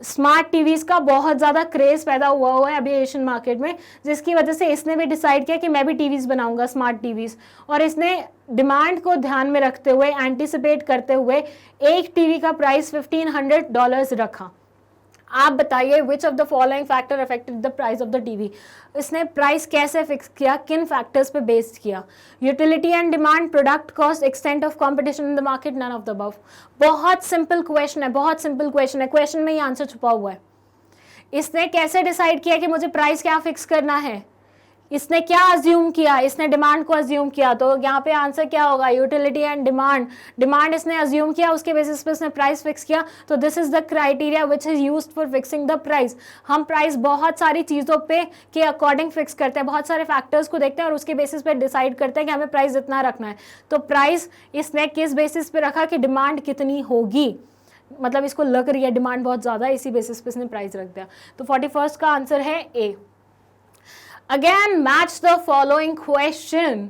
स्मार्ट टीवीज़ का बहुत ज़्यादा क्रेज़ पैदा हुआ है अभी एशियन मार्केट में, जिसकी वजह से इसने भी डिसाइड किया कि मैं भी टीवीज़ बनाऊंगा, स्मार्ट टीवीज़. और इसने डिमांड को ध्यान में रखते हुए, एंटिसिपेट करते हुए एक टीवी का प्राइस $1,500 रखा. आप बताइए which of the following factor affected the price of the TV. इसने प्राइस कैसे फिक्स किया, किन फैक्टर्स पे बेस्ड किया. Utility and demand, product cost, extent of competition in the market, none of the above. बहुत सिंपल क्वेश्चन है, बहुत simple question है. क्वेश्चन में ये आंसर छुपा हुआ है. इसने कैसे डिसाइड किया कि मुझे प्राइस क्या फिक्स करना है, इसने क्या अज्यूम किया, इसने डिमांड को अज्यूम किया. तो यहाँ पे आंसर क्या होगा, यूटिलिटी एंड डिमांड. डिमांड इसने अज्यूम किया, उसके बेसिस पे इसने प्राइस फिक्स किया. तो this is the criteria which is used for fixing the price. हम प्राइस बहुत सारी चीज़ों पे के अकॉर्डिंग फिक्स करते हैं, बहुत सारे फैक्टर्स को देखते हैं और उसके बेसिस पे डिसाइड करते हैं कि हमें प्राइस इतना रखना है. तो प्राइस इसने किस बेसिस पे रखा कि डिमांड कितनी होगी, मतलब इसको लग रही है डिमांड बहुत ज़्यादा, इसी बेसिस पे इसने प्राइस रख दिया. तो 41st का आंसर है ए. Again, match the following question.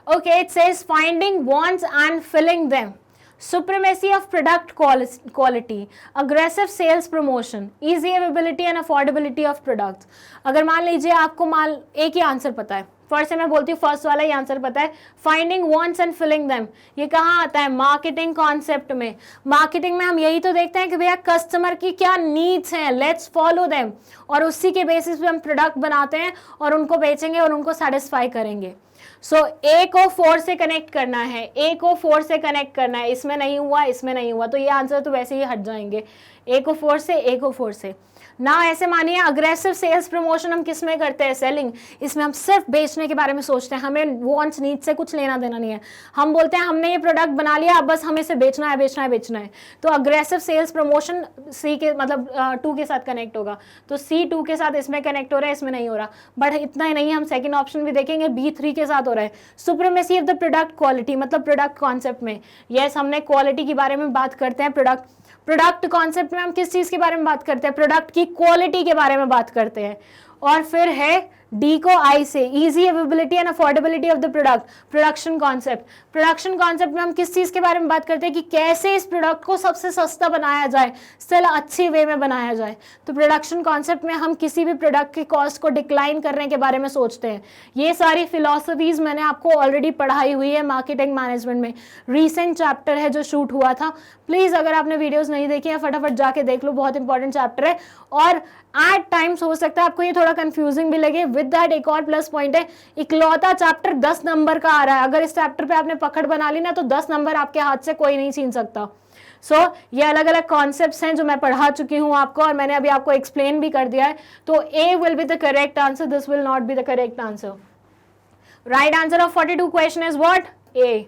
Okay, it says finding wants and filling them. Supremacy of product quality, aggressive sales promotion, easy availability and affordability of products. अगर मान लीजिए आपको एक ही आंसर पता है, फर्स्ट से मैं बोलती हूँ फर्स्ट वाला ही आंसर पता है, finding wants and filling them. ये कहाँ आता है, मार्केटिंग कॉन्सेप्ट में. मार्केटिंग में हम यही तो देखते हैं कि भैया कस्टमर की क्या नीड्स हैं, लेट्स फॉलो देम, और उसी के बेसिस पे हम प्रोडक्ट बनाते हैं और उनको बेचेंगे और उनको सेटिस्फाई करेंगे. सो ए को 4 से कनेक्ट करना है, ए को 4 से कनेक्ट करना है. इसमें नहीं हुआ, इसमें नहीं हुआ, तो ये आंसर तो वैसे ही हट जाएंगे. ए को 4 से, ए को 4 से ना. ऐसे मानिए अग्रेसिव सेल्स प्रमोशन हम किस में करते हैं, सेलिंग. इसमें हम सिर्फ बेचने के बारे में सोचते हैं, हमें वांट्स नीड्स से कुछ लेना देना नहीं है. हम बोलते हैं हमने ये प्रोडक्ट बना लिया, अब बस हमें इसे बेचना है, बेचना है, बेचना है. तो अग्रेसिव सेल्स प्रमोशन सी के मतलब 2 के साथ कनेक्ट होगा. तो सी 2 के साथ इसमें कनेक्ट हो रहा है, इसमें नहीं हो रहा. बट इतना ही नहीं, हम सेकेंड ऑप्शन भी देखेंगे, बी 3 के साथ हो रहा है. Supremacy of the product quality, मतलब प्रोडक्ट कॉन्सेप्ट में. यस, हमने क्वालिटी के बारे में बात करते हैं. प्रोडक्ट कॉन्सेप्ट में हम किस चीज के बारे में बात करते हैं, प्रोडक्ट की क्वालिटी के बारे में बात करते हैं. और फिर है डी को आई से, easy availability and affordability of the product, production concept. Production concept में हम किस चीज़ के बारे में बात करते हैं कि कैसे इस प्रोडक्ट को सबसे सस्ता बनाया जाए, स्टिल अच्छी वे में बनाया जाए. तो प्रोडक्शन कॉन्सेप्ट में हम किसी भी प्रोडक्ट की कॉस्ट को डिक्लाइन करने के बारे में सोचते हैं. ये सारी फिलॉसफीज मैंने आपको ऑलरेडी पढ़ाई हुई है मार्केटिंग मैनेजमेंट में. रिसेंट चैप्टर है जो शूट हुआ था. प्लीज़ अगर आपने वीडियोज़ नहीं देखी है फटाफट जाके देख लो, बहुत इंपॉर्टेंट चैप्टर है. और एट टाइम्स हो सकता है आपको ये थोड़ा कंफ्यूजिंग भी लगे। विद दैट एक और प्लस पॉइंट है, इकलौता चैप्टर 10 नंबर का आ रहा है। अगर इस चैप्टर पे आपने पकड़ बना ली ना तो 10 नंबर आपके हाथ से कोई नहीं छीन सकता। ये अलग अलग कॉन्सेप्ट्स हैं जो मैं पढ़ा चुकी हूं आपको, और मैंने अभी आपको एक्सप्लेन भी कर दिया है। तो A will be the correct answer, this will not be the correct answer. Right answer of 42 question is what? A.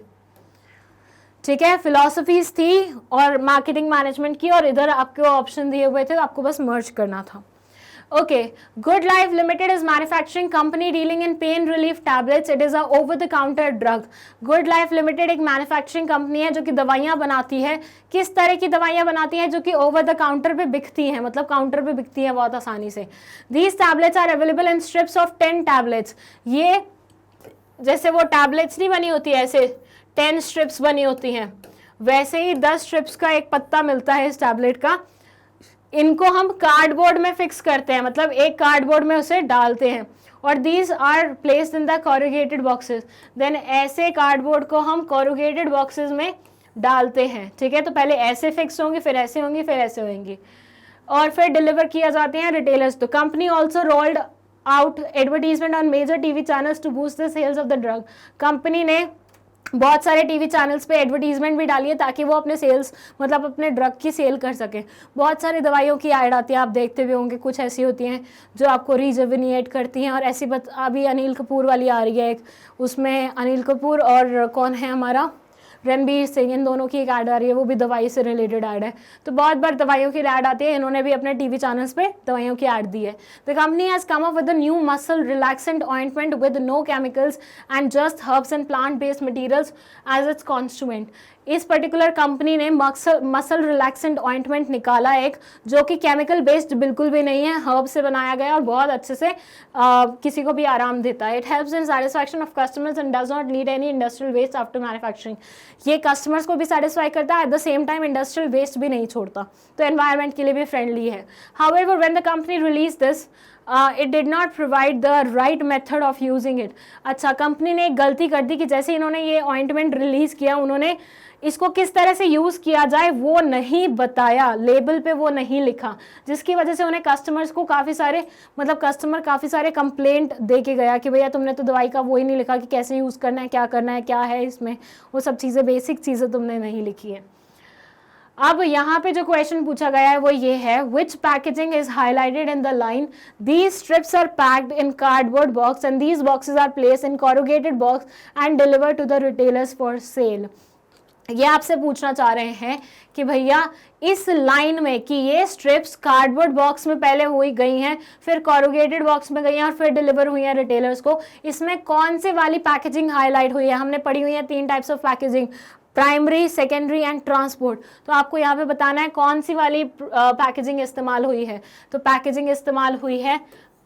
ठीक है, फिलोसफीज थी और मार्केटिंग मैनेजमेंट की, और इधर आपको ऑप्शन दिए हुए थे, आपको बस मर्ज करना था। Okay, good life limited is manufacturing company dealing in pain relief tablets, it is a over the counter drug. Good life limited एक मैन्युफैक्चरिंग कंपनी है जो कि दवाइयां बनाती है। किस तरह की दवाइयां बनाती है? जो कि ओवर द काउंटर पे बिकती हैं, मतलब काउंटर पे बिकती है बहुत आसानी से। These tablets are available in strips of 10 tablets. ये जैसे वो टैबलेट्स नहीं बनी होती है ऐसे 10 स्ट्रिप्स बनी होती हैं, वैसे ही 10 स्ट्रिप्स का एक पत्ता मिलता है इस टैबलेट का। इनको हम कार्डबोर्ड में फिक्स करते हैं, मतलब एक कार्डबोर्ड में उसे डालते हैं, और these are placed in the corrugated boxes. Then ऐसे कार्डबोर्ड को हम कोरुगेटेड बॉक्सेस में डालते हैं। ठीक है, तो पहले ऐसे फिक्स होंगे, फिर ऐसे होंगी, फिर ऐसे होंगी, और फिर डिलीवर किया जाते हैं रिटेलर्स। तो company also rolled out advertisement on major TV channels to boost the sales of the drug. Company ने बहुत सारे टीवी चैनल्स पे एडवर्टीजमेंट भी डाली है ताकि वो अपने सेल्स, मतलब अपने ड्रग की सेल कर सके। बहुत सारी दवाइयों की ऐड आती है, आप देखते भी होंगे, कुछ ऐसी होती हैं जो आपको रिजुविनेट करती हैं, और ऐसी अभी अनिल कपूर वाली आ रही है एक, उसमें अनिल कपूर और कौन है हमारा रणबीर सिंह, इन दोनों की एक ऐड आ रही है, वो भी दवाई से रिलेटेड ऐड है। तो बहुत बार दवाइयों की ऐड आती है, इन्होंने भी अपने टीवी चैनल्स पे दवाइयों की ऐड दी है। The company has come up with a new muscle relaxant ointment with no chemicals and just herbs and plant based materials as its constituent. इस पर्टिकुलर कंपनी ने मसल रिलैक्सेंट ऑइंटमेंट निकाला एक, जो कि केमिकल बेस्ड बिल्कुल भी नहीं है, हर्ब से बनाया गया और बहुत अच्छे से किसी को भी आराम देता है। It helps in satisfaction of customers and does not need any industrial waste after manufacturing. ये कस्टमर्स को भी सेटिस्फाई करता है, at the same time industrial waste भी नहीं छोड़ता, तो एनवायरमेंट के लिए भी फ्रेंडली है। However when the company release this it did not provide the right method of using it. अच्छा, कंपनी ने एक गलती कर दी कि जैसे इन्होंने ये ऑइंटमेंट रिलीज किया, उन्होंने इसको किस तरह से यूज किया जाए वो नहीं बताया, लेबल पे वो नहीं लिखा, जिसकी वजह से उन्हें कस्टमर्स को काफी सारे कंप्लेंट दे के गया कि भैया तुमने तो दवाई का वो ही नहीं लिखा कि कैसे यूज करना है, क्या है इसमें, वो सब चीजें, बेसिक चीजें तुमने नहीं लिखी है। अब यहाँ पे जो क्वेश्चन पूछा गया है वो ये है, which packaging is highlighted in the line, these strips are packed in cardboard box and these boxes are placed in corrugated box and delivered to the retailers for sale. ये आपसे पूछना चाह रहे हैं कि भैया इस लाइन में कि ये स्ट्रिप्स कार्डबोर्ड बॉक्स में पहले हुई गई हैं, फिर कोरुगेटेड बॉक्स में गई हैं और फिर डिलीवर हुई हैं रिटेलर्स को, इसमें कौन से वाली पैकेजिंग हाईलाइट हुई है? हमने पढ़ी हुई है 3 types of packaging, primary, secondary and transport. तो आपको यहाँ पे बताना है कौन सी वाली पैकेजिंग इस्तेमाल हुई है। तो पैकेजिंग इस्तेमाल हुई है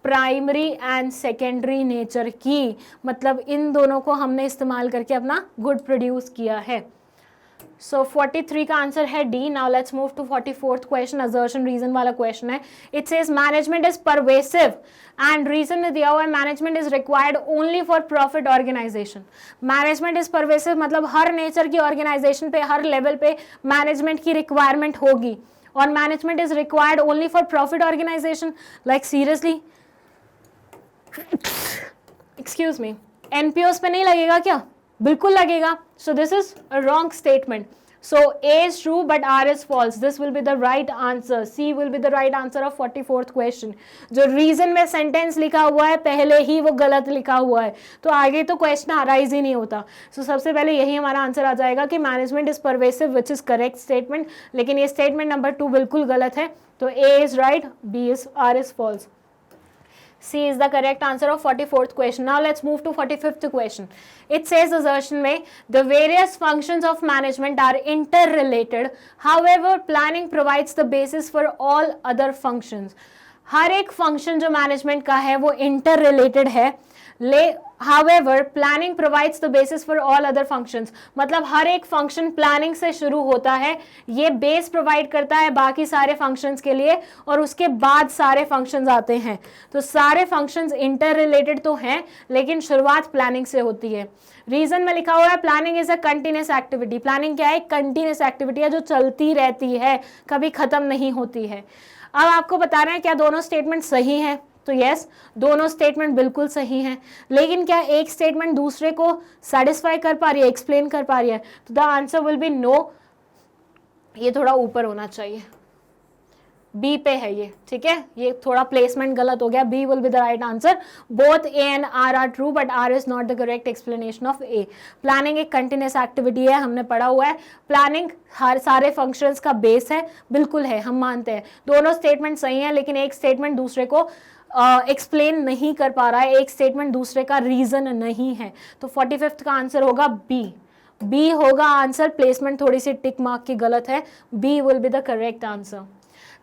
प्राइमरी एंड सेकेंडरी नेचर की, मतलब इन दोनों को हमने इस्तेमाल करके अपना गुड प्रोड्यूस किया है। सो 43 का आंसर है D. Now let's move to 44th question, assertion reason वाला क्वेश्चन है। It says management is pervasive and reason में दिया हुआ है management is required only for profit organization. Management is pervasive मतलब हर नेचर की ऑर्गेनाइजेशन पे, हर लेवल पे मैनेजमेंट की रिक्वायरमेंट होगी, और management is required only for profit organization. Like seriously, excuse me, NPOs पे नहीं लगेगा क्या? बिल्कुल लगेगा। So this is a wrong statement. So A is true but R is false. This will be the right answer. C will be the right answer of 44th question. जो reason में sentence लिखा हुआ है पहले ही वो गलत लिखा हुआ है, तो आगे तो question arise ही नहीं होता। So सबसे पहले यही हमारा आंसर आ जाएगा कि management is pervasive, which is correct statement, लेकिन ये statement number 2 बिल्कुल गलत है। तो A is right, R is false. C is the correct answer of 44th question. Now let's move to 45th question. It says assertion में the various functions of management are interrelated. However, planning provides the basis for all other functions. हर एक function जो management का है वो interrelated है, however planning provides the basis for all other functions, मतलब हर एक function planning से शुरू होता है, ये बेस प्रोवाइड करता है बाकी सारे फंक्शंस के लिए, और उसके बाद सारे फंक्शंस आते हैं। तो सारे फंक्शंस इंटर रिलेटेड तो हैं, लेकिन शुरुआत प्लानिंग से होती है। रीजन में लिखा हुआ है planning is a continuous activity. Planning क्या है? कंटिन्यूअस एक्टिविटी है जो चलती रहती है, कभी खत्म नहीं होती है। अब आपको बताना है क्या दोनों स्टेटमेंट सही हैं, तो यस दोनों स्टेटमेंट बिल्कुल सही हैं, लेकिन क्या एक स्टेटमेंट दूसरे को सेटिस्फाई कर पा रही है, एक्सप्लेन कर पा रही है, तो the answer will be no. ये थोड़ा ऊपर होना चाहिए, बी पे है ये, ठीक है, ये थोड़ा प्लेसमेंट गलत हो गया, B will be the right answer. Both A and R true but R is not the correct explanation of A. Planning एक कंटिन्यूस एक्टिविटी है, हमने पढ़ा हुआ है, प्लानिंग हर सारे फंक्शंस का बेस है, बिल्कुल है, हम मानते हैं। दोनों स्टेटमेंट सही है, लेकिन एक स्टेटमेंट दूसरे को एक्सप्लेन नहीं कर पा रहा है, एक स्टेटमेंट दूसरे का रीजन नहीं है, तो 45th का आंसर होगा बी। बी होगा आंसर, प्लेसमेंट थोड़ी सी टिक मार्क की गलत है, B will be the correct answer.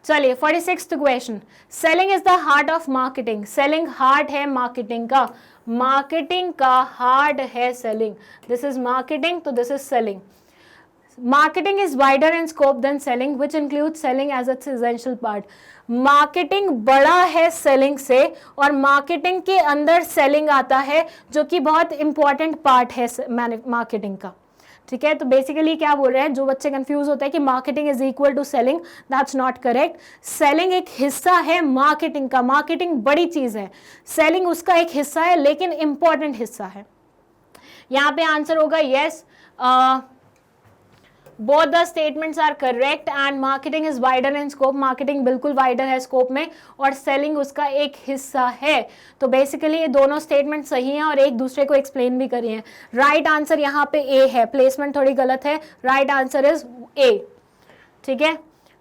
चलिए 46th question, selling is the heart of marketing. Selling heart है मार्केटिंग का, मार्केटिंग का हार्ट है सेलिंग, दिस इज मार्केटिंग तो this is selling. Marketing is wider in scope than selling which include selling as its essential part. Marketing बड़ा है selling से, और marketing के अंदर सेलिंग आता है, जो कि बहुत इंपॉर्टेंट पार्ट है मार्केटिंग का, ठीक है। तो बेसिकली क्या बोल रहे हैं, जो बच्चे कंफ्यूज होते हैं कि marketing is equal to selling, that's not correct. Selling एक हिस्सा है मार्केटिंग का, मार्केटिंग बड़ी चीज है, सेलिंग उसका एक हिस्सा है, लेकिन इंपॉर्टेंट हिस्सा है। यहां पे आंसर होगा yes, both the statements are correct and marketing is wider in scope. Marketing बिल्कुल वाइडर है स्कोप में, और सेलिंग उसका एक हिस्सा है। तो बेसिकली ये दोनों स्टेटमेंट सही हैं और एक दूसरे को एक्सप्लेन भी करी हैं। राइट आंसर यहाँ पे ए है, प्लेसमेंट थोड़ी गलत है, राइट आंसर इज ए, ठीक है।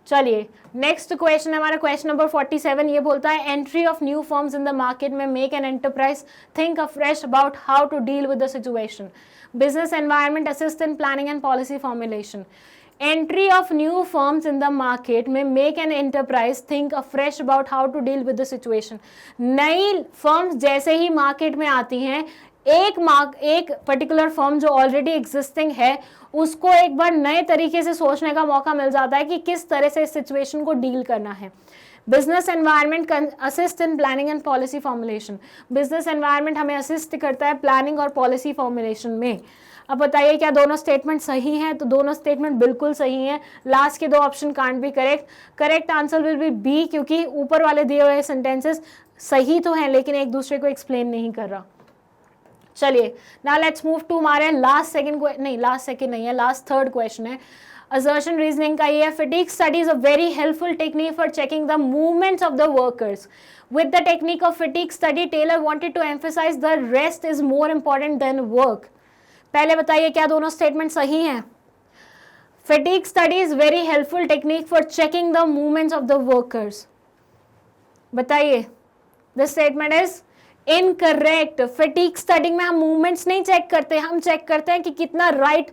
चलिए नेक्स्ट क्वेश्चन है हमारा, क्वेश्चन नंबर 47। ये बोलता है entry of new firms in the market में make an enterprise think afresh about how to deal with the situation. Business environment assist in planning and policy formulation. Entry of new firms in the market may make an enterprise think afresh about how to deal with the situation. नई firms जैसे ही market में आती हैं, एक particular firm जो already existing है, उसको एक बार नए तरीके से सोचने का मौका मिल जाता है कि किस तरह से इस सिचुएशन को डील करना है। Business environment assist in planning and policy formulation. Business environment हमें असिस्ट करता है प्लानिंग और पॉलिसी फॉर्मुलेशन में। अब बताइए क्या दोनों स्टेटमेंट सही हैं, तो दोनों स्टेटमेंट बिल्कुल सही हैं। लास्ट के दो option can't be correct, correct answer will be B, क्योंकि ऊपर वाले दिए हुए सेंटेंसेस सही तो हैं, लेकिन एक दूसरे को एक्सप्लेन नहीं कर रहा। चलिए नाउ लेट्स मूव टू हमारे लास्ट थर्ड क्वेश्चन है। असर्शन रीजनिंग का ये है, fatigue study is a very helpful technique for checking the movements of the workers. With the technique of fatigue study Taylor wanted to emphasise the rest is more important than work. पहले बताइए क्या दोनों statement सही हैं? Fatigue study is very helpful technique for checking the movements of the workers. बताइए, the statement is incorrect. Fatigue study में हम movements नहीं चेक करते, हम चेक करते हैं कि कितना राइट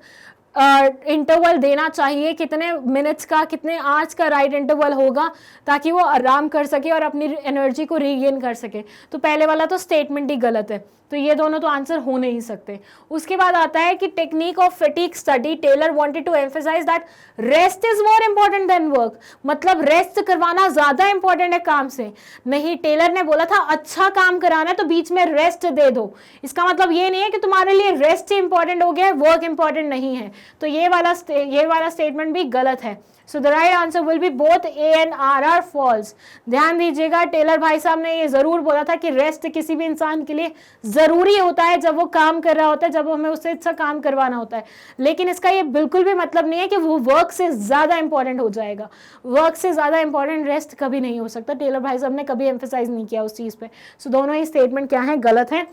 इंटरवल देना चाहिए, कितने मिनट्स का, कितने आवर्स का राइट इंटरवल होगा, ताकि वो आराम कर सके और अपनी एनर्जी को रीगेन कर सके। तो पहले वाला तो स्टेटमेंट ही गलत है, तो ये दोनों तो आंसर हो नहीं सकते। उसके बाद आता है कि technique of fatigue study Taylor wanted to emphasise that rest is more important than work. मतलब रेस्ट करवाना ज्यादा इंपॉर्टेंट है काम से। नहीं, टेलर ने बोला था अच्छा काम कराना है तो बीच में रेस्ट दे दो। इसका मतलब ये नहीं है कि तुम्हारे लिए रेस्ट ही इंपॉर्टेंट हो गया है, वर्क इंपॉर्टेंट नहीं है। तो ये वाला स्टेटमेंट भी गलत है। So the right answer will be both A and R are false. ध्यान दीजिएगा, टेलर भाई साहब ने ये जरूर बोला था कि रेस्ट किसी भी इंसान के लिए जरूरी होता है जब वो काम कर रहा होता है, जब हमें उससे अच्छा काम करवाना होता है। लेकिन इसका ये बिल्कुल भी मतलब नहीं है कि वो वर्क से ज्यादा इंपॉर्टेंट हो जाएगा। वर्क से ज्यादा इंपॉर्टेंट रेस्ट कभी नहीं हो सकता। टेलर भाई साहब ने कभी एम्फेसाइज नहीं किया उस चीज पे। सो दोनों ही स्टेटमेंट क्या है, गलत है।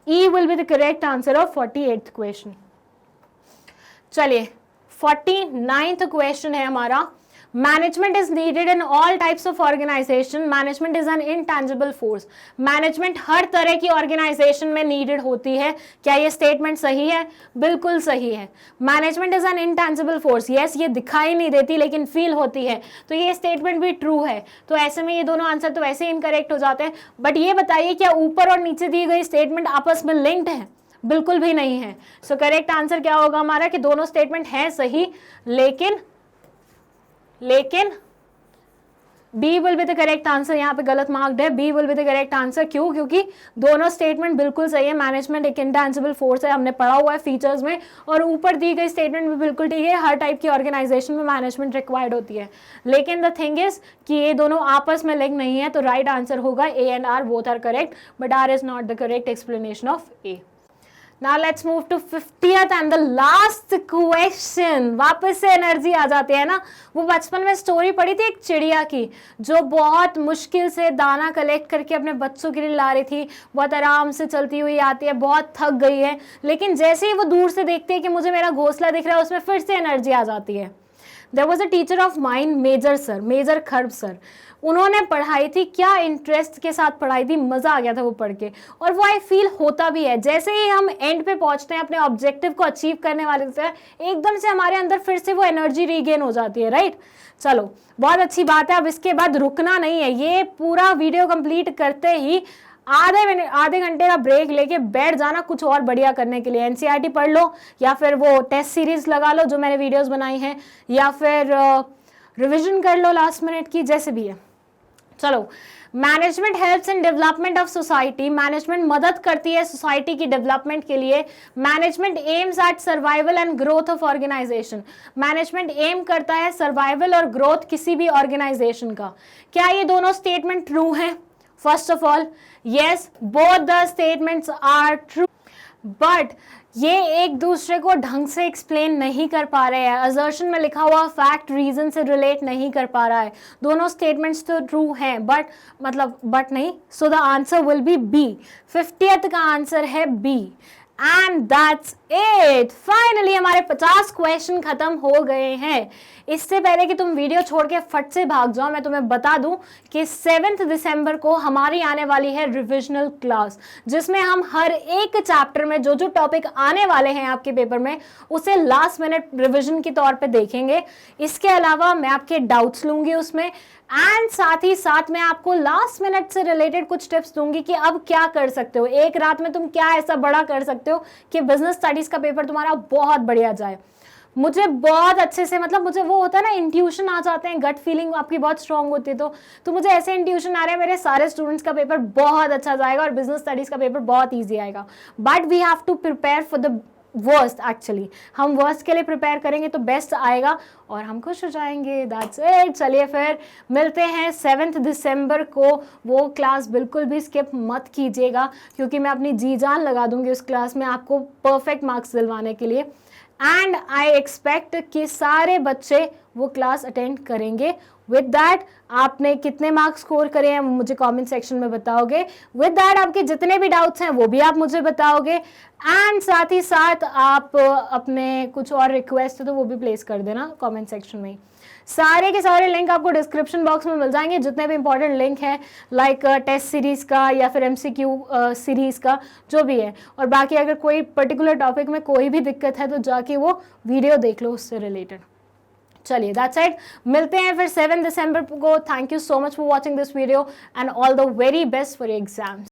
E will be the correct answer of 48th question. चलिए 49th क्वेश्चन है हमारा, management is needed in all types of organisation. Management is an intangible force. Management हर तरह की ऑर्गेनाइजेशन में नीडेड होती है। क्या ये स्टेटमेंट सही है? बिल्कुल सही है। Management is an intangible force, yes, ये दिखाई नहीं देती लेकिन फील होती है, तो ये स्टेटमेंट भी ट्रू है। तो ऐसे में ये दोनों आंसर तो वैसे इनकरेक्ट हो जाते हैं। बट ये बताइए क्या ऊपर और नीचे दी गई स्टेटमेंट आपस में लिंक्ड है? बिल्कुल भी नहीं है। सो करेक्ट आंसर क्या होगा हमारा कि दोनों स्टेटमेंट हैं सही, लेकिन B will be the correct answer, यहाँ पे गलत मार्क्ड है, B will be the correct answer. क्यों? क्योंकि दोनों स्टेटमेंट बिल्कुल सही है। मैनेजमेंट एक इंटेंजिबल फोर्स है, हमने पढ़ा हुआ है फीचर्स में, और ऊपर दी गई स्टेटमेंट भी बिल्कुल ठीक है। हर टाइप की ऑर्गेनाइजेशन में मैनेजमेंट रिक्वायर्ड होती है, लेकिन द थिंग इज कि ये दोनों आपस में लिंक नहीं है, तो राइट आंसर होगा A and R, both are correct, but R is not the correct explanation of A. Now let's move to 50th and the last question। वापस से एनर्जी आ जाती है ना। वो बचपन में स्टोरी पढ़ी थी एक चिड़िया की, जो बहुत मुश्किल से दाना कलेक्ट करके अपने बच्चों के लिए ला रही थी, बहुत आराम से चलती हुई आती है, बहुत थक गई है, लेकिन जैसे ही वो दूर से देखती है कि मुझे मेरा घोंसला दिख रहा है, उसमें फिर से एनर्जी आ जाती है। There was a teacher of mine, major sir, major Kharb sir. उन्होंने पढ़ाई थी, क्या इंटरेस्ट के साथ पढ़ाई थी, मजा आ गया था वो पढ़ के, और वो आई फील होता भी है। जैसे ही हम एंड पे पहुंचते हैं अपने ऑब्जेक्टिव को अचीव करने वाले से, एकदम से हमारे अंदर फिर से वो एनर्जी रीगेन हो जाती है, राइट। चलो बहुत अच्छी बात है। अब इसके बाद रुकना नहीं है, ये पूरा वीडियो कंप्लीट करते ही आधे घंटे का ब्रेक लेके बैठ जाना कुछ और बढ़िया करने के लिए। एनसीईआरटी पढ़ लो, या फिर वो टेस्ट सीरीज लगा लो जो मैंने वीडियोस बनाई हैं, या फिर रिवीजन कर लो लास्ट मिनट की, जैसे भी है। चलो, management helps in development of society. Management मदद करती है सोसाइटी की डेवलपमेंट के लिए। Management aims at survival and growth of organisation. Management aim करता है सर्वाइवल और ग्रोथ किसी भी ऑर्गेनाइजेशन का। क्या ये दोनों स्टेटमेंट ट्रू हैं? First of all, yes, both the statements are true, but ये एक दूसरे को ढंग से एक्सप्लेन नहीं कर पा रहे हैं। असर्शन में लिखा हुआ फैक्ट रीजन से रिलेट नहीं कर पा रहा है। दोनों स्टेटमेंट्स तो ट्रू हैं, बट नहीं, so the answer will be B. 50th का आंसर है B. And that's it. Finally हमारे 50 क्वेश्चन खत्म हो गए हैं। इससे पहले कि तुम वीडियो छोड़ के फट से भाग जाओ, मैं तुम्हें बता दूं कि 7 दिसंबर को हमारी आने वाली है रिविजनल क्लास, जिसमें हम हर एक चैप्टर में जो जो टॉपिक आने वाले हैं आपके पेपर में, उसे लास्ट मिनट रिविजन के तौर पे देखेंगे। इसके अलावा मैं आपके डाउट्स लूंगी उसमें, एंड साथ ही साथ मैं आपको लास्ट मिनट से रिलेटेड कुछ टिप्स दूंगी कि अब क्या कर सकते हो, एक रात में तुम क्या ऐसा बड़ा कर सकते हो कि बिजनेस स्टडीज का पेपर तुम्हारा बहुत बढ़िया जाए। मुझे बहुत अच्छे से, मतलब मुझे वो होता है ना, इंट्यूशन आ जाते हैं, गट फीलिंग आपकी बहुत स्ट्रांग होती है, तो मुझे ऐसे इंट्यूशन आ रहे हैं मेरे सारे स्टूडेंट्स का पेपर बहुत अच्छा जाएगा और बिजनेस स्टडीज का पेपर बहुत ईजी आएगा। But we have to prepare for the worst. Actually हम वर्स्ट के लिए प्रिपेयर करेंगे तो बेस्ट आएगा और हम खुश हो जाएंगे। That's it. चलिए फिर मिलते हैं 7 दिसंबर को। वो क्लास बिल्कुल भी स्किप मत कीजिएगा, क्योंकि मैं अपनी जी जान लगा दूंगी उस क्लास में आपको परफेक्ट मार्क्स दिलवाने के लिए। एंड आई एक्सपेक्ट कि सारे बच्चे वो क्लास अटेंड करेंगे। विद दैट आपने कितने मार्क्स स्कोर करे हैं मुझे कमेंट सेक्शन में बताओगे। विद दैट आपके जितने भी डाउट्स हैं वो भी आप मुझे बताओगे, एंड साथ ही साथ आप अपने कुछ और रिक्वेस्ट है तो वो भी प्लेस कर देना कमेंट सेक्शन में। सारे के सारे लिंक आपको डिस्क्रिप्शन बॉक्स में मिल जाएंगे, जितने भी इंपॉर्टेंट लिंक हैं, लाइक टेस्ट सीरीज का या फिर MCQ सीरीज का, जो भी है। और बाकी अगर कोई पर्टिकुलर टॉपिक में कोई भी दिक्कत है तो जाके वो वीडियो देख लो उससे रिलेटेड। चलिए दैट्स इट। मिलते हैं फिर 7 दिसंबर को। Thank you so much for watching this video and all the very best for your exams.